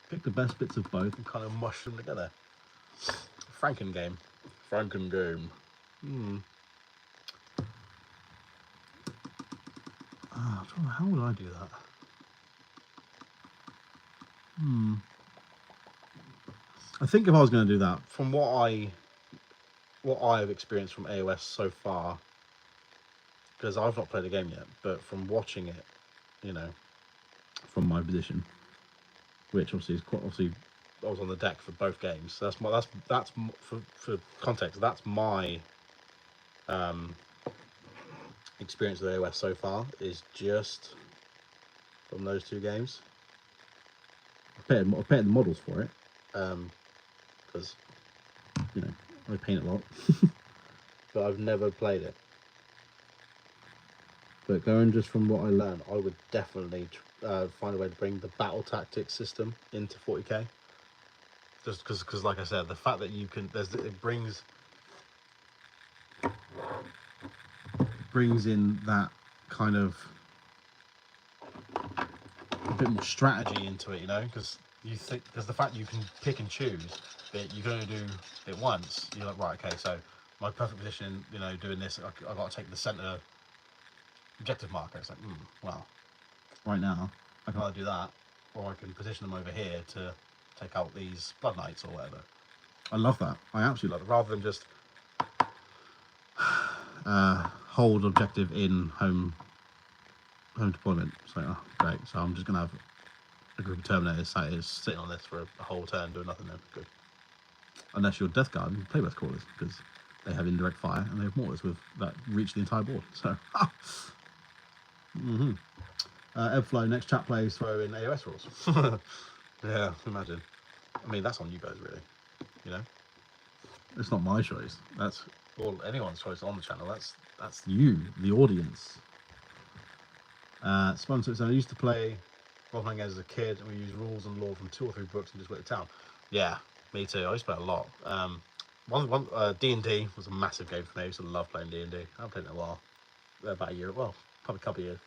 Pick the best bits of both and kind of mush them together. Franken game. How would I do that? I think if I was going to do that, from what I've experienced from AOS so far, because I've not played the game yet, but from watching it, you know, from my position, which obviously is I was on the deck for both games. So that's for context. That's my experience with AOS so far, is just from those 2 games. I painted the models for it, because you know I paint a lot, but I've never played it. But going just from what I learned, I would definitely find a way to bring the battle tactics system into 40k. Just because, like I said, the fact that you can, it brings in that kind of a bit more strategy into it, you know, because the fact you can pick and choose, but you can only do it once. You're like, right, okay, so my perfect position, you know, doing this, I've got to take the center objective marker. It's like, well, right now I can either do that, or I can position them over here to take out these Blood Knights or whatever. I love that. I absolutely love it. Rather than just hold objective in home deployment. So, oh, great. So I'm just going to have a group of Terminators sitting on this for a whole turn doing nothing. Then good. Unless you're Death Guard and play with Crawlers, because they have indirect fire and they have mortars that reach the entire board. So, Ebflow, next chat plays throw in AOS rules. Yeah, imagine. I mean, that's on you guys, really. You know, it's not my choice. That's anyone's choice on the channel. That's you, the audience. Sponsor. So I used to play role-playing games as a kid, and we used rules and lore from 2 or 3 books and just went to town. Yeah, me too. I used to play a lot. D&D was a massive game for me. I used to love playing D&D. I haven't played it in a while. About a year. Well, probably a couple of years.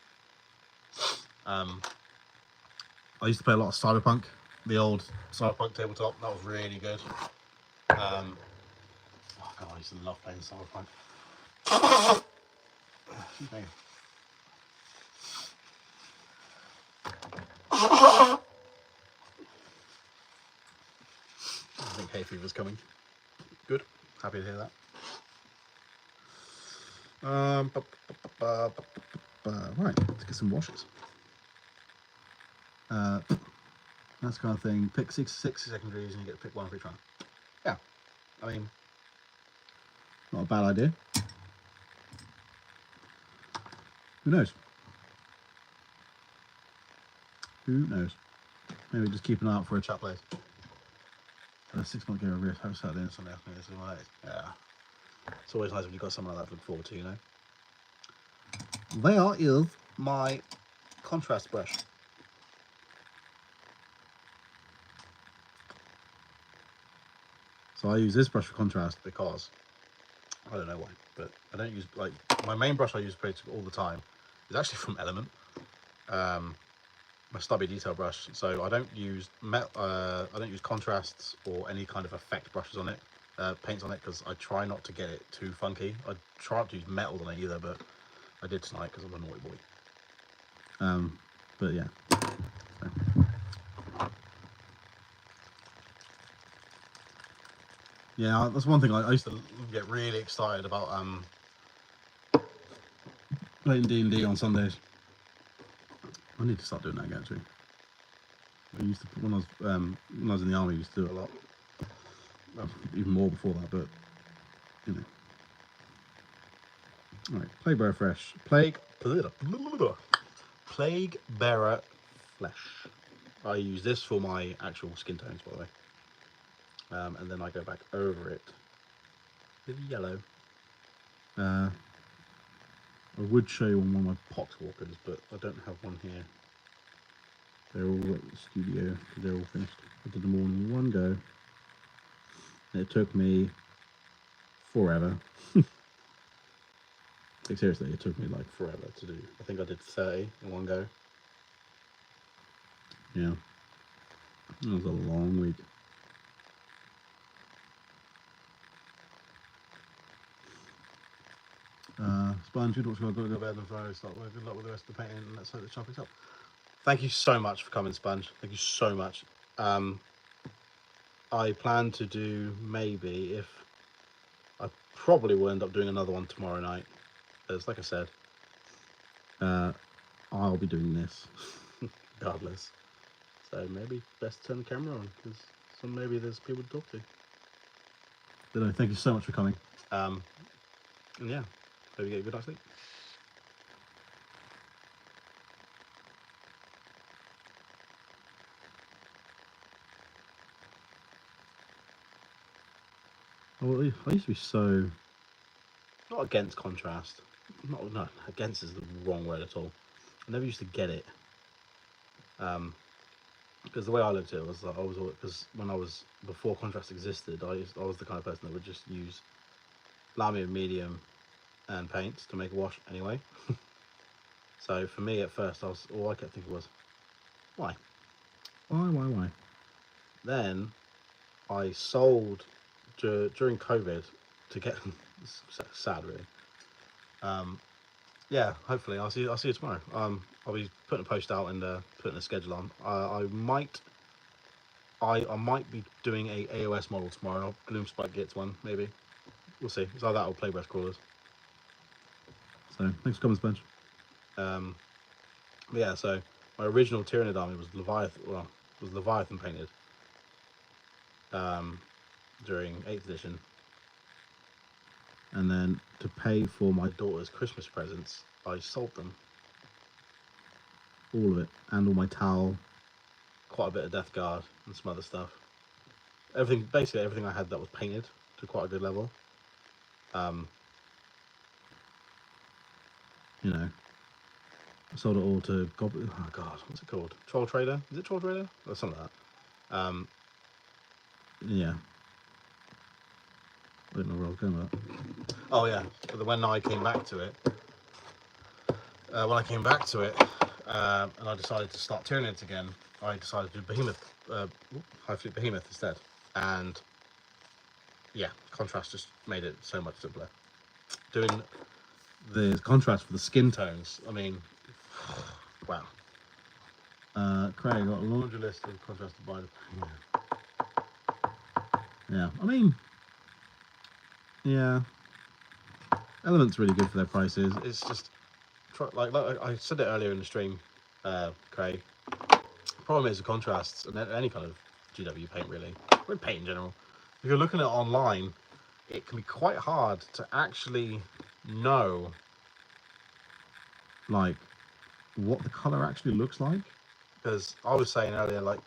I used to play a lot of Cyberpunk the old Cyberpunk tabletop. That was really good. Oh God, I used to love playing Cyberpunk. Excuse me. I think hay fever's coming. Good. Happy to hear that. Right, let's get some washes. That's kind of thing. Pick 60 secondaries and you get to pick one for each round. Yeah, I mean, not a bad idea. Who knows? Who knows? Maybe just keep an eye out for a chat place. 6-month game over here, Saturday and Sunday afternoon. This is what it is. Yeah. It's always nice when you've got something like that to look forward to, you know? There is my contrast brush. So I use this brush for contrast because, I don't know why, but I don't use, like, my main brush I use all the time is actually from Element. My stubby detail brush, so I don't use contrasts or any kind of effect brushes on it, paints on it, because I try not to get it too funky. I try not to use metals on it either, but I did tonight because I'm a naughty boy. But yeah. So. Yeah, that's one thing I used to get really excited about playing D&D on Sundays. I need to start doing that again actually. I used to, when I was in the army, I used to do it a lot. Well, even more before that, but you know. Alright, Plague Bearer Fresh. Plague Bearer Flesh. I use this for my actual skin tones, by the way. And then I go back over it with yellow. I would show you on one of my Poxwalkers, but I don't have one here. They're all at the studio because they're all finished. I did them all in one go. And it took me forever. Like seriously, it took me like forever to do. I think I did 30 in one go. Yeah. It was a long week. Sponge, good luck, go to bed on Friday, start work. Good luck with the rest of the painting, and let's hope the shop picks up. Thank you so much for coming, Sponge. Thank you so much. I plan to do maybe, if I probably will end up doing another one tomorrow night. As like I said, I'll be doing this regardless. So maybe best turn the camera on because maybe there's people to talk to. But no, thank you so much for coming. And yeah, hope you get a good night's sleep. Well, I used to be so not against contrast. No, against is the wrong word at all. I never used to get it. Because the way I looked at it was that because when I was before contrast existed, I was the kind of person that would just use Lamy and medium and paints to make a wash anyway. So for me at first, all I kept thinking was, why? Then I sold during COVID to get it's sad really. Yeah, hopefully I'll see you tomorrow. I'll be putting a post out and putting a schedule on. I might be doing a AOS model tomorrow. Gloom Spike gets one maybe. We'll see. It's either that or Plague Breath Crawlers. So thanks for coming, Sponge. But yeah, so my original Tyranid army was Leviathan painted during 8th edition. And then to pay for my daughter's Christmas presents, I sold them. All of it. And all my towel, quite a bit of Death Guard and some other stuff. Basically everything I had that was painted to quite a good level. You know, I sold it all to Goblin. Oh God, what's it called? Troll Trader? Is it Troll Trader? Or something like that. Yeah. I don't know where I was going with that. Oh yeah, but when I came back to it, and I decided to start Tyranids again, I decided to do Behemoth, High Fleet Behemoth instead, and yeah, contrast just made it so much simpler. Doing the contrast for the skin tones, I mean, wow. Craig got a laundry list of contrasted by the yeah. I mean, yeah, Element's really good for their prices. It's just like I said it earlier in the stream, Craig. Problem is the contrasts and any kind of GW paint really, or paint in general. If you're looking at it online, it can be quite hard to actually know like what the color actually looks like. Because I was saying earlier, like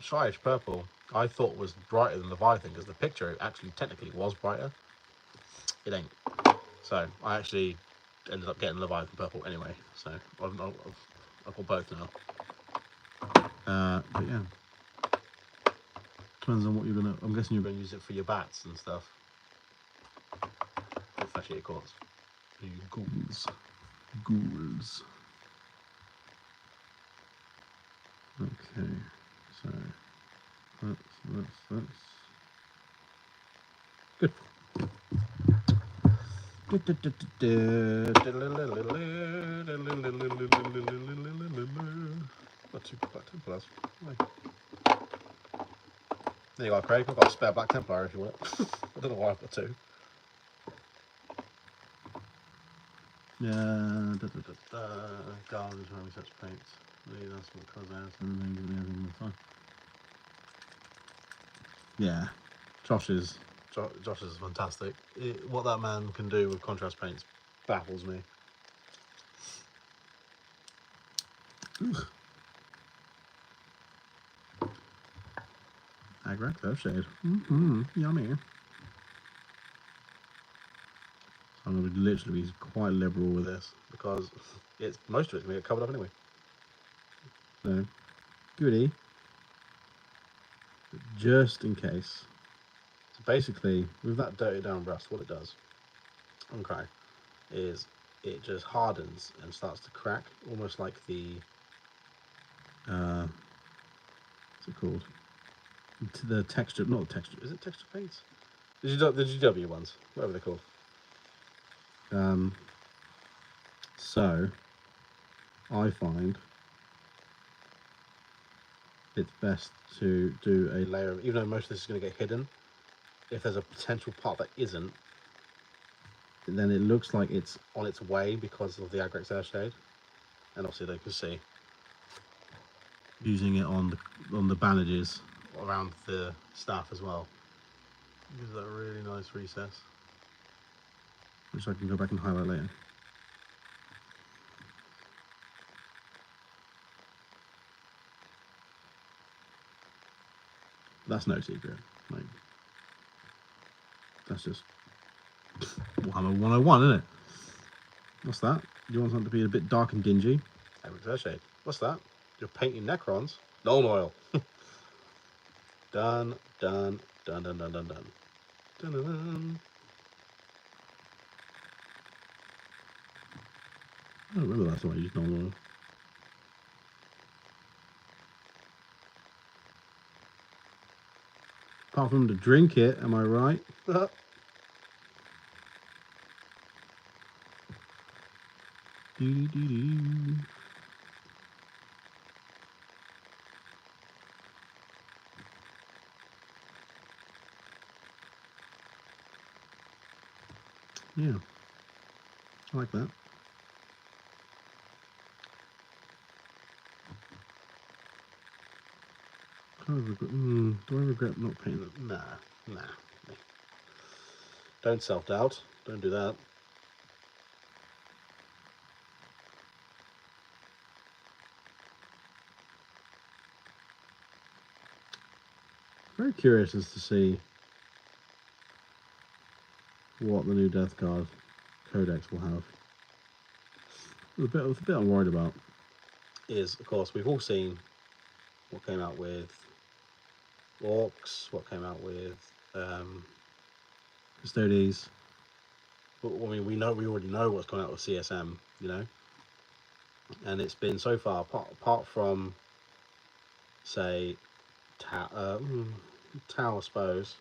Shyish Purple, I thought was brighter than Leviathan because the picture actually technically was brighter. It ain't. So I actually ended up getting Leviathan Purple anyway. So I've got both now. But yeah, depends on what you're gonna. I'm guessing you're gonna use it for your bats and stuff. Or flesh-eater cores. You ghouls. Ghouls. Okay, so that's good. Got two Black Templars. There you go, Craig. I've got a spare Black Templar if you want it. I don't know why I've got two. Yeah, garbage when we touch paints. That's what causes and everything the time. Yeah, Josh is fantastic. What that man can do with contrast paints baffles me. Agri Curve Shade. Yummy. I'm going to literally be quite liberal with this because it's most of it's going to get covered up anyway. So, goody. But just in case. So basically, with that dirty down rust, what it does, okay, is it just hardens and starts to crack, almost like the what's it called? The texture, not the texture. Is it texture paints? The GW ones, whatever they're called. So I find it's best to do a layer of, even though most of this is going to get hidden, if there's a potential part that isn't, then it looks like it's on its way because of the Agrex Air Shade. And obviously they can see using it on the bandages around the staff as well. Gives that a really nice recess, which I can go back and highlight later. That's no secret. Like, that's just Warhammer 101, isn't it? What's that? You want something to be a bit dark and dingy? Agrex Air Shade. What's that? You're painting Necrons? Null oil. Done, done, done, done, done, done, done. Dun, dun, dun. I don't remember last time I used null oil. Apart from to drink it, am I right? Yeah, I like that. Do I regret not painting it? Nah. Don't self-doubt. Don't do that. Very curious as to see what the new Death Guard Codex will have. The bit I'm worried about is, of course, we've all seen what came out with Orcs, what came out with Custodes. But I mean, we already know what's coming out with CSM, you know. And it's been so far, apart from say, Tau, I suppose.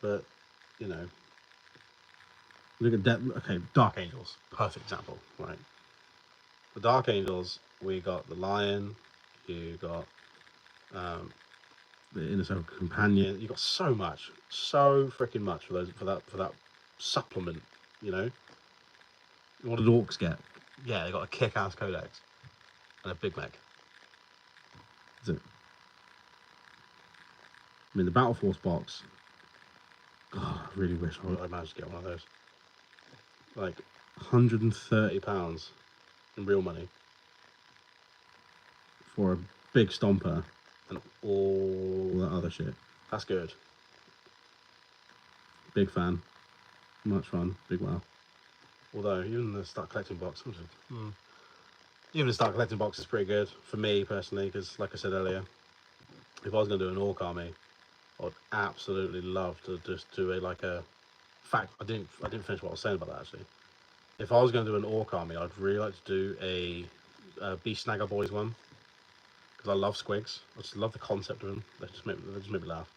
But, you know, look at okay, Dark Angels, perfect example, right? The Dark Angels, we got the Lion, you got the Inner Circle Companion. You got so freaking much for that supplement. You know, what did Orcs get? Yeah, they got a kick-ass codex and a big mech. That's it. I mean, the Battle Force box. God, I really wish I managed to get one of those. Like £130 in real money for a big stomper and all that other shit. That's good. Big fan. Much fun. Big wow. Although even the Start Collecting box, even the Start Collecting box is pretty good for me personally, because like I said earlier, if I was going to do an Orc army, I'd absolutely love to just do a fact. I didn't finish what I was saying about that actually. If I was going to do an Orc army, I'd really like to do a Beast Snagger Boys one, because I love squigs. I just love the concept of them. They just make me laugh.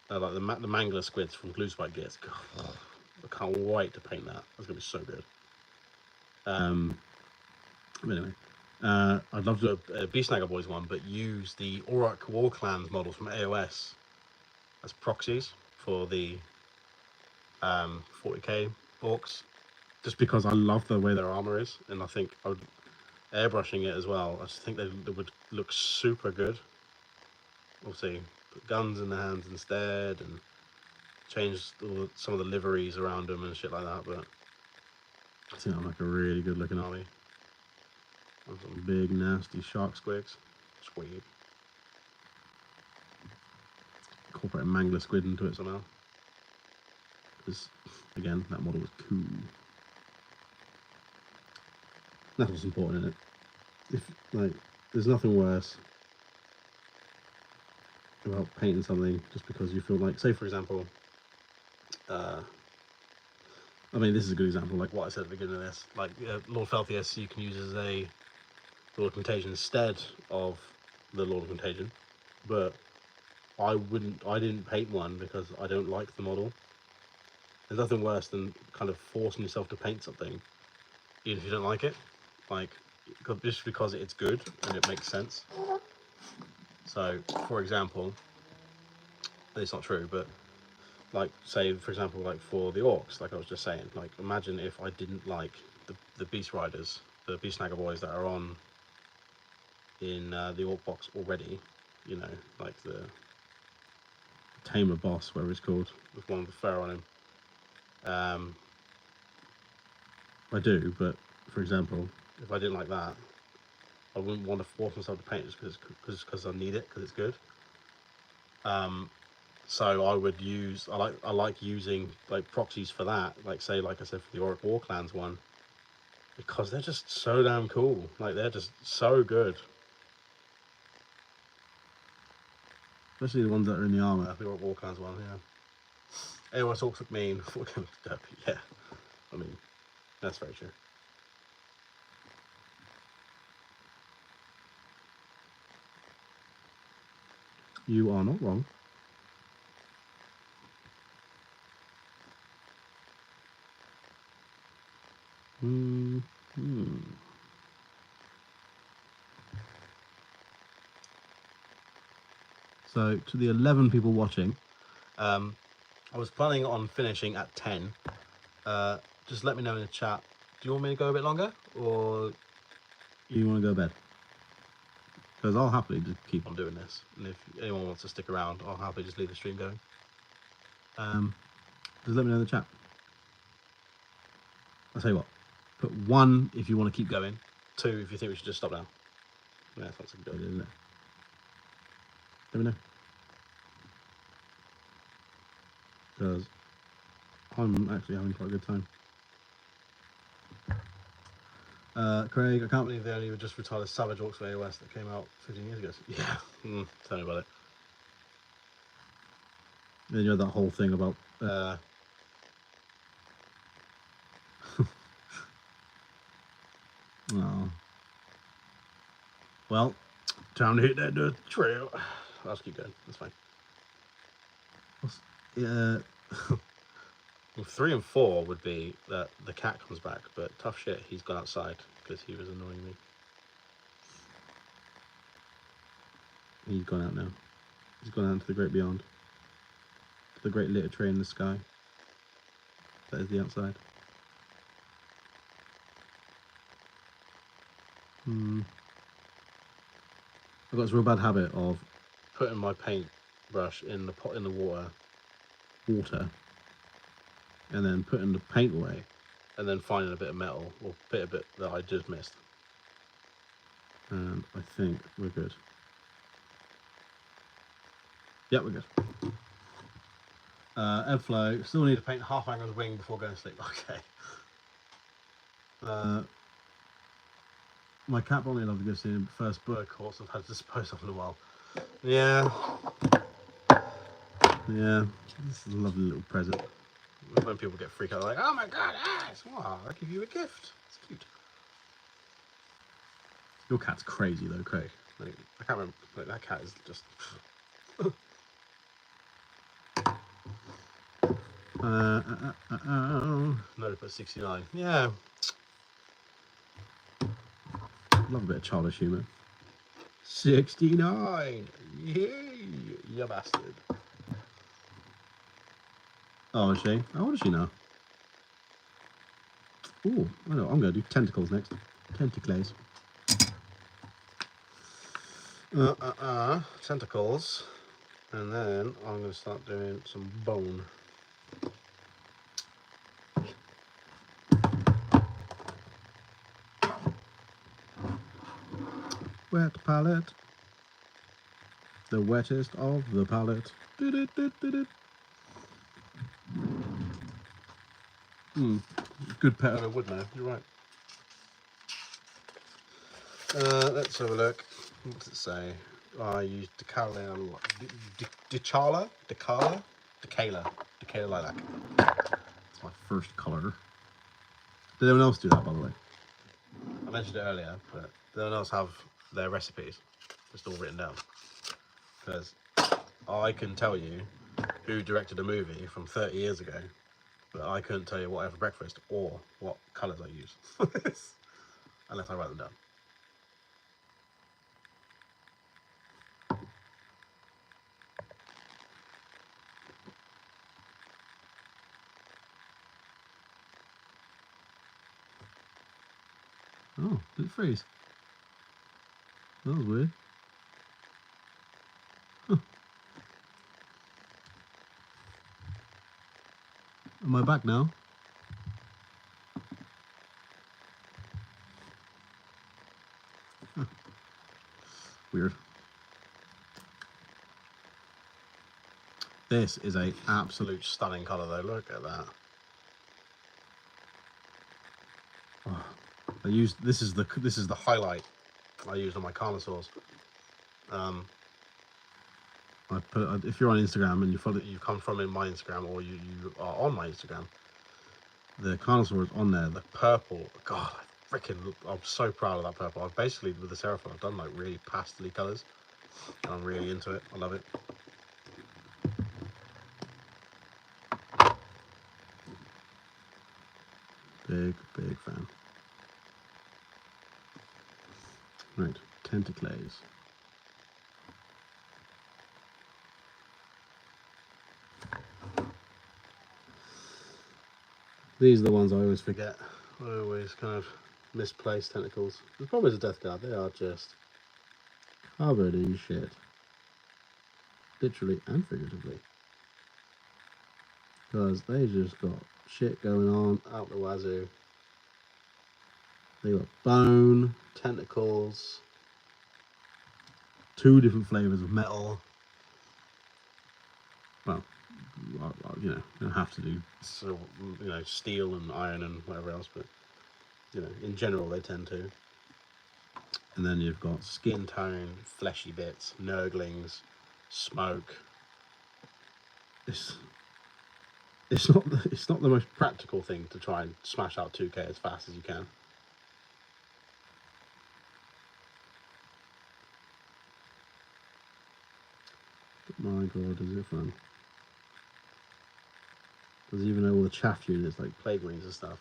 Like the Mangler squids from Glue Spike Gears. God, I can't wait to paint that. That's gonna be so good. But anyway, I'd love to do a Beast Snagger Boys one, but use the Auroch War Clans models from AOS as proxies for the 40k orcs, just because I love the way their armor is, and I think I would airbrushing it as well. I just think they would look super good. Obviously, put guns in their hands instead, and change some of the liveries around them and shit like that. But I think I'm like a really good looking army. Some big nasty shark squigs. Squid. Incorporate a Mangler squid into it somehow. Because again, that model was cool. That's what's important in it. If like, there's nothing worse about painting something just because you feel like, say for example, I mean this is a good example, like what I said at the beginning of this, like Lord Felthius you can use as a Lord of Contagion instead of the Lord of Contagion, but I didn't paint one because I don't like the model. There's nothing worse than kind of forcing yourself to paint something even if you don't like it, like just because it's good and it makes sense. So for example, it's not true, but like say for example, like for the orcs, like I was just saying, like imagine if I didn't like the beast riders, the beast snagger boys that are on in the orc box already, you know, like the tamer boss, whatever it's called, with one with the fur on him. I do, but for example, if I didn't like that, I wouldn't want to force myself to paint it because I need it because it's good. So I would use, I like using like proxies for that, like say, like I said, for the Auric War Clans one, because they're just so damn cool. Like they're just so good. Especially the ones that are in the armor, the Auric War Clans one, yeah. Anyone talks with me and yeah, I mean, that's very true. You are not wrong. So to the 11 people watching, I was planning on finishing at 10. Just let me know in the chat. Do you want me to go a bit longer, or you want to go to bed? Because I'll happily just keep on doing this, and if anyone wants to stick around, I'll happily just leave the stream going. Just let me know in the chat. I'll tell you what, put 1 if you want to keep going, 2 if you think we should just stop now. Yeah, that's a good idea, isn't it? Let me know. Because I'm actually having quite a good time. Craig, I can't believe they only just retired Savage Orcs for AOS that came out 15 years ago. Yeah, tell me about it. Then you had that whole thing about oh. Well, Time to hit that dirt trail. I'll just keep going. That's fine. Yeah. Well, 3 and 4 would be that the cat comes back, but tough shit, he's gone outside because he was annoying me. He's gone out now. He's gone out into the great beyond. To the great litter tray in the sky. That is the outside. I've got this real bad habit of putting my paint brush in the pot in the water, and then putting the paint away, and then finding a bit of metal or a bit that I just missed. And I think we're good. Yeah, we're good. Airflow. Still need to paint half anger's wing before going to sleep. Okay. My cat brought me a lovely gift in the first bird course I've had to dispose of in a while. Yeah. Yeah. This is a lovely little present. When people get freaked out, like, oh my god, Ash! Wow, I give you a gift. It's cute. Your cat's crazy though, Craig. Like, I can't remember. Like, that cat is just. No, but 69. Yeah. Love a bit of childish humour. 69. Yay, you bastard. Oh, is she? How old is she now? Oh, I know. I'm going to do tentacles next. Tentacles. Tentacles. And then I'm going to start doing some bone. Wet palette. The wettest of the palette. Good pet on a wood now, you're right. Let's have a look. What does it say? I use Decala lilac. It's my first colour. Did anyone else do that, by the way? I mentioned it earlier, but did anyone else have their recipes just all written down? Because I can tell you who directed a movie from 30 years ago, but I couldn't tell you what I have for breakfast or what colours I use, unless I write them down. Oh, did it freeze? That was weird. Huh. Am I back now? Huh. Weird. This is a absolute stunning colour though, look at that. Oh, this is the highlight I used on my carnosaurs. I put, if you're on Instagram and you come from in my Instagram or you are on my Instagram, the carnosaur is on there. The purple, God, I'm so proud of that purple. I've basically with the Seraphim, I've done like really pastel colours, and I'm really into it. I love it. Big fan. Right, tentacles. These are the ones I always forget. I always kind of misplace tentacles. The problem is a death guard. They are just covered in shit. Literally and figuratively. Because they just got shit going on out the wazoo. They got bone, tentacles, 2 different flavours of metal. Well, you know, you don't have to do, so, you know, steel and iron and whatever else, but, you know, in general they tend to. And then you've got skin tone, fleshy bits, nurglings, smoke. It's not the most practical thing to try and smash out 2K as fast as you can. My god, is it fun. There's even all the chaff units like plague wings and stuff.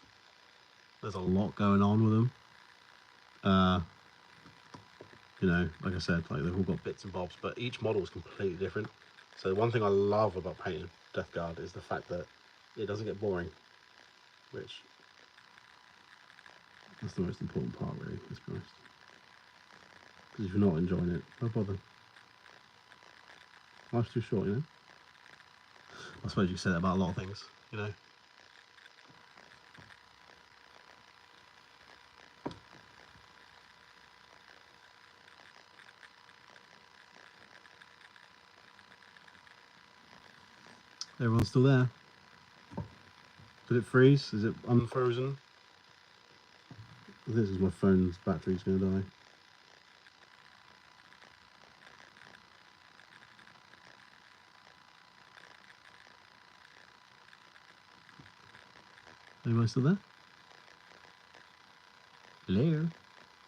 There's a lot going on with them. You know, like I said, like they've all got bits and bobs, but each model is completely different. So one thing I love about painting Death Guard is the fact that it doesn't get boring, which that's the most important part, really, let's be honest. Because if you're not enjoying it, no bother. Life's too short, you know? I suppose you could say that about a lot of things, you know? Everyone's still there. Did it freeze? Is it unfrozen? This is my phone's battery's going to die. Anybody still there? Hello?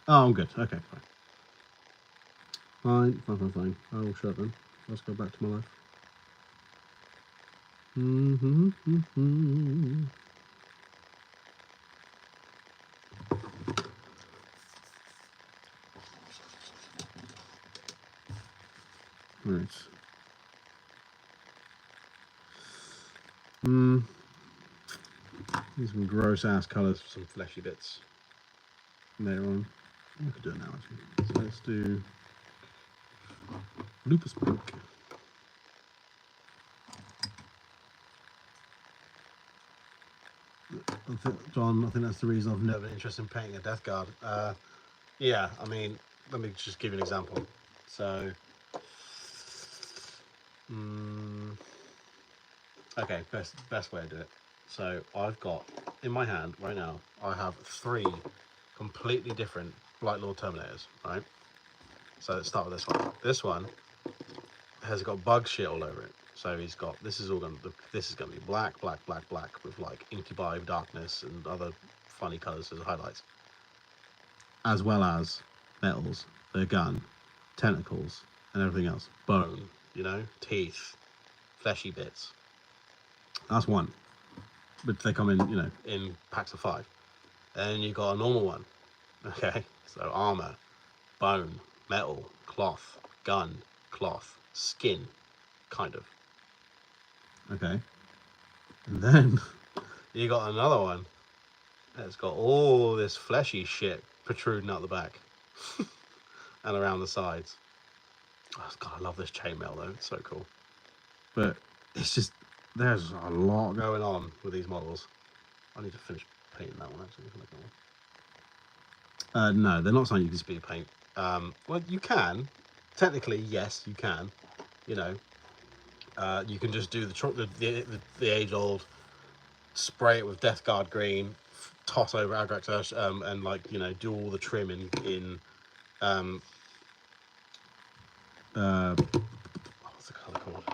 Oh, I'm good. Okay, fine. Fine. I'll shut then. Let's go back to my life. Right. These some gross ass colours for some fleshy bits later on. I could do it now actually. So let's do lupus pink. John, I think that's the reason I've never been interested in painting a Death Guard. Yeah, I mean, let me just give you an example. So, okay, best way to do it. So I've got in my hand right now, I have 3 completely different Blight Lord Terminators, right? So let's start with this one. This one has got bug shit all over it. So he's got, this is gonna be black with like inky vibe, darkness and other funny colours as highlights. As well as metals, their gun, tentacles, and everything else. Bone, you know, teeth, fleshy bits. That's one. But they come in, you know, in packs of 5. Then you got a normal one. Okay, so armor, bone, metal, cloth, gun, cloth, skin, kind of. Okay. And then you got another one that's got all this fleshy shit protruding out the back and around the sides. Oh, God, I love this chainmail though, it's so cool. But it's just, there's a lot going on with these models. I need to finish painting that one actually. No, they're not something you can speed paint. Well, you can. Technically, yes, you can. You know, you can just do the age-old spray it with Death Guard green, toss over Agrax, and like, you know, do all the trim in what's the colour called?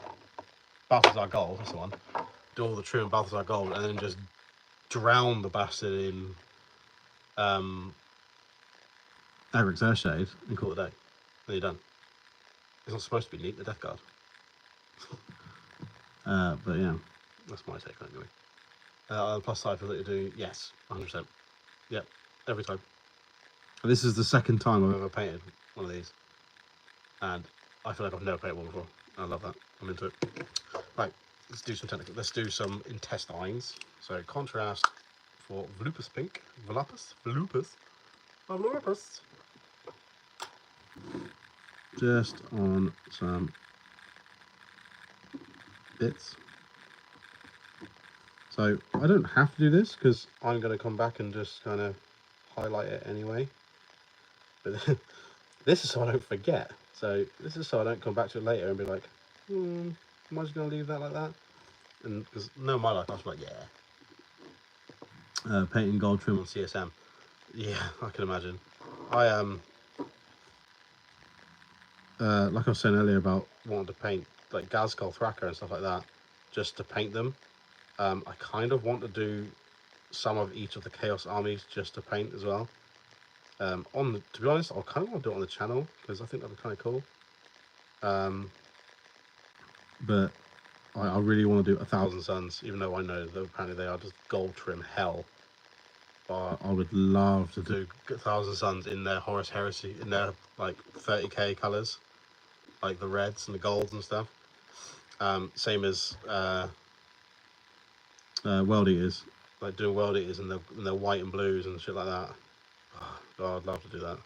Balthazar Gold. That's the one. Do all the trim in Balthazar Gold, and then just drown the bastard in Agrax Earthshade and call it a day. Then you're done. It's not supposed to be neat, the Death Guard. But yeah, that's my take on it anyway. On the plus side for that to do, yes, 100%. Yep, every time. And this is the second time I've ever painted one of these. And I feel like I've never painted one before. I love that. I'm into it. Right, let's do some technical. Let's do some intestines. So contrast for Volupus Pink. Volupus. Just on some bits. So I don't have to do this because I'm going to come back and just kind of highlight it anyway. But this is so I don't forget. So this is so I don't come back to it later and be like, am I just going to leave that like that? And because no, my life I was like, yeah. Painting gold trim on CSM. Yeah, I can imagine. I like I was saying earlier about wanting to paint like Gazkal Thraka and stuff like that, just to paint them. I kind of want to do some of each of the Chaos armies just to paint as well. To be honest, I kind of want to do it on the channel because I think that'd be kind of cool. but I really want to do 1,000 Suns, even though I know that apparently they are just gold trim hell. But I would love to do 1,000 Suns in their Horus Heresy, in their like 30k colors, like the reds and the golds and stuff. Same as World Eaters, like doing World Eaters in their white and blues and shit like that. Oh, God, I'd love to do that.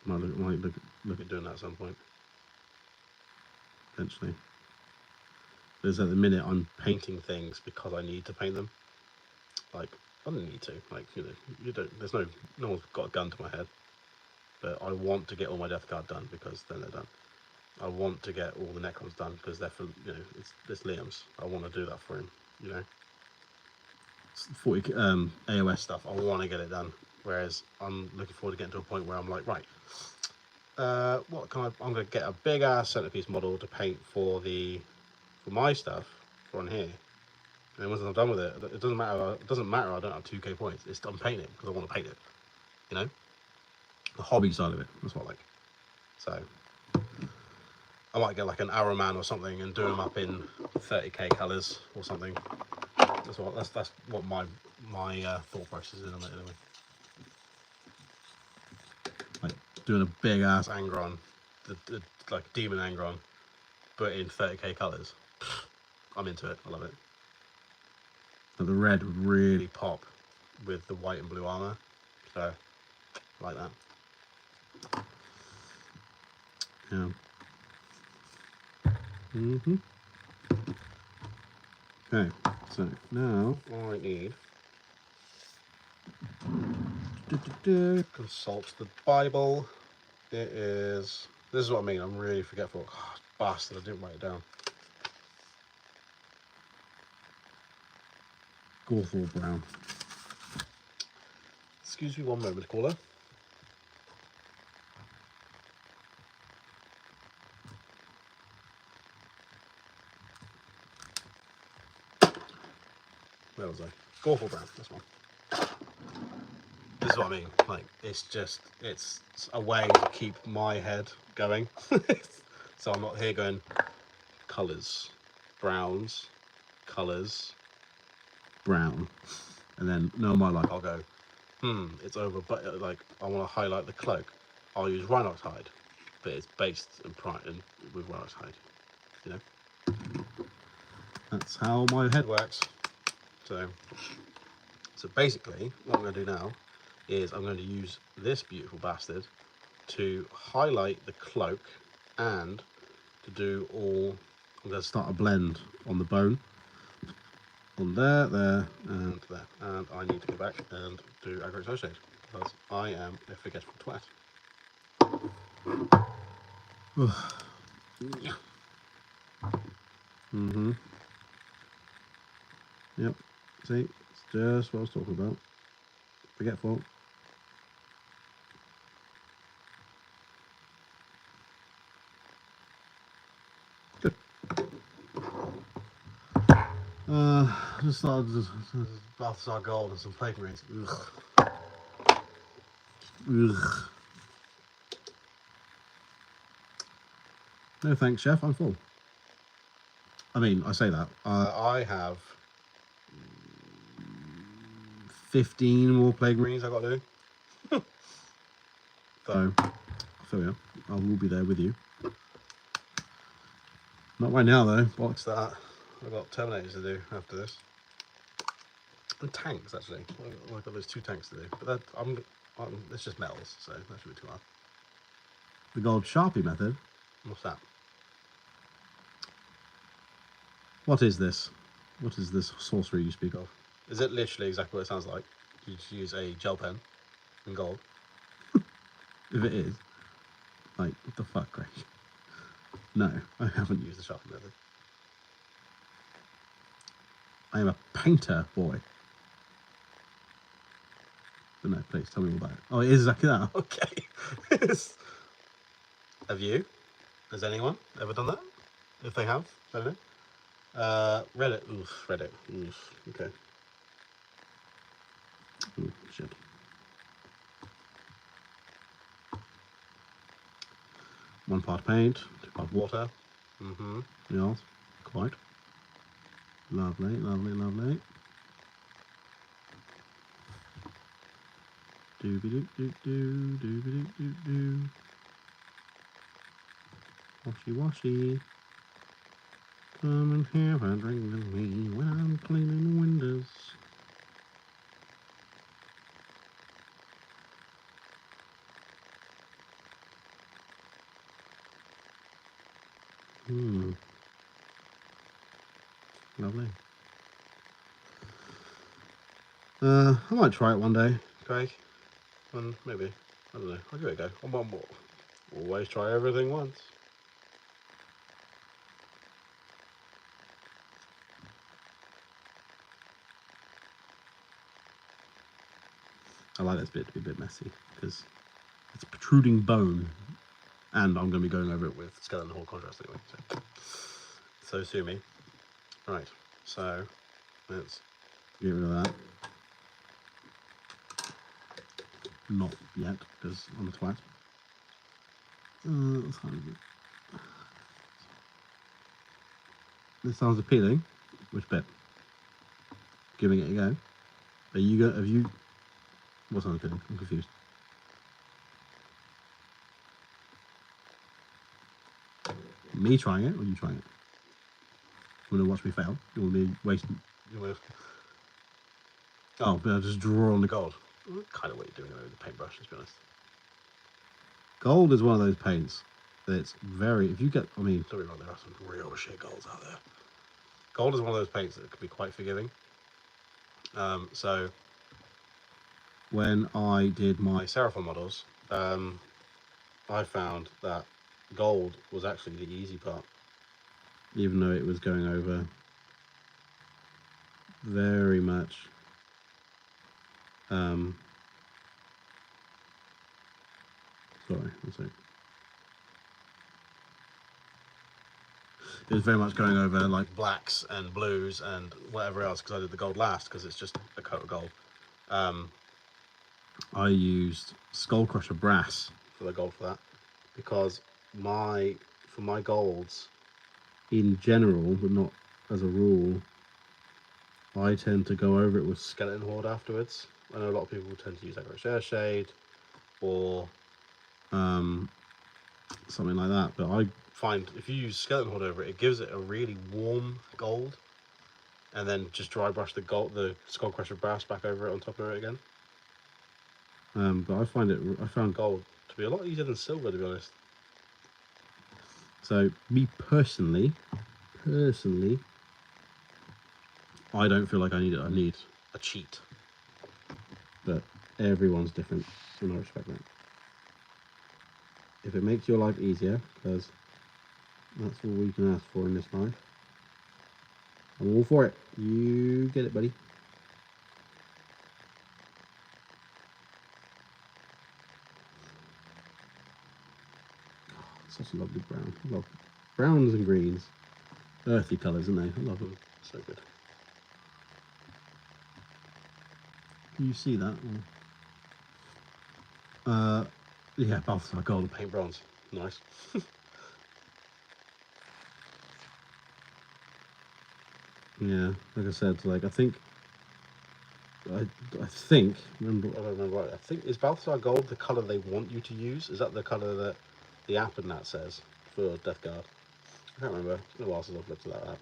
Might look at doing that at some point, eventually. Because at the minute I'm painting things because I need to paint them. Like, I don't need to. Like, you know, you don't. There's no one's got a gun to my head. But I want to get all my Death Guard done because then they're done. I want to get all the Necrons done because they're for, you know, it's Liam's. I want to do that for him. You know, 40 AOS stuff. I want to get it done. Whereas I'm looking forward to getting to a point where I'm like, right, what can I'm going to get a big ass centerpiece model to paint for my stuff for on here. And then once I'm done with it, it doesn't matter. It doesn't matter. I don't have 2k points. It's I'm painting it because I want to paint it. You know, the hobby side of it. That's what I like. So I might get like an Arrow Man or something and do them up in 30k colors or something. That's what my thought process is in it anyway. Like doing a big ass Angron, like Demon Angron, but in 30k colors. I'm into it. I love it. But the red would really pop with the white and blue armor, so I like that. Yeah. Okay, so now all I need consult the Bible. It is. This is what I mean. I'm really forgetful. Oh, bastard! I didn't write it down. Gawthor brown. Excuse me one moment, caller. Where was I? Gawthor brown. This one. This is what I mean. Like, it's a way to keep my head going. So I'm not here going colours, browns, colours, brown, and then no more like I'll go, it's over. But like I want to highlight the cloak. I'll use Rhinox hide, but it's based in with Rhinox hide. You know, that's how my head works. So basically, what I'm going to do now is I'm going to use this beautiful bastard to highlight the cloak and to do all. I'm going to start a blend on the bone, on there, and there. And I need to go back and do aggro associate because I am a forgetful twat. Yep. See, it's just what I was talking about. Forgetful. Good. Just started Balthasar Gold and some plague marines. Ugh. Ugh. No thanks, chef. I'm full. I mean, I say that. I have 15 more plague marines I got to do. So, I feel you. I will be there with you. Not right now though. What's that? I've got Terminators to do after this. And tanks actually. I've got those 2 tanks to do. But it's just metals, so that should be too hard. The gold Sharpie method? What's that? What is this? What is this sorcery you speak of? Is it literally exactly what it sounds like? You just use a gel pen in gold? If it is, like, what the fuck, Greg? No, I haven't used the Sharpie method. I am a painter, boy. But no, please tell me all about it. Oh, it is exactly that. Okay. Have you? Has anyone ever done that? If they have, I don't know. Reddit. Oof, Reddit. Oof. Okay. Ooh, shit. One part paint, 2 part water. Yes, quite. Lovely, lovely, lovely. Dooby-doo-doo-doo, dooby-doo-doo-doo. Washy washy. Come and have a drink with me when I'm cleaning windows. Lovely. I might try it one day, Craig. And maybe, I don't know, I'll give it a go. I'm one more. Always try everything once. I like this bit to be a bit messy because it's protruding bone, and I'm going to be going over it with skeleton hole contrast anyway. So sue me. Right. So let's get rid of that. Not yet, because I'm a twat. This sounds appealing. Which bit? Giving it a go. Are you go? Have you? What sounds appealing? I'm confused. Me trying it, or you trying it? You want to watch me fail? You want me wasting? You want to? Oh, but I just draw on the gold. Kind of what you're doing with the paintbrush, to be honest. Gold is one of those paints that's very. If you get, I mean, don't be wrong, there are some real shit golds out there. Gold is one of those paints that can be quite forgiving. So when I did my Seraphim models, I found that gold was actually the easy part, even though it was going over very much. Sorry, one second. It was very much going over like blacks and blues and whatever else, because I did the gold last because it's just a coat of gold. I used Skull Crusher brass for the gold for that, because for my golds in general, but not as a rule, I tend to go over it with Skeleton Horde afterwards. I know a lot of people tend to use like Share Shade or something like that, but I find if you use Skeleton Horde over it, it gives it a really warm gold, and then just dry brush the Skull Crusher brass back over it on top of it again. But I found gold to be a lot easier than silver, to be honest. So me personally, I don't feel like I need it. I need a cheat, but everyone's different, and I respect that. If it makes your life easier, because that's all we can ask for in this life, I'm all for it. You get it, buddy. Such a lovely brown. I love browns and greens. Earthy colours, aren't they? I love them. So good. Can you see that? Yeah, Balthasar Gold and paint bronze. Nice. Yeah, like I said, like I think, remember, I don't remember right. I think, is Balthasar Gold the colour they want you to use? Is that the colour that the app and that says for Death Guard? I can't remember. It's been a while since I've looked at that app.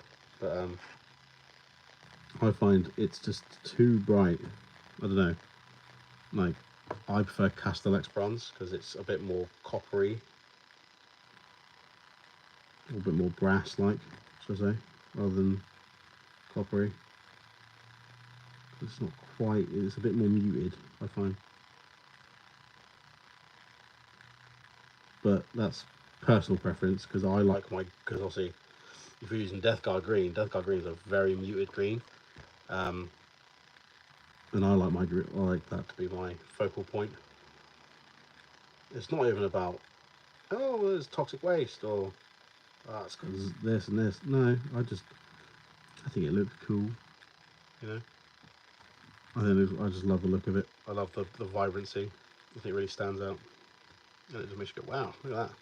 But I find it's just too bright. I don't know. Like, I prefer Castellex Bronze because it's a bit more coppery, a little bit more brass-like, should I say, rather than coppery. It's not quite. It's a bit more muted, I find. But that's personal preference, because I like because obviously if you're using Death Guard green is a very muted green, and I like that to be my focal point. It's not even about, oh, there's toxic waste, or it's because this and this. No, I think it looks cool, you know. I just love the look of it. I love the vibrancy. I think it really stands out, and it just makes you go, wow, look at that.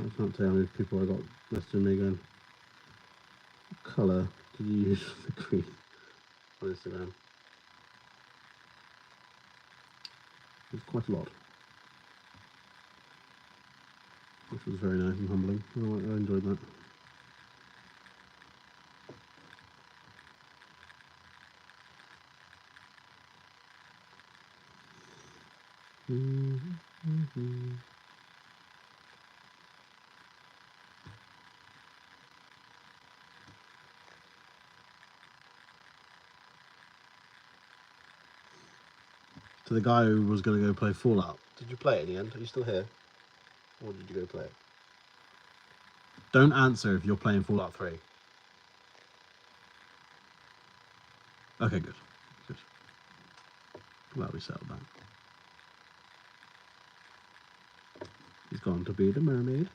I can't tell how many people I got messaging me going, what colour did you use for the green on Instagram? It's quite a lot, which was very nice and humbling. I enjoyed that. To the guy who was going to go play Fallout, did you play it in the end? Are you still here? Or did you go play it? Don't answer if you're playing Fallout 3. Okay, good. Good. Glad we settled that. He's gone to be the mermaid.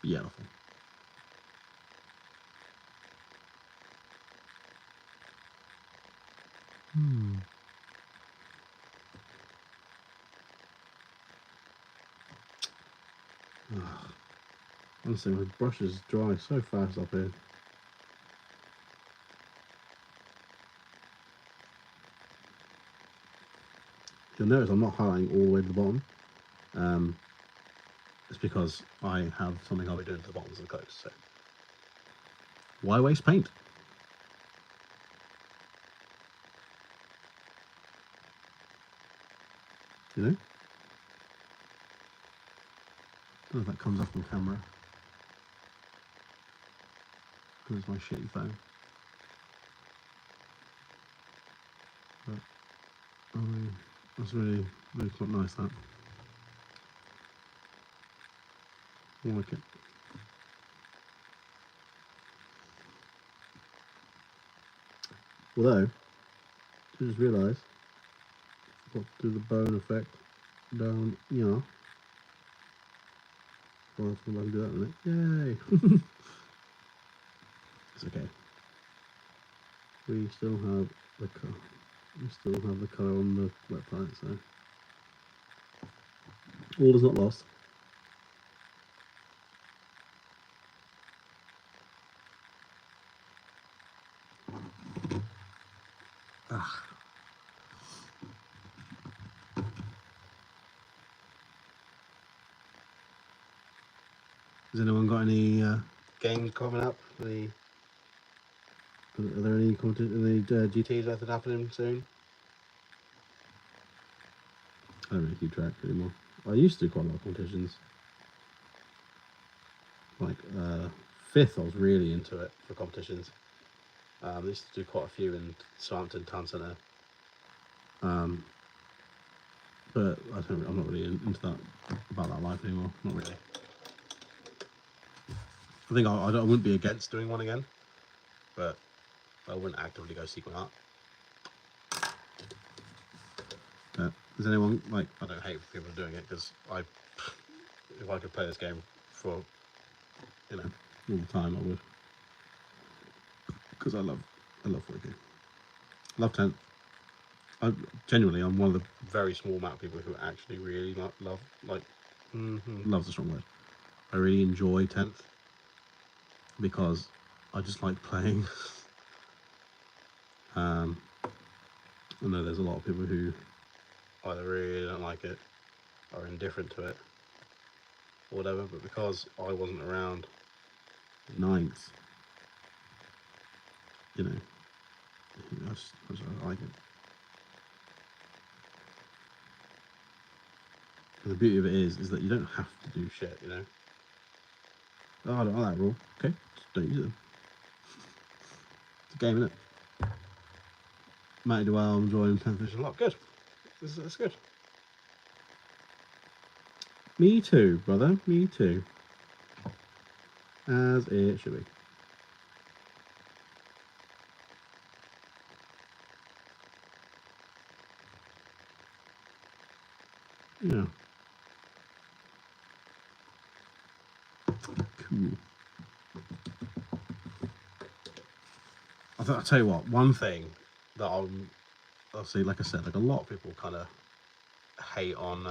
Beautiful. Honestly, my brushes dry so fast up here. You'll notice I'm not highlighting all the way to the bottom. It's because I have something I'll be doing to the bottoms of the clothes. So why waste paint? You know? I don't know if that comes up on camera. Because it's my shitty phone. But that's really quite nice, that. I like it. Although, I just realised I've got to do the bone effect down here. Well, I'll come back and do that in a minute. Yay! It's okay. We still have the colour. We still have the colour on the wet part, so all is not lost. Has anyone got any games coming up? Are there any GTs that are happening soon? I don't really keep track anymore. I used to do quite a lot of competitions. Like 5th, I was really into it for competitions. I used to do quite a few in Southampton Town Centre. But I'm not really into that about that life anymore. Not really. I think I wouldn't be against doing one again, but I wouldn't actively go seek one out. Does anyone like? I don't hate people doing it because if I could play this game for all the time, I would. Because I love 4K. Love 10. I'm one of the very small amount of people who actually really love love's a strong word. I really enjoy 10th because I just like playing. I know there's a lot of people who either really don't like it or indifferent to it or whatever, but because I wasn't around 9th, I like it. And the beauty of it is that you don't have to do shit, Oh, I don't like that rule. Okay, just don't use it. It's a game, isn't it? Matty Dwell, I'm enjoying 10th edition a lot. Good. That's good. Me too, brother. Me too. As it should be. Yeah. Cool. I'll tell you what, one thing that obviously, like I said, like a lot of people kind of hate on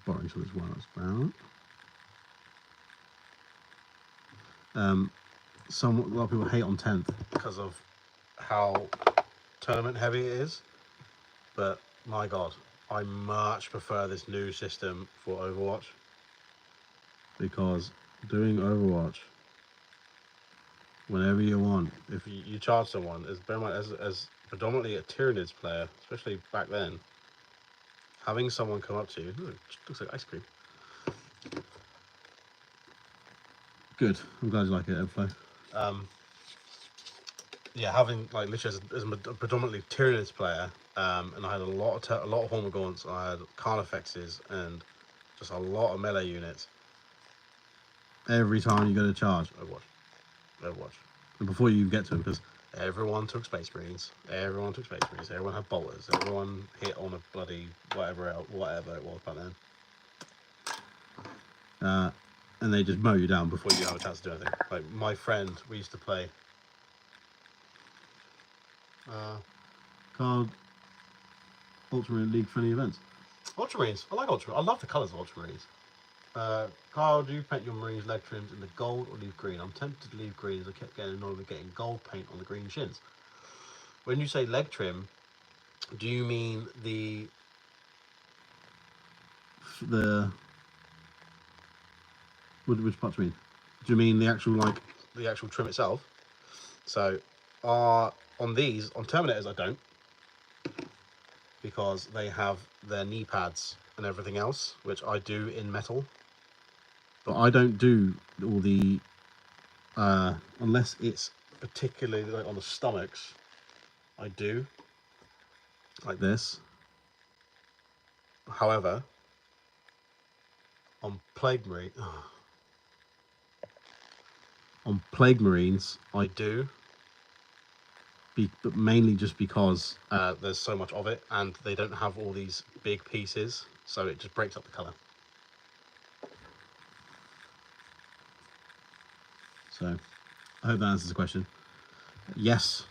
borrowing some of this while it's brown. A lot of people hate on 10th because of how tournament heavy it is, but my god, I much prefer this new system for Overwatch, because doing Overwatch whenever you want, if you charge someone, as predominantly a Tyranids player, especially back then, having someone come up to you, ooh, it looks like ice cream. Good, I'm glad you like it, Everflow. Yeah, having like literally as a predominantly Tyranids player, and I had a lot of Hormagaunts, I had Carnifexes, and just a lot of melee units. Every time you go to charge, Overwatch. And before you get to them, because everyone took Space Marines, everyone had bolters, everyone hit on a bloody whatever it was back then. And they just mow you down before you have a chance to do anything. Like my friend, we used to play called Ultramarine League friendly events. Ultramarines, I like Ultramarines. I love the colours of Ultramarines. Carl, do you paint your Marines leg trims in the gold or leave green? I'm tempted to leave green as I kept getting annoyed with getting gold paint on the green shins. When you say leg trim, do you mean the which part do you mean? Do you mean the actual trim itself? So on Terminators I don't, because they have their knee pads and everything else, which I do in metal. But I don't do all the unless it's particularly like on the stomachs. I do like this. However, on Plague Marines, I do, but mainly just because there's so much of it, and they don't have all these big pieces, so it just breaks up the colour. So, I hope that answers the question. Yes,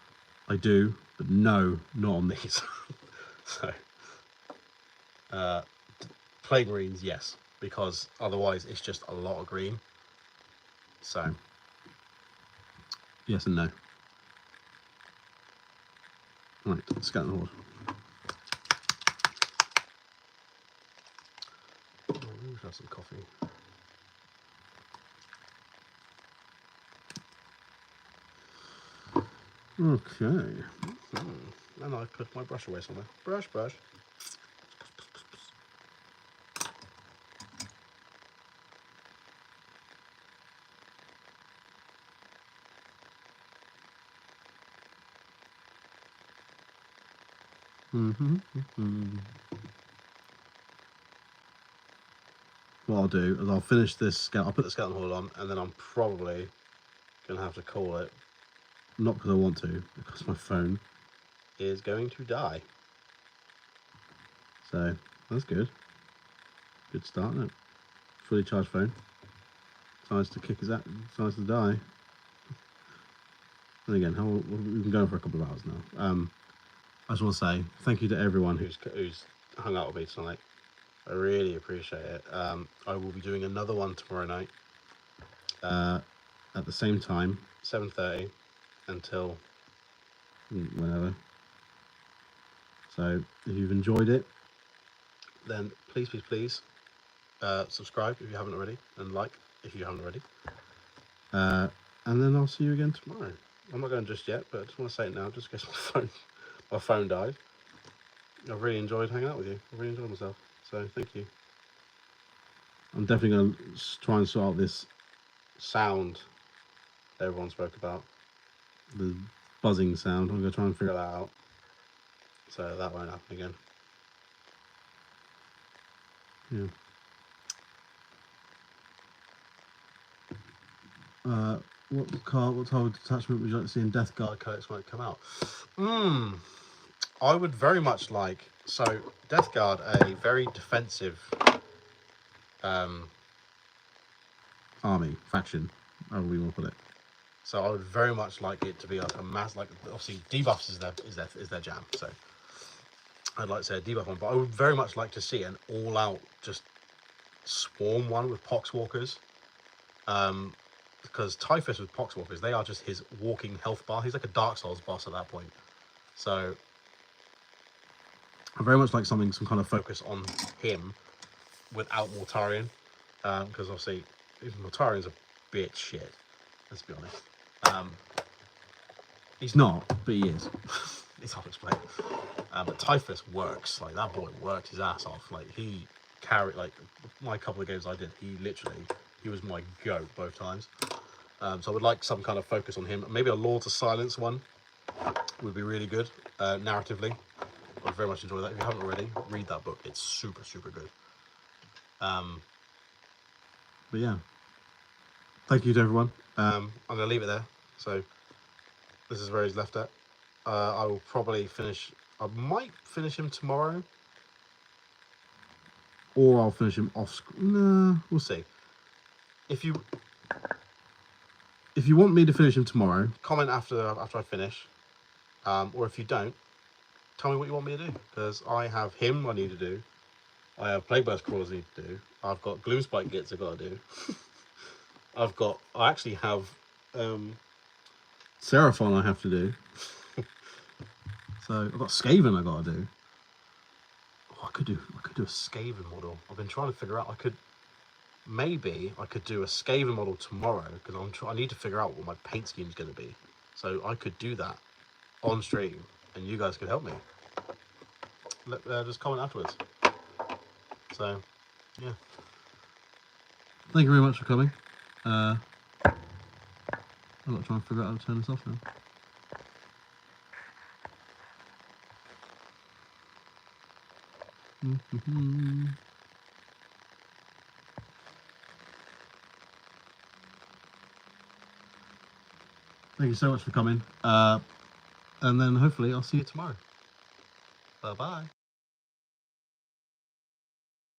I do, but no, not on these. So, Plague Marines, yes, because otherwise it's just a lot of green. So, yes and no. Right, Skeleton Horde. Oh, we should have some coffee. Okay. And I put my brush away somewhere. Brush. What I'll do is I'll finish this. I'll put the Skeleton Horde on, and then I'm probably gonna have to call it. Not because I want to, because my phone is going to die. So that's good. Good start, isn't it? Fully charged phone. Decides to kick his ass. Decides to die. And again, we've been going for a couple of hours now. I just want to say thank you to everyone who's hung out with me tonight. I really appreciate it. I will be doing another one tomorrow night at the same time, 7:30 until whenever. So if you've enjoyed it, then please subscribe if you haven't already, and like if you haven't already. And then I'll see you again tomorrow. I'm not going just yet, but I just want to say it now, just in case my phone died. I've really enjoyed hanging out with you. I've really enjoyed myself. So thank you. I'm definitely going to try and sort out this sound that everyone spoke about. The buzzing sound. I'm going to try and figure that out, so that won't happen again. Yeah. What type of detachment would you like to see in Death Guard codex when it come out? I would very much like, so Death Guard, a very defensive army, faction, however we want to put it. So I would very much like it to be like a mass, like obviously debuffs is their jam. So I'd like to say a debuff one, but I would very much like to see an all-out just swarm one with Poxwalkers. Because Typhus with Poxwalkers, they are just his walking health bar. He's like a Dark Souls boss at that point. So I very much like some kind of focus on him without Mortarion, because obviously Mortarion's a bit shit. Let's be honest. He's not, but he is. It's hard to explain. But Typhus works. Like that boy worked his ass off. Like he carried. Like my couple of games I did, he was my goat both times. So I would like some kind of focus on him. Maybe a Lords of Silence one would be really good narratively. I'd very much enjoy that. If you haven't already, read that book. It's super, super good. But yeah, thank you to everyone. I'm going to leave it there. So this is where he's left at. I will probably finish. I might finish him tomorrow. Or I'll finish him off screen. Nah, we'll see. If you want me to finish him tomorrow, comment after I finish. Or if you don't, tell me what you want me to do. Because I have him I need to do. I have Plagueburst Crawlers I need to do. I've got Gloomspike Gits I've got to do. I actually have Seraphon I have to do. So I've got Skaven I got to do. Oh, I could do a Skaven model. I've been trying to figure out. Maybe I could do a Skaven model tomorrow because I need to figure out what my paint scheme is going to be. So I could do that on stream, and you guys could help me. Just comment afterwards. So, yeah. Thank you very much for coming. I'm not trying to figure out how to turn this off now. Thank you so much for coming. And then hopefully I'll see you tomorrow. Bye-bye.